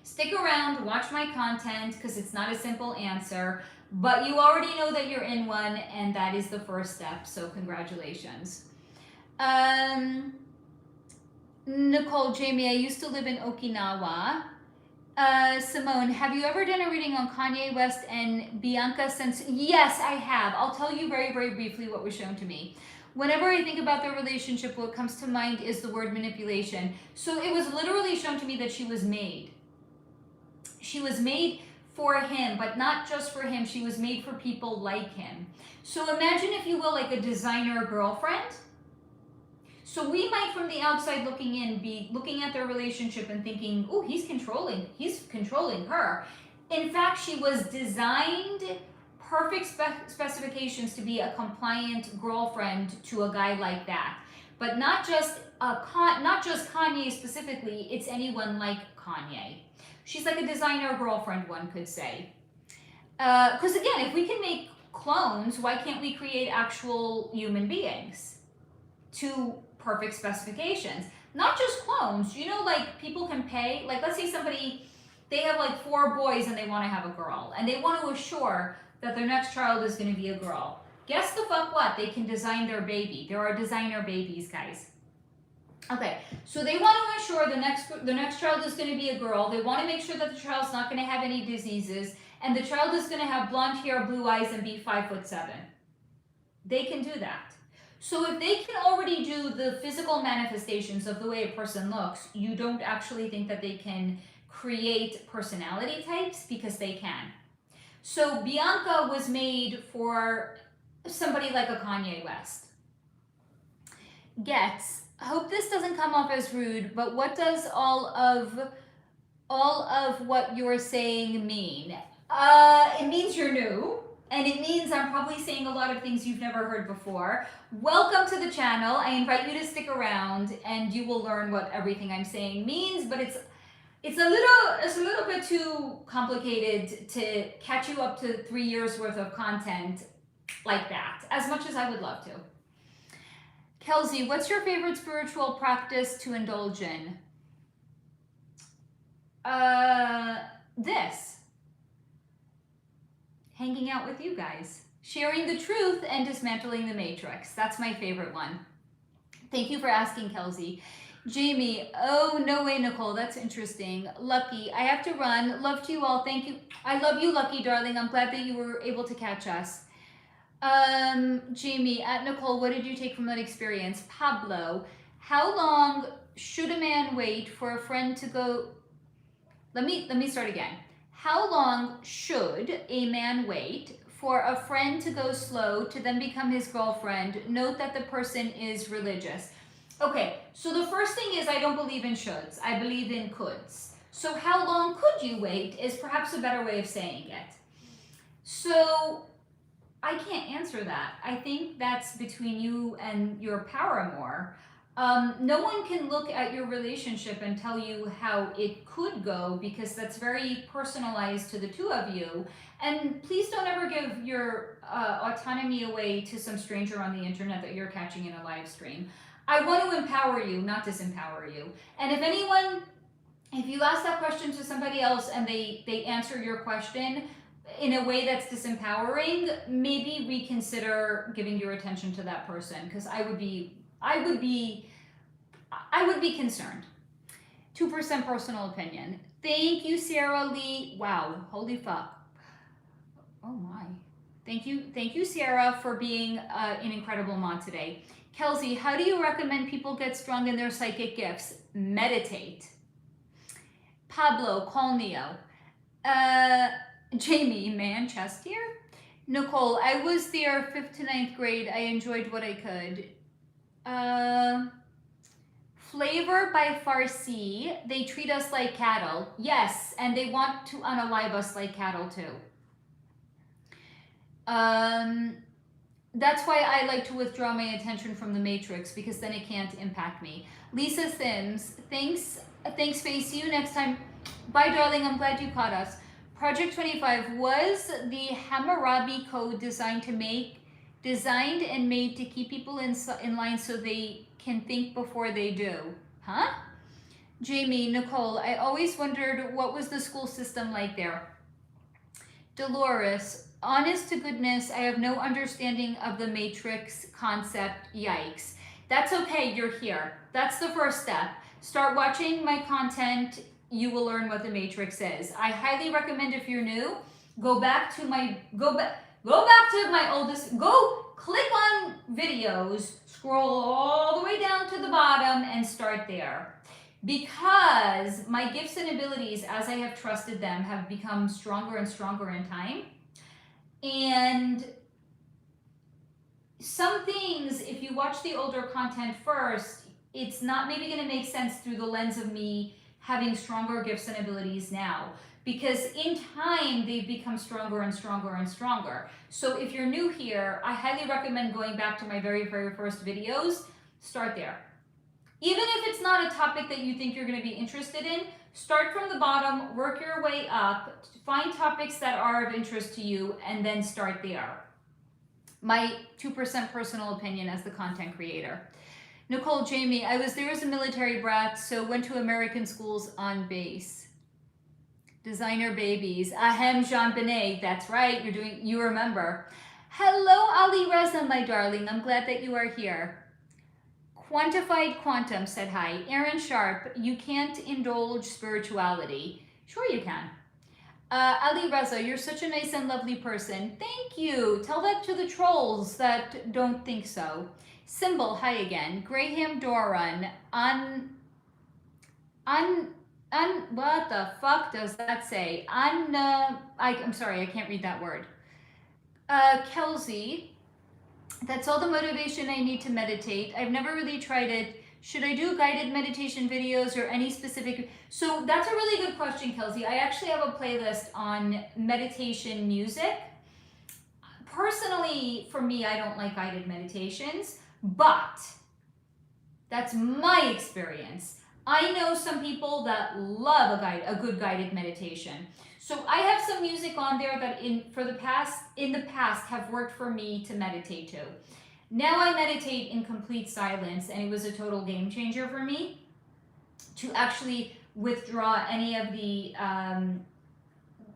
Stick around, watch my content, because it's not a simple answer, but you already know that you're in one, and that is the first step, so congratulations. Nicole, Jamie, I used to live in Okinawa. Simone, have you ever done a reading on Kanye West and Bianca since? Yes, I have. I'll tell you very, very briefly what was shown to me. Whenever I think about their relationship, what comes to mind is the word manipulation. So it was literally shown to me that she was made. She was made for him, but not just for him. She was made for people like him. So imagine, if you will, like a designer girlfriend. So we might, from the outside looking in, be looking at their relationship and thinking, oh, he's controlling her. In fact, she was designed, perfect specifications to be a compliant girlfriend to a guy like that. But not just Kanye specifically, it's anyone like Kanye. She's like a designer girlfriend, one could say. Because again, if we can make clones, why can't we create actual human beings to perfect specifications? Not just clones, you know, like people can pay, like let's say somebody, they have like 4 boys and they want to have a girl, and they want to assure that their next child is going to be a girl. Guess the fuck what? They can design their baby. There are designer babies, guys. Okay, so they want to ensure the next child is going to be a girl. They want to make sure that the child's not going to have any diseases, and the child is going to have blonde hair, blue eyes, and be 5'7". They can do that. So if they can already do the physical manifestations of the way a person looks, you don't actually think that they can create personality types, because they can. So Bianca was made for somebody like a Kanye West. Gets, hope this doesn't come off as rude, but what does all of what you're saying mean? It means you're new, and it means I'm probably saying a lot of things you've never heard before. Welcome to the channel. I invite you to stick around, and you will learn what everything I'm saying means, but it's a little bit too complicated to catch you up to 3 years worth of content like that, as much as I would love to. Kelsey, what's your favorite spiritual practice to indulge in? This. Hanging out with you guys. Sharing the truth and dismantling the matrix. That's my favorite one. Thank you for asking, Kelsey. Jamie, oh, no way, Nicole. That's interesting. Lucky, I have to run. Love to you all. Thank you. I love you, Lucky, darling. I'm glad that you were able to catch us. Jamie, at Nicole, what did you take from that experience? Pablo, how long should a man wait for a friend to go? Let me start again. How long should a man wait for a friend to go slow to then become his girlfriend? Note that the person is religious. Okay, so the first thing is I don't believe in shoulds. I believe in coulds. So how long could you wait is perhaps a better way of saying it. So I can't answer that. I think that's between you and your paramour. No one can look at your relationship and tell you how it could go, because that's very personalized to the two of you. And please don't ever give your autonomy away to some stranger on the internet that you're catching in a live stream. I want to empower you, not disempower you. And if you ask that question to somebody else and they answer your question, in a way that's disempowering, maybe reconsider giving your attention to that person, because I would be concerned. 2% personal opinion. Thank you, Sarah Lee. Wow, holy fuck. Oh my. Thank you, Sarah, for being an incredible mod today. Kelsey, how do you recommend people get strong in their psychic gifts? Meditate. Pablo, call Neo. Jamie, Manchester. Nicole, I was there 5th to 9th grade. I enjoyed what I could. Flavor by Farsi, they treat us like cattle. Yes, and they want to unalive us like cattle too. That's why I like to withdraw my attention from the Matrix, because then it can't impact me. Lisa Sims, thanks, Faye. See you next time. Bye, darling. I'm glad you caught us. Project 25 was the Hammurabi Code designed and made to keep people in line so they can think before they do. Huh? Jamie, Nicole, I always wondered what was the school system like there. Dolores, honest to goodness, I have no understanding of the Matrix concept. Yikes. That's okay, you're here. That's the first step. Start watching my content. You will learn what the Matrix is. I highly recommend, if you're new, go back to my oldest, go click on videos, scroll all the way down to the bottom and start there. Because my gifts and abilities, as I have trusted them, have become stronger and stronger in time. And some things, if you watch the older content first, it's not maybe going to make sense through the lens of me having stronger gifts and abilities now. Because in time, they've become stronger and stronger and stronger. So if you're new here, I highly recommend going back to my very, very first videos. Start there. Even if it's not a topic that you think you're going to be interested in, start from the bottom, work your way up, find topics that are of interest to you, and then start there. My 2% personal opinion as the content creator. Nicole, Jamie, I was there as a military brat, so went to American schools on base. Designer babies. Ahem, Jean Benet. That's right. You remember. Hello, Ali Reza, my darling. I'm glad that you are here. Quantified Quantum said hi. Aaron Sharp, you can't indulge spirituality. Sure you can. Ali Reza, you're such a nice and lovely person. Thank you. Tell that to the trolls that don't think so. Symbol, hi again. Graham Doran, what the fuck does that say? I'm sorry, I can't read that word. Kelsey, that's all the motivation I need to meditate. I've never really tried it. Should I do guided meditation videos or any specific? So that's a really good question, Kelsey. I actually have a playlist on meditation music. Personally, for me, I don't like guided meditations, but that's my experience. I know some people that love a good guided meditation. So I have some music on there that in the past have worked for me to meditate to. Now I meditate in complete silence, and it was a total game changer for me to actually withdraw any of the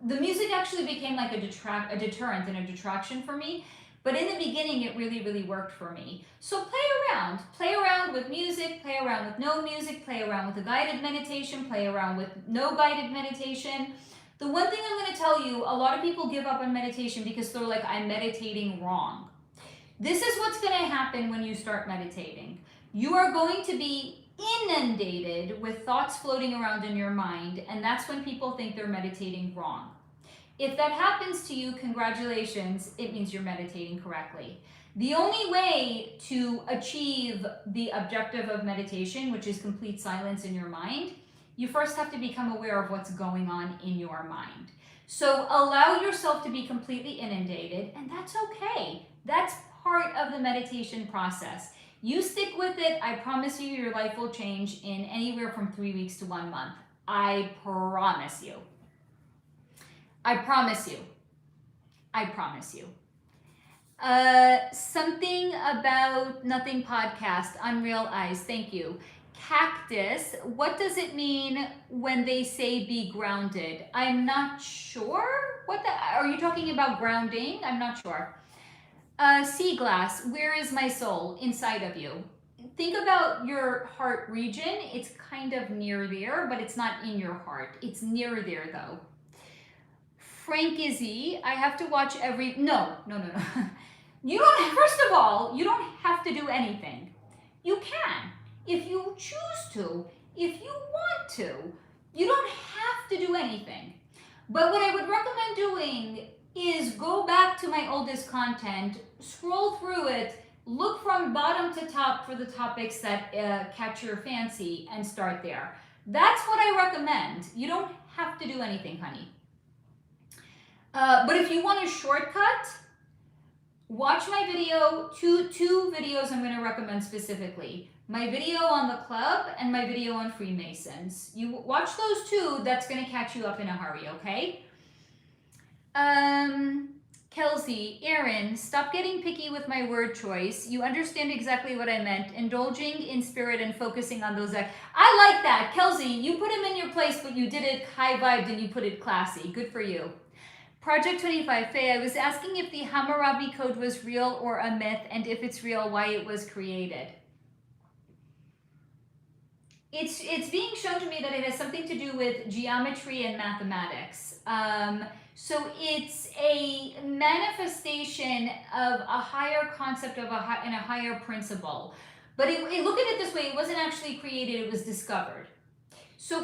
music actually became like a deterrent and a detraction for me. But in the beginning, it really, really worked for me. So play around with music, play around with no music, play around with a guided meditation, play around with no guided meditation. The one thing I'm going to tell you, a lot of people give up on meditation because they're like, I'm meditating wrong. This is what's going to happen when you start meditating. You are going to be inundated with thoughts floating around in your mind, and that's when people think they're meditating wrong. If that happens to you, congratulations, it means you're meditating correctly. The only way to achieve the objective of meditation, which is complete silence in your mind, you first have to become aware of what's going on in your mind. So allow yourself to be completely inundated, and that's okay. That's part of the meditation process. You stick with it, I promise you your life will change in anywhere from 3 weeks to 1 month. I promise you. I promise you. I promise you. Something about nothing podcast, Unreal Eyes, thank you. Cactus, what does it mean when they say be grounded? I'm not sure. Are you talking about grounding? I'm not sure. Sea glass, where is my soul? Inside of you. Think about your heart region. It's kind of near there, but it's not in your heart. It's near there though. Frank Izzy, I have to watch every, no. You don't, first of all, you don't have to do anything. You can, if you choose to, if you want to. You don't have to do anything. But what I would recommend doing is go back to my oldest content, scroll through it, look from bottom to top for the topics that catch your fancy and start there. That's what I recommend. You don't have to do anything, honey. But if you want a shortcut, watch my video, two videos I'm going to recommend specifically. My video on the club and my video on Freemasons. You watch those two, that's going to catch you up in a hurry, okay? Kelsey, Aaron, stop getting picky with my word choice. You understand exactly what I meant. Indulging in spirit and focusing on those acts. I like that. Kelsey, you put him in your place, but you did it high vibed and you put it classy. Good for you. Project 25, Faye, I was asking if the Hammurabi Code was real or a myth, and if it's real, why it was created. It's being shown to me that it has something to do with geometry and mathematics. So it's a manifestation of a higher concept of and a higher principle. But look at it this way, it wasn't actually created, it was discovered. So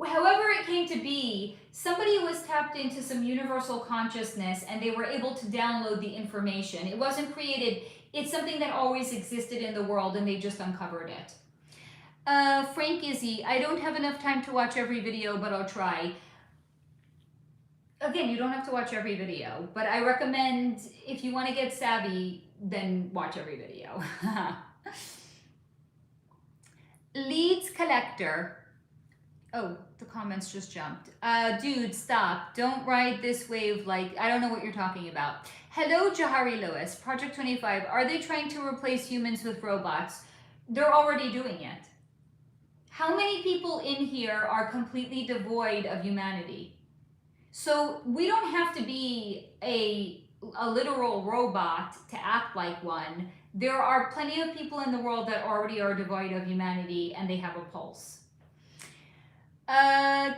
however it came to be, somebody was tapped into some universal consciousness and they were able to download the information. It wasn't created, it's something that always existed in the world and they just uncovered it. Frank Izzy, I don't have enough time to watch every video, but I'll try. Again, you don't have to watch every video, but I recommend if you want to get savvy, then watch every video. Leads collector. Oh, the comments just jumped. Dude, stop. Don't ride this wave like, I don't know what you're talking about. Hello, Jahari Lewis. Project 25. Are they trying to replace humans with robots? They're already doing it. How many people in here are completely devoid of humanity? So we don't have to be a literal robot to act like one. There are plenty of people in the world that already are devoid of humanity and they have a pulse.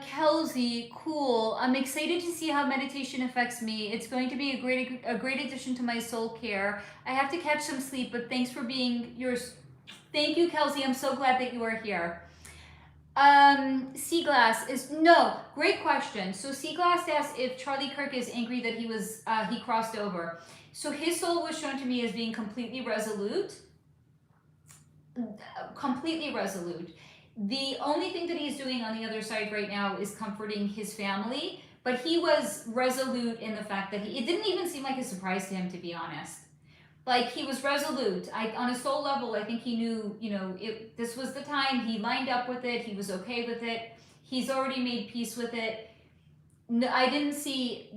Kelsey, cool. I'm excited to see how meditation affects me. It's going to be a great addition to my soul care. I have to catch some sleep, but thanks for being yours. Thank you, Kelsey. I'm so glad that you are here. Seaglass is, no, great question. So Seaglass asked if Charlie Kirk is angry that he crossed over. So his soul was shown to me as being completely resolute. Completely resolute. The only thing that he's doing on the other side right now is comforting his family, but he was resolute in the fact that it didn't even seem like a surprise to him, to be honest. Like, he was resolute. On a soul level, I think he knew, this was the time. He lined up with it. He was okay with it. He's already made peace with it. No, I didn't see,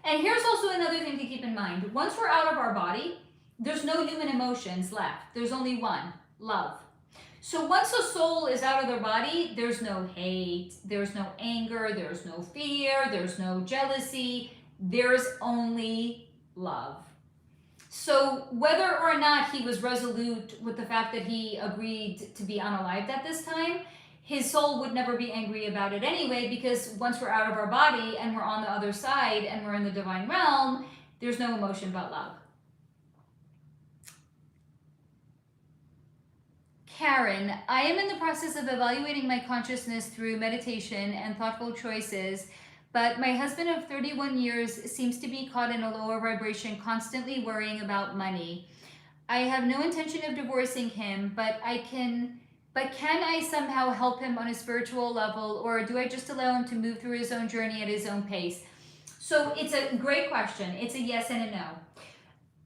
and here's also another thing to keep in mind. Once we're out of our body, there's no human emotions left. There's only one, love. So once a soul is out of their body, there's no hate, there's no anger, there's no fear, there's no jealousy, there's only love. So whether or not he was resolute with the fact that he agreed to be unalived at this time, his soul would never be angry about it anyway, because once we're out of our body and we're on the other side and we're in the divine realm, there's no emotion but love. Karen, I am in the process of evaluating my consciousness through meditation and thoughtful choices, but my husband of 31 years seems to be caught in a lower vibration, constantly worrying about money. I have no intention of divorcing him, but can I somehow help him on a spiritual level, or do I just allow him to move through his own journey at his own pace? So it's a great question. It's a yes and a no.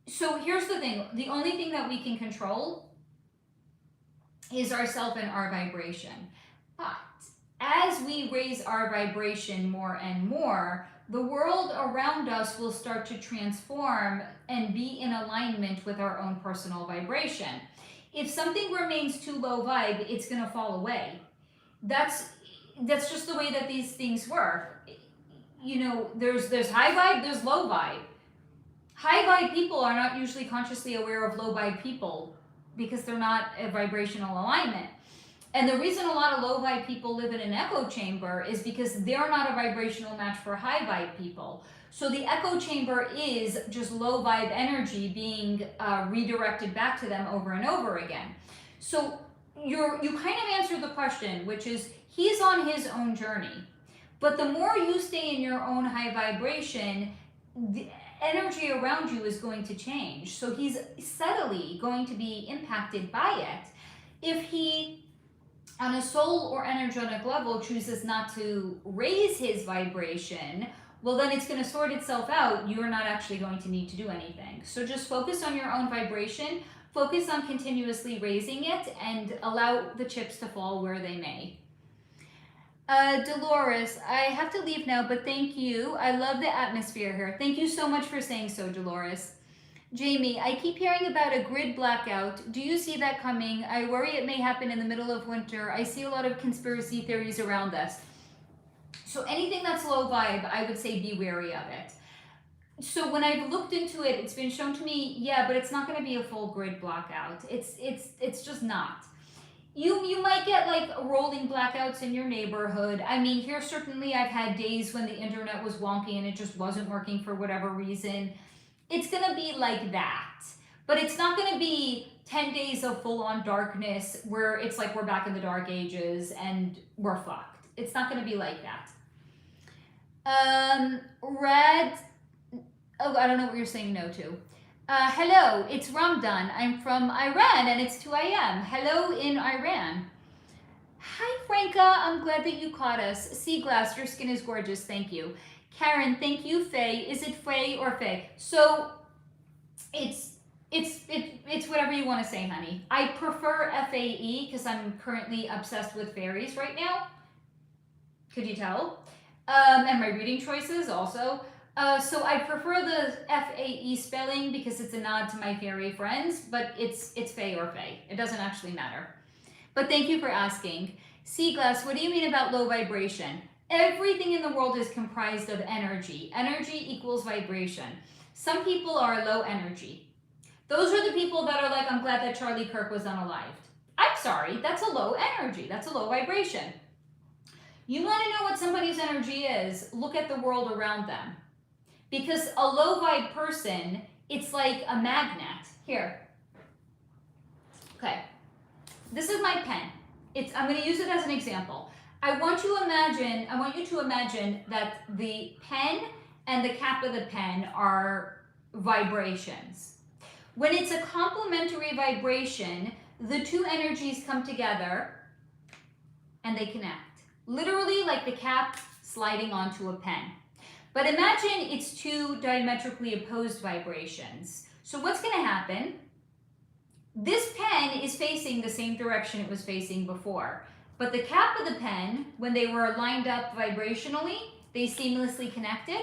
So here's the thing. The only thing that we can control is ourself and our vibration. But as we raise our vibration more and more, the world around us will start to transform and be in alignment with our own personal vibration. If something remains too low vibe, it's going to fall away. That's just the way that these things work. You know, there's high vibe, there's low vibe. High vibe people are not usually consciously aware of low vibe people because they're not a vibrational alignment. And the reason a lot of low vibe people live in an echo chamber is because they're not a vibrational match for high vibe people. So the echo chamber is just low vibe energy being redirected back to them over and over again. So you kind of answered the question, which is he's on his own journey. But the more you stay in your own high vibration, the energy around you is going to change. So he's subtly going to be impacted by it. If he, on a soul or energetic level, chooses not to raise his vibration, well, then it's going to sort itself out. You're not actually going to need to do anything. So just focus on your own vibration, focus on continuously raising it, and allow the chips to fall where they may. Dolores, I have to leave now, but thank you. I love the atmosphere here. Thank you so much for saying so, Dolores. Jamie, I keep hearing about a grid blackout. Do you see that coming? I worry it may happen in the middle of winter. I see a lot of conspiracy theories around this. So anything that's low vibe, I would say be wary of it. So when I've looked into it, it's been shown to me, yeah, but it's not going to be a full grid blackout. It's just not. You might get like rolling blackouts in your neighborhood. I mean, here certainly I've had days when the internet was wonky and it just wasn't working for whatever reason. It's going to be like that. But it's not going to be 10 days of full-on darkness where it's like we're back in the dark ages and we're fucked. It's not going to be like that. Red, oh, I don't know what you're saying no to. Hello, it's Ramadan. I'm from Iran and it's 2 a.m. Hello in Iran. Hi, Franca. I'm glad that you caught us. Seaglass, your skin is gorgeous. Thank you. Karen, thank you. Faye, is it Faye or Faye? So it's whatever you want to say, honey. I prefer F-A-E because I'm currently obsessed with fairies right now. Could you tell? And my reading choices also. So I prefer the F-A-E spelling because it's a nod to my fairy friends, but it's Faye or Faye. It doesn't actually matter. But thank you for asking. Seaglass, what do you mean about low vibration? Everything in the world is comprised of energy. Energy equals vibration. Some people are low energy. Those are the people that are like, I'm glad that Charlie Kirk was unalived. I'm sorry, that's a low energy. That's a low vibration. You want to know what somebody's energy is, look at the world around them. Because a low vibe person, it's like a magnet. Here. Okay. This is my pen. I'm going to use it as an example. I want you to imagine that the pen and the cap of the pen are vibrations. When it's a complementary vibration, the two energies come together and they connect. Literally like the cap sliding onto a pen. But imagine it's two diametrically opposed vibrations. So what's going to happen? This pen is facing the same direction it was facing before. But the cap of the pen, when they were lined up vibrationally, they seamlessly connected.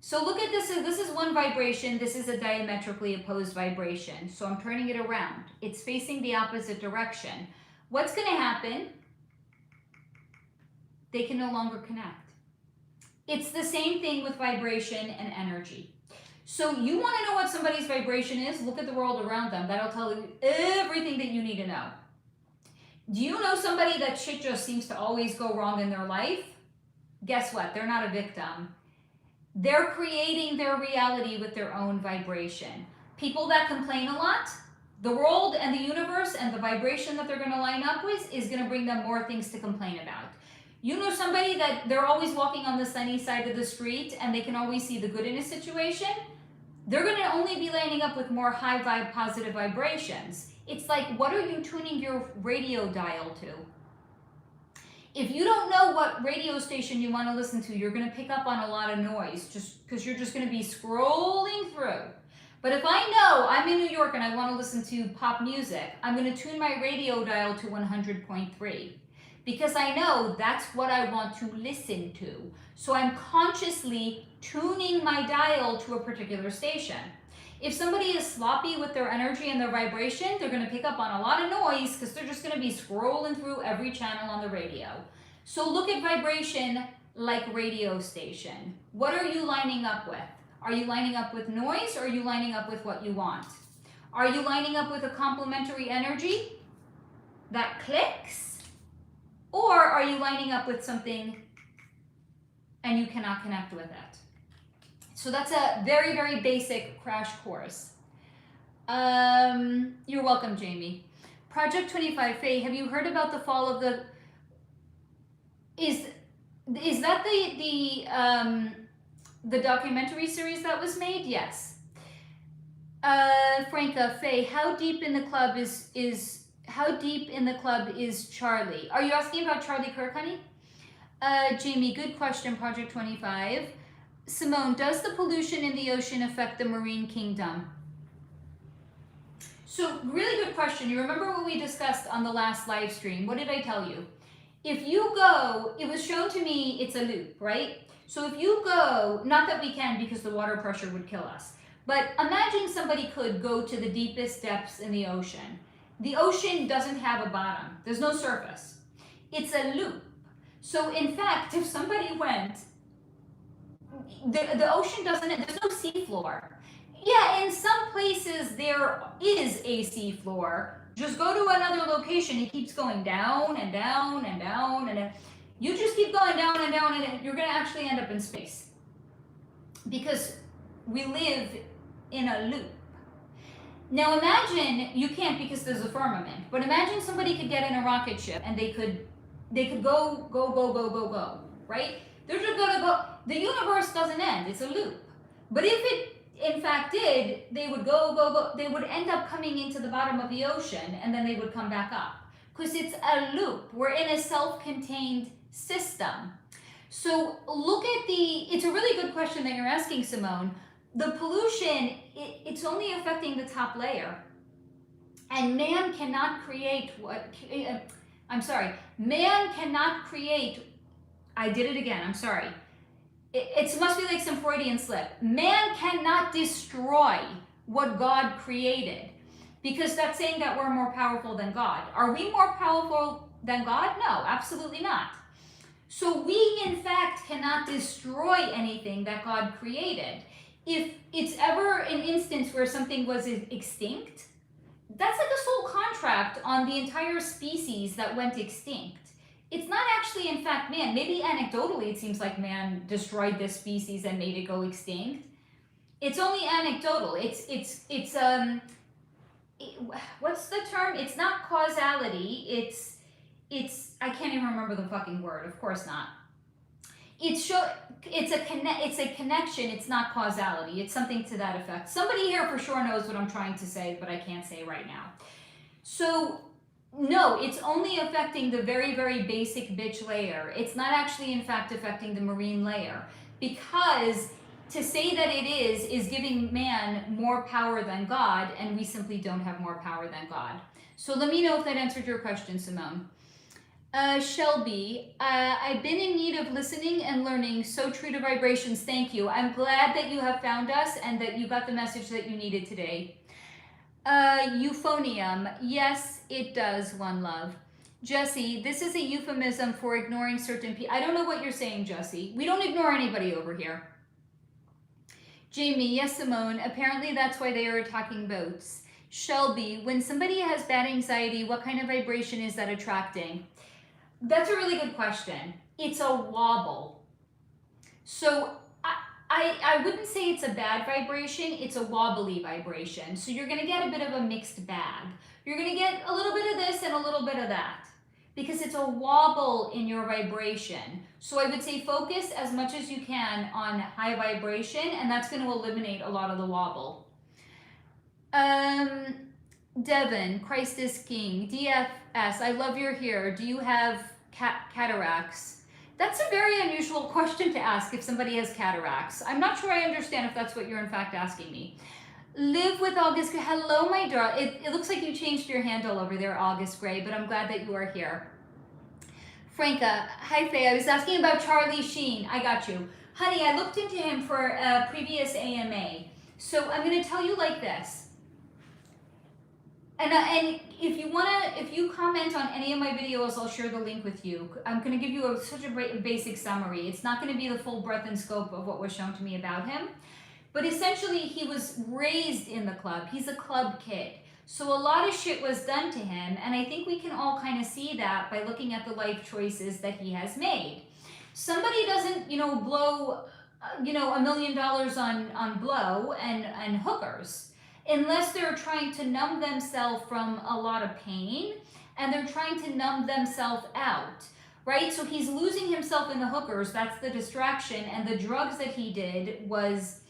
So look at this. This is one vibration. This is a diametrically opposed vibration. So I'm turning it around. It's facing the opposite direction. What's going to happen? They can no longer connect. It's the same thing with vibration and energy. So you want to know what somebody's vibration is? Look at the world around them. That'll tell you everything that you need to know. Do you know somebody that shit just seems to always go wrong in their life? Guess what? They're not a victim. They're creating their reality with their own vibration. People that complain a lot, the world and the universe and the vibration that they're going to line up with is going to bring them more things to complain about. You know somebody that they're always walking on the sunny side of the street and they can always see the good in a situation? They're going to only be lining up with more high vibe, positive vibrations. It's like, what are you tuning your radio dial to? If you don't know what radio station you want to listen to, you're going to pick up on a lot of noise just because you're just going to be scrolling through. But if I know I'm in New York and I want to listen to pop music, I'm going to tune my radio dial to 100.3 because I know that's what I want to listen to. So I'm consciously tuning my dial to a particular station. If somebody is sloppy with their energy and their vibration, they're going to pick up on a lot of noise because they're just going to be scrolling through every channel on the radio. So look at vibration like radio station. What are you lining up with? Are you lining up with noise, or are you lining up with what you want? Are you lining up with a complementary energy that clicks? Or are you lining up with something and you cannot connect with it? So that's a very, very basic crash course. You're welcome, Jamie. Project 25, Faye, have you heard about the fall of the... Is that the documentary series that was made? Yes. Franca, Faye, how deep in the club is Charlie? Are you asking about Charlie Kirk, honey? Jamie, good question, Project 25. Simone, does the pollution in the ocean affect the marine kingdom? So, really good question. You remember what we discussed on the last live stream? What did I tell you? If you go, it was shown to me, it's a loop, right? So if you go, not that we can because the water pressure would kill us, but imagine somebody could go to the deepest depths in the ocean. The ocean doesn't have a bottom. There's no surface. It's a loop. So in fact, if somebody went, the ocean doesn't, there's no seafloor. Yeah, in some places there is a seafloor. Just go to another location. It keeps going down and down and down and down. You just keep going down and down, and you're going to actually end up in space. Because we live in a loop. Now imagine, you can't because there's a firmament, but imagine somebody could get in a rocket ship and they could go, right? They're just going to go. The universe doesn't end. It's a loop. But if it in fact did, they would go. They would end up coming into the bottom of the ocean, and then they would come back up. Because it's a loop. We're in a self-contained system. So look at it's a really good question that you're asking, Simone. The pollution, it's only affecting the top layer. And man cannot create man cannot create, I did it again, I'm sorry. It must be like some Freudian slip. Man cannot destroy what God created, because that's saying that we're more powerful than God. Are we more powerful than God? No, absolutely not. So we, in fact, cannot destroy anything that God created. If it's ever an instance where something was extinct, that's like a soul contract on the entire species that went extinct. It's not actually, in fact, man. Maybe anecdotally it seems like man destroyed this species and made it go extinct. It's only anecdotal. What's the term? It's not causality. It's I can't even remember the fucking word. Of course not. It's a connection. It's not causality. It's something to that effect. Somebody here for sure knows what I'm trying to say, but I can't say right now. So no, it's only affecting the very, very basic bitch layer. It's not actually, in fact, affecting the marine layer, because to say that it is giving man more power than God, and we simply don't have more power than God. So let me know if that answered your question, Simone. Shelby, I've been in need of listening and learning. So true to vibrations. Thank you. I'm glad that you have found us and that you got the message that you needed today. Euphonium. Yes, it does, one love. Jesse, this is a euphemism for ignoring certain people. I don't know what you're saying, Jesse. We don't ignore anybody over here. Jamie, yes, Simone. Apparently that's why they are attacking boats. Shelby, when somebody has bad anxiety, what kind of vibration is that attracting? That's a really good question. It's a wobble. So I wouldn't say it's a bad vibration, it's a wobbly vibration. So you're going to get a bit of a mixed bag. You're going to get a little bit of this and a little bit of that, because it's a wobble in your vibration. So I would say focus as much as you can on high vibration, and that's going to eliminate a lot of the wobble. Devin, Christ is King. DFS, I love your hair. Do you have cataracts? That's a very unusual question to ask if somebody has cataracts. I'm not sure I understand if that's what you're in fact asking me. Live with August Gray. Hello, my darling. It looks like you changed your handle over there, August Gray, but I'm glad that you are here. Franca, hi Faye. I was asking about Charlie Sheen. I got you. Honey, I looked into him for a previous AMA. So I'm going to tell you like this. And if you comment on any of my videos, I'll share the link with you. I'm going to give you such a basic summary. It's not going to be the full breadth and scope of what was shown to me about him. But essentially, he was raised in the club. He's a club kid. So a lot of shit was done to him. And I think we can all kind of see that by looking at the life choices that he has made. Somebody doesn't, blow, $1 million on blow and hookers, unless they're trying to numb themselves from a lot of pain and they're trying to numb themselves out, right? So he's losing himself in the hookers. That's the distraction. And the drugs that he did was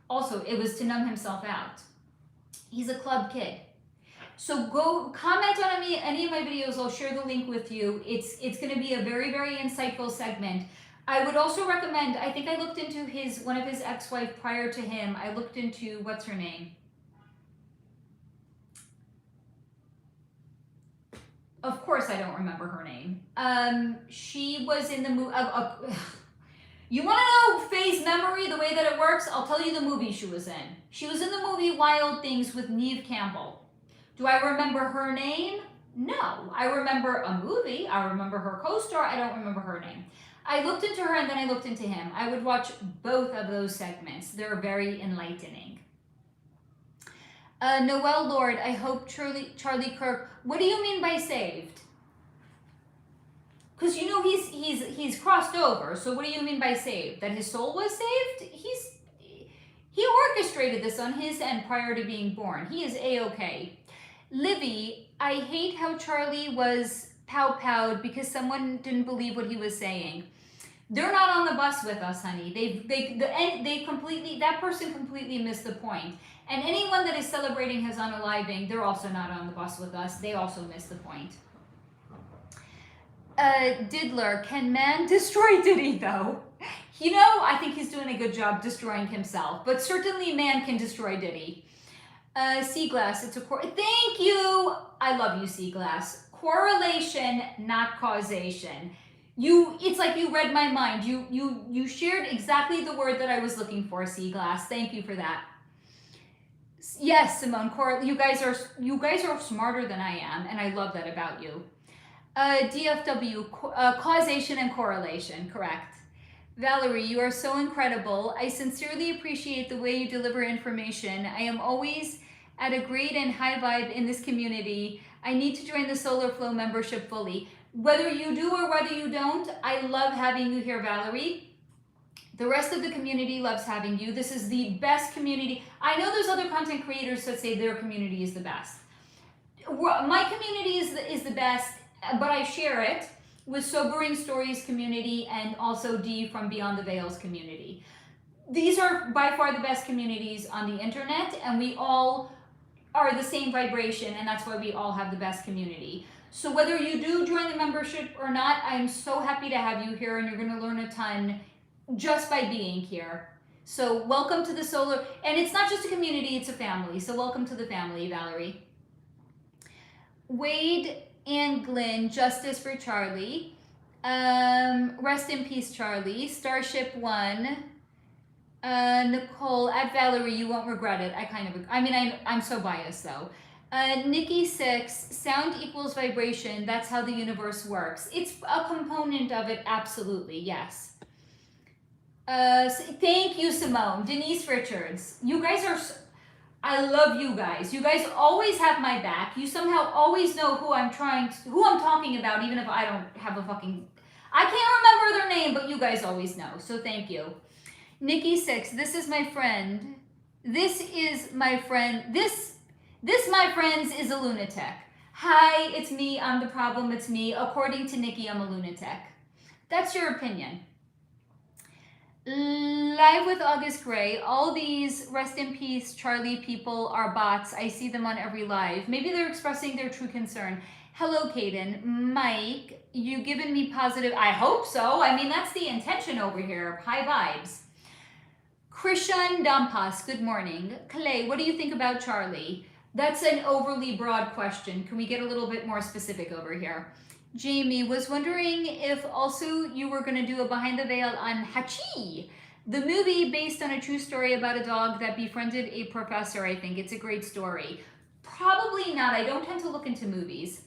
also, it was to numb himself out. He's a club kid. So go comment on any of my videos. I'll share the link with you. It's going to be a very, very insightful segment. I would also recommend, I think I looked into one of his ex-wife prior to him. I looked into, what's her name? Of course, I don't remember her name. She was in the movie. You want to know phase memory, the way that it works? I'll tell you the movie she was in. She was in the movie Wild Things with Neve Campbell. Do I remember her name? No. I remember a movie. I remember her co-star. I don't remember her name. I looked into her and then I looked into him. I would watch both of those segments. They're very enlightening. Noel Lord, I hope Charlie Kirk. What do you mean by saved? Because he's crossed over. So what do you mean by saved? That his soul was saved? He orchestrated this on his end prior to being born. He is A-okay. Livy, I hate how Charlie was pow-powed because someone didn't believe what he was saying. They're not on the bus with us, honey. That person completely missed the point. And anyone that is celebrating his unaliving, they're also not on the bus with us. They also missed the point. Diddler, can man destroy Diddy though? I think he's doing a good job destroying himself, but certainly man can destroy Diddy. Seaglass, thank you. I love you, Seaglass. Correlation, not causation. It's like you read my mind. You shared exactly the word that I was looking for, Seaglass. Thank you for that. Yes, Simone, you guys are smarter than I am, and I love that about you. DFW, causation and correlation, correct. Valerie, you are so incredible. I sincerely appreciate the way you deliver information. I am always at a great and high vibe in this community. I need to join the Solar Flow membership fully. Whether you do or whether you don't, I love having you here, Valerie. The rest of the community loves having you. This is the best community. I know there's other content creators that say their community is the best. My community is the best, but I share it with Sobering Stories community and also Dee from Beyond the Veils community. These are by far the best communities on the internet, and we all are the same vibration, and that's why we all have the best community. So whether you do join the membership or not, I'm so happy to have you here, and you're going to learn a ton just by being here. So welcome to the Solar, and it's not just a community, it's a family. So welcome to the family, Valerie. Wade and Glenn, justice for Charlie. Rest in peace, Charlie. Starship One. Nicole, at Valerie, you won't regret it. I'm so biased though. Nikki 6, sound equals vibration. That's how the universe works. It's a component of it, absolutely, yes. Thank you, Simone. Denise Richards. You guys are, I love you guys. You guys always have my back. You somehow always know who I'm talking about, even if I don't have I can't remember their name, but you guys always know. So thank you. Nikki 6, this is my friend. This is my friend. This, my friends, is a lunatic. Hi, it's me. I'm the problem. It's me. According to Nikki, I'm a lunatic. That's your opinion. Live with August Gray. All these rest in peace Charlie people are bots. I see them on every live. Maybe they're expressing their true concern. Hello, Kaden. Mike, you given me positive. I hope so. I mean, that's the intention over here. High vibes. Krishan Dampas, good morning. Clay, what do you think about Charlie? That's an overly broad question. Can we get a little bit more specific over here? Jamie was wondering if also you were going to do a behind the veil on Hachi. The movie based on a true story about a dog that befriended a professor, I think. It's a great story. Probably not. I don't tend to look into movies.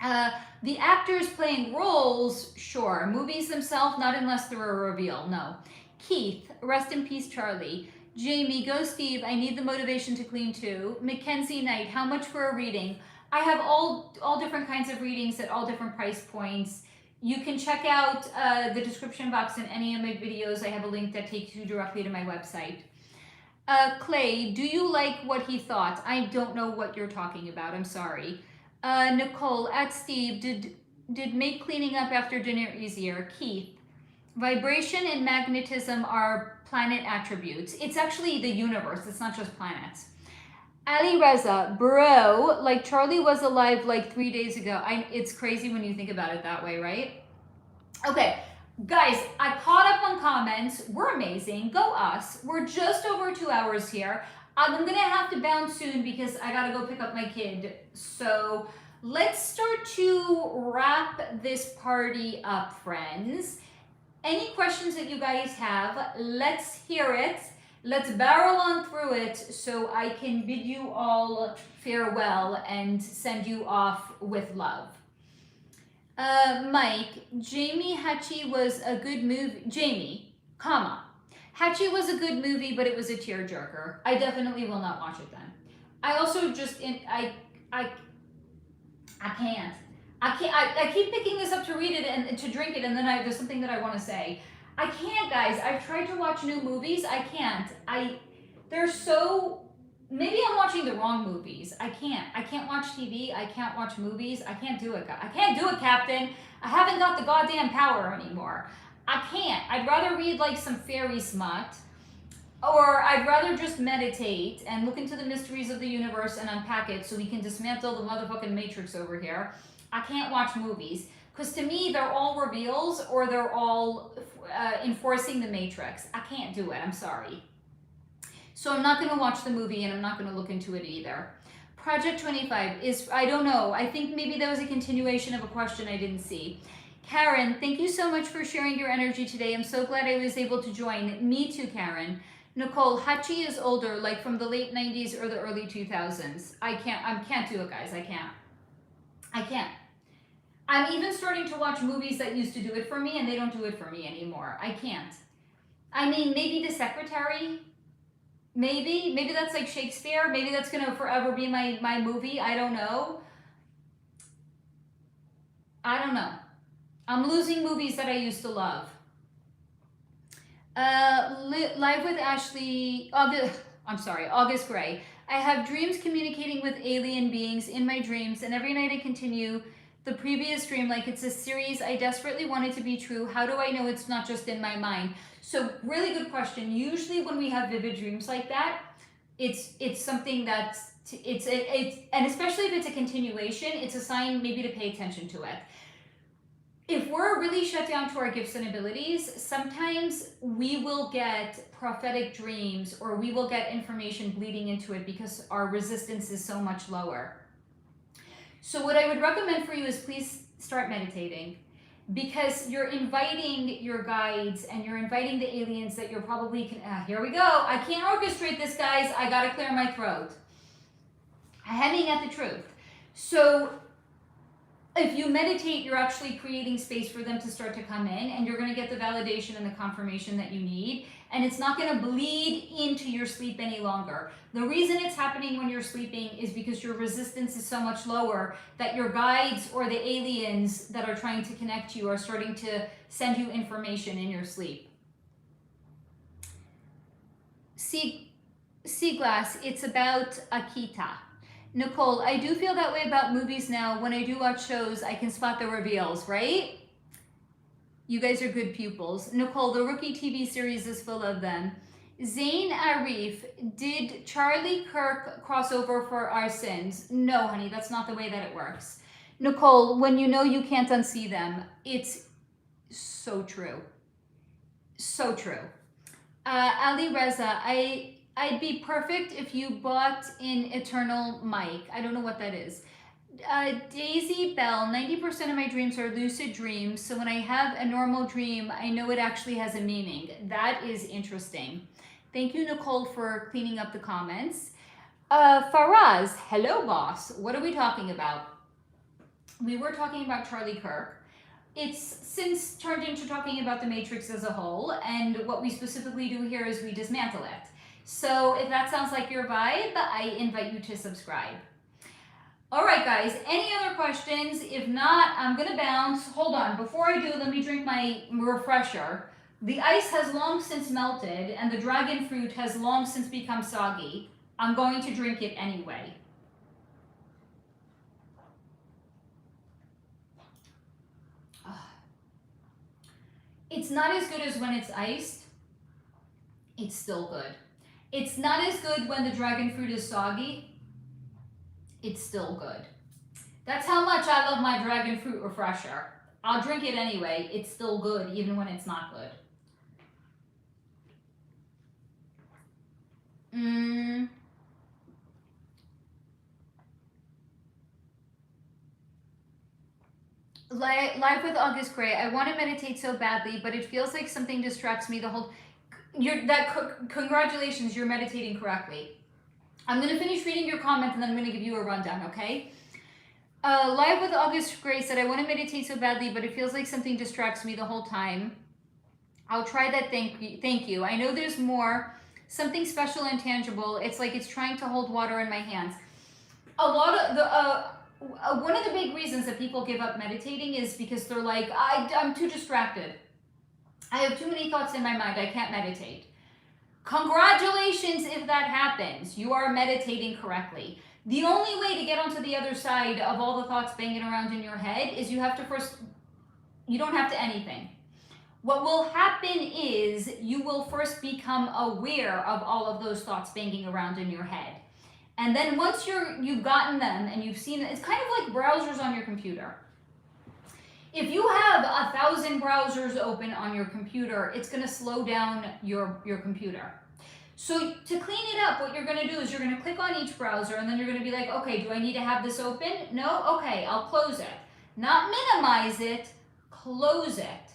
The actors playing roles, sure. Movies themselves, not unless they're a reveal, no. Keith, rest in peace, Charlie. Jamie, go Steve, I need the motivation to clean too. Mackenzie Knight, how much for a reading? I have all different kinds of readings at all different price points. You can check out the description box in any of my videos. I have a link that takes you directly to my website. Clay, do you like what he thought? I don't know what you're talking about. I'm sorry. Nicole, at Steve, did make cleaning up after dinner easier? Keith, vibration and magnetism are planet attributes. It's actually the universe. It's not just planets. Ali Reza, bro, like Charlie was alive like 3 days ago. It's crazy when you think about it that way, right? Okay, guys, I caught up on comments. We're amazing. Go us. We're just over 2 hours here. I'm gonna have to bounce soon because I gotta go pick up my kid. So let's start to wrap this party up, friends. Any questions that you guys have, let's hear it. Let's barrel on through it so I can bid you all farewell and send you off with love. Mike, Jamie Hatchie was a good movie. Jamie, comma. Hatchie was a good movie, but it was a tearjerker. I definitely will not watch it then. I also just, I can't. I keep picking this up to read it and to drink it, and then there's something that I want to say. I can't, guys. I've tried to watch new movies. I can't. They're so, maybe I'm watching the wrong movies. I can't watch TV. I can't watch movies. I can't do it. I can't do it, Captain. I haven't got the goddamn power anymore. I can't. I'd rather read like some fairy smut, or I'd rather just meditate and look into the mysteries of the universe and unpack it so we can dismantle the motherfucking matrix over here. I can't watch movies because to me they're all reveals or they're all enforcing the matrix. I can't do it. I'm sorry. So I'm not going to watch the movie and I'm not going to look into it either. Project 25 is, I don't know. I think maybe that was a continuation of a question I didn't see. Karen, thank you so much for sharing your energy today. I'm so glad I was able to join. Me too, Karen. Nicole, Hachi is older, like from the late 90s or the early 2000s. I can't do it, guys. I can't. I'm even starting to watch movies that used to do it for me and they don't do it for me anymore. I can't. I mean, maybe The Secretary. Maybe that's like Shakespeare. Maybe that's going to forever be my movie. I don't know. I'm losing movies that I used to love. Live with Ashley, August Gray. I have dreams communicating with alien beings in my dreams, and every night I continue the previous dream like it's a series I desperately want it to be true. How do I know it's not just in my mind? So really good question. Usually when we have vivid dreams like that, it's something that's, and especially if it's a continuation, it's a sign maybe to pay attention to it. If we're really shut down to our gifts and abilities, sometimes we will get prophetic dreams or we will get information bleeding into it because our resistance is so much lower. So what I would recommend for you is please start meditating, because you're inviting your guides and you're inviting the aliens that you're probably, here we go. I can't orchestrate this, guys. I got to clear my throat. Hemming at the truth. So if you meditate, you're actually creating space for them to start to come in, and you're going to get the validation and the confirmation that you need, and it's not going to bleed into your sleep any longer. The reason it's happening when you're sleeping is because your resistance is so much lower that your guides or the aliens that are trying to connect you are starting to send you information in your sleep. Seaglass, it's about Akita. Nicole, I do feel that way about movies now. When I do watch shows, I can spot the reveals, right? You guys are good pupils. Nicole, the Rookie TV series is full of them. Zayn Arif, did Charlie Kirk cross over for our sins? No, honey, that's not the way that it works. Nicole, when you know you can't unsee them, it's so true. So true. Ali Reza, I'd be perfect if you bought an Eternal mic. I don't know what that is. Daisy Bell, 90% of my dreams are lucid dreams. So when I have a normal dream, I know it actually has a meaning. That is interesting. Thank you, Nicole, for cleaning up the comments. Faraz, hello, boss. What are we talking about? We were talking about Charlie Kirk. It's since turned into talking about the Matrix as a whole, and what we specifically do here is we dismantle it. So if that sounds like your vibe, I invite you to subscribe. All right, guys, any other questions? If not, I'm gonna bounce. Hold on, before I do, let me drink my refresher. The ice has long since melted, and the dragon fruit has long since become soggy. I'm going to drink it anyway. It's not as good as when it's iced. It's still good. It's not as good when the dragon fruit is soggy. It's still good. That's how much I love my dragon fruit refresher. I'll drink it anyway. It's still good, even when it's not good. Live with August Gray. I want to meditate so badly, but it feels like something distracts me the whole... Congratulations, you're meditating correctly. I'm going to finish reading your comment and then I'm going to give you a rundown, okay? Live with August Gray said, I want to meditate so badly, but it feels like something distracts me the whole time. I'll try that, thank you. I know there's more, something special and tangible. It's like it's trying to hold water in my hands. A lot of the... one of the big reasons that people give up meditating is because they're like, I'm too distracted. I have too many thoughts in my mind. I can't meditate. Congratulations if that happens. You are meditating correctly. The only way to get onto the other side of all the thoughts banging around in your head is you have to first, you don't have to anything. What will happen is you will first become aware of all of those thoughts banging around in your head. And then once you've gotten them and you've seen it, it's kind of like browsers on your computer. If you have 1,000 browsers open on your computer, it's going to slow down your computer. So to clean it up, what you're going to do is you're going to click on each browser and then you're going to be like, okay, do I need to have this open? No? Okay, I'll close it. Not minimize it, close it.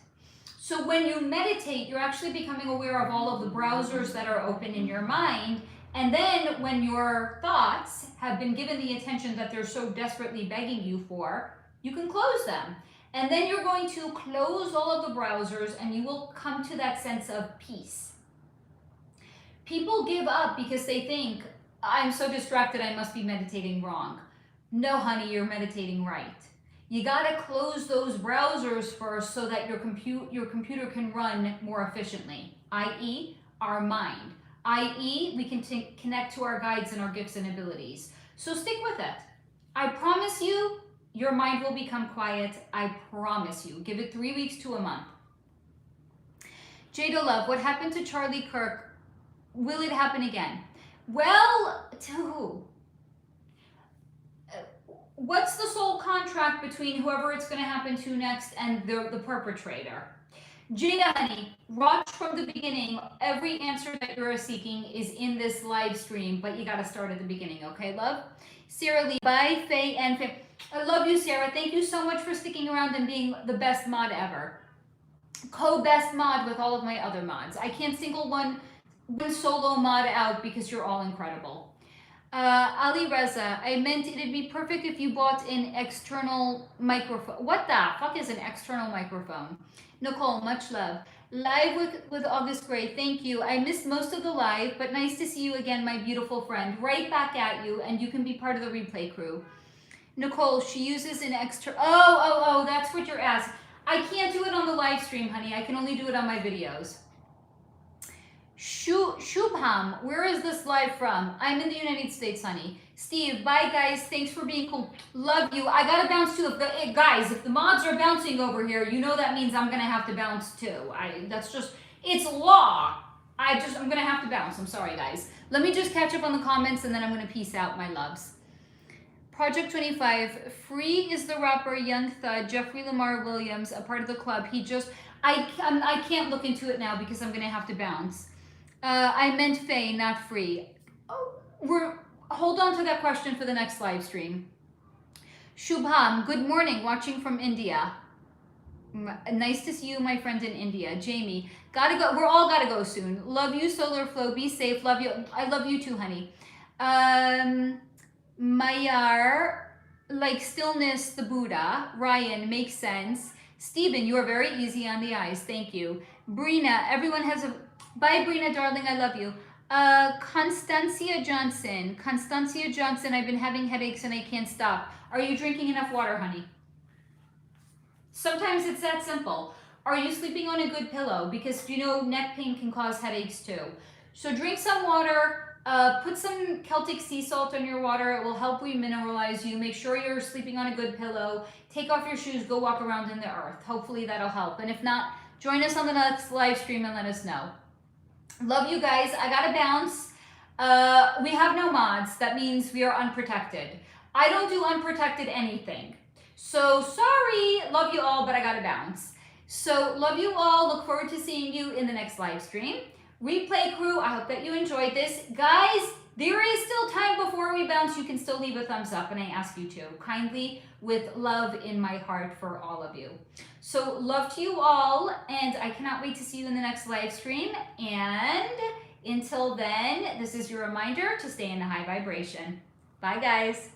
So when you meditate, you're actually becoming aware of all of the browsers that are open in your mind. And then when your thoughts have been given the attention that they're so desperately begging you for, you can close them. And then you're going to close all of the browsers and you will come to that sense of peace. People give up because they think, I'm so distracted, I must be meditating wrong. No, honey, you're meditating right. You gotta close those browsers first so that your computer can run more efficiently, i.e. our mind. I.e., we can connect to our guides and our gifts and abilities. So stick with it. I promise you, your mind will become quiet. I promise you. Give it 3 weeks to a month. Jada Love, what happened to Charlie Kirk? Will it happen again? Well, to who? What's the soul contract between whoever it's going to happen to next and the perpetrator? Jada Honey, watch from the beginning. Every answer that you're seeking is in this live stream, but you got to start at the beginning, okay, love? Sarah Lee, bye, Faye and Faye. I love you, Sarah. Thank you so much for sticking around and being the best mod ever. Co-best mod with all of my other mods. I can't single one solo mod out because you're all incredible. Ali Reza, I meant it'd be perfect if you bought an external microphone. What the fuck is an external microphone? Nicole, much love. Live with August Gray, thank you. I missed most of the live, but nice to see you again, my beautiful friend. Right back at you, and you can be part of the replay crew. Nicole, she uses an extra... Oh, that's what you're asking. I can't do it on the live stream, honey. I can only do it on my videos. Shubham, where is this live from? I'm in the United States, honey. Steve, bye, guys. Thanks for being cool. Love you. I gotta bounce too. Guys, if the mods are bouncing over here, you know that means I'm gonna have to bounce too. That's just... It's law. I'm gonna have to bounce. I'm sorry, guys. Let me just catch up on the comments and then I'm gonna peace out, my loves. Project 25, Free is the rapper Young Thug, Jeffrey Lamar Williams, a part of the club. He just, I can't look into it now because I'm gonna have to bounce. I meant Faye, not Free. Oh, hold on to that question for the next live stream. Shubham, good morning, watching from India. Nice to see you, my friend in India. Jamie, gotta go. We're all gotta go soon. Love you, Solar Flow. Be safe. Love you. I love you too, honey. Mayar, like stillness, the Buddha. Ryan, makes sense. Stephen, you are very easy on the eyes. Thank you. Brina, everyone has a. Bye, Brina, darling. I love you. Constancia Johnson. Constancia Johnson, I've been having headaches and I can't stop. Are you drinking enough water, honey? Sometimes it's that simple. Are you sleeping on a good pillow? Because you know neck pain can cause headaches too. So drink some water, put some Celtic sea salt on your water. It will help remineralize you. Make sure you're sleeping on a good pillow. Take off your shoes, go walk around in the earth. Hopefully that'll help. And if not, join us on the next live stream and let us know. Love you guys. I gotta bounce. We have no mods. That means we are unprotected. I don't do unprotected anything. So sorry, love you all, but I gotta bounce. So love you all. Look forward to seeing you in the next live stream. Replay crew, I hope that you enjoyed this. Guys, there is still time before we bounce. You can still leave a thumbs up, and I ask you to. Kindly, with love in my heart for all of you. So love to you all, and I cannot wait to see you in the next live stream. And until then, this is your reminder to stay in a high vibration. Bye, guys.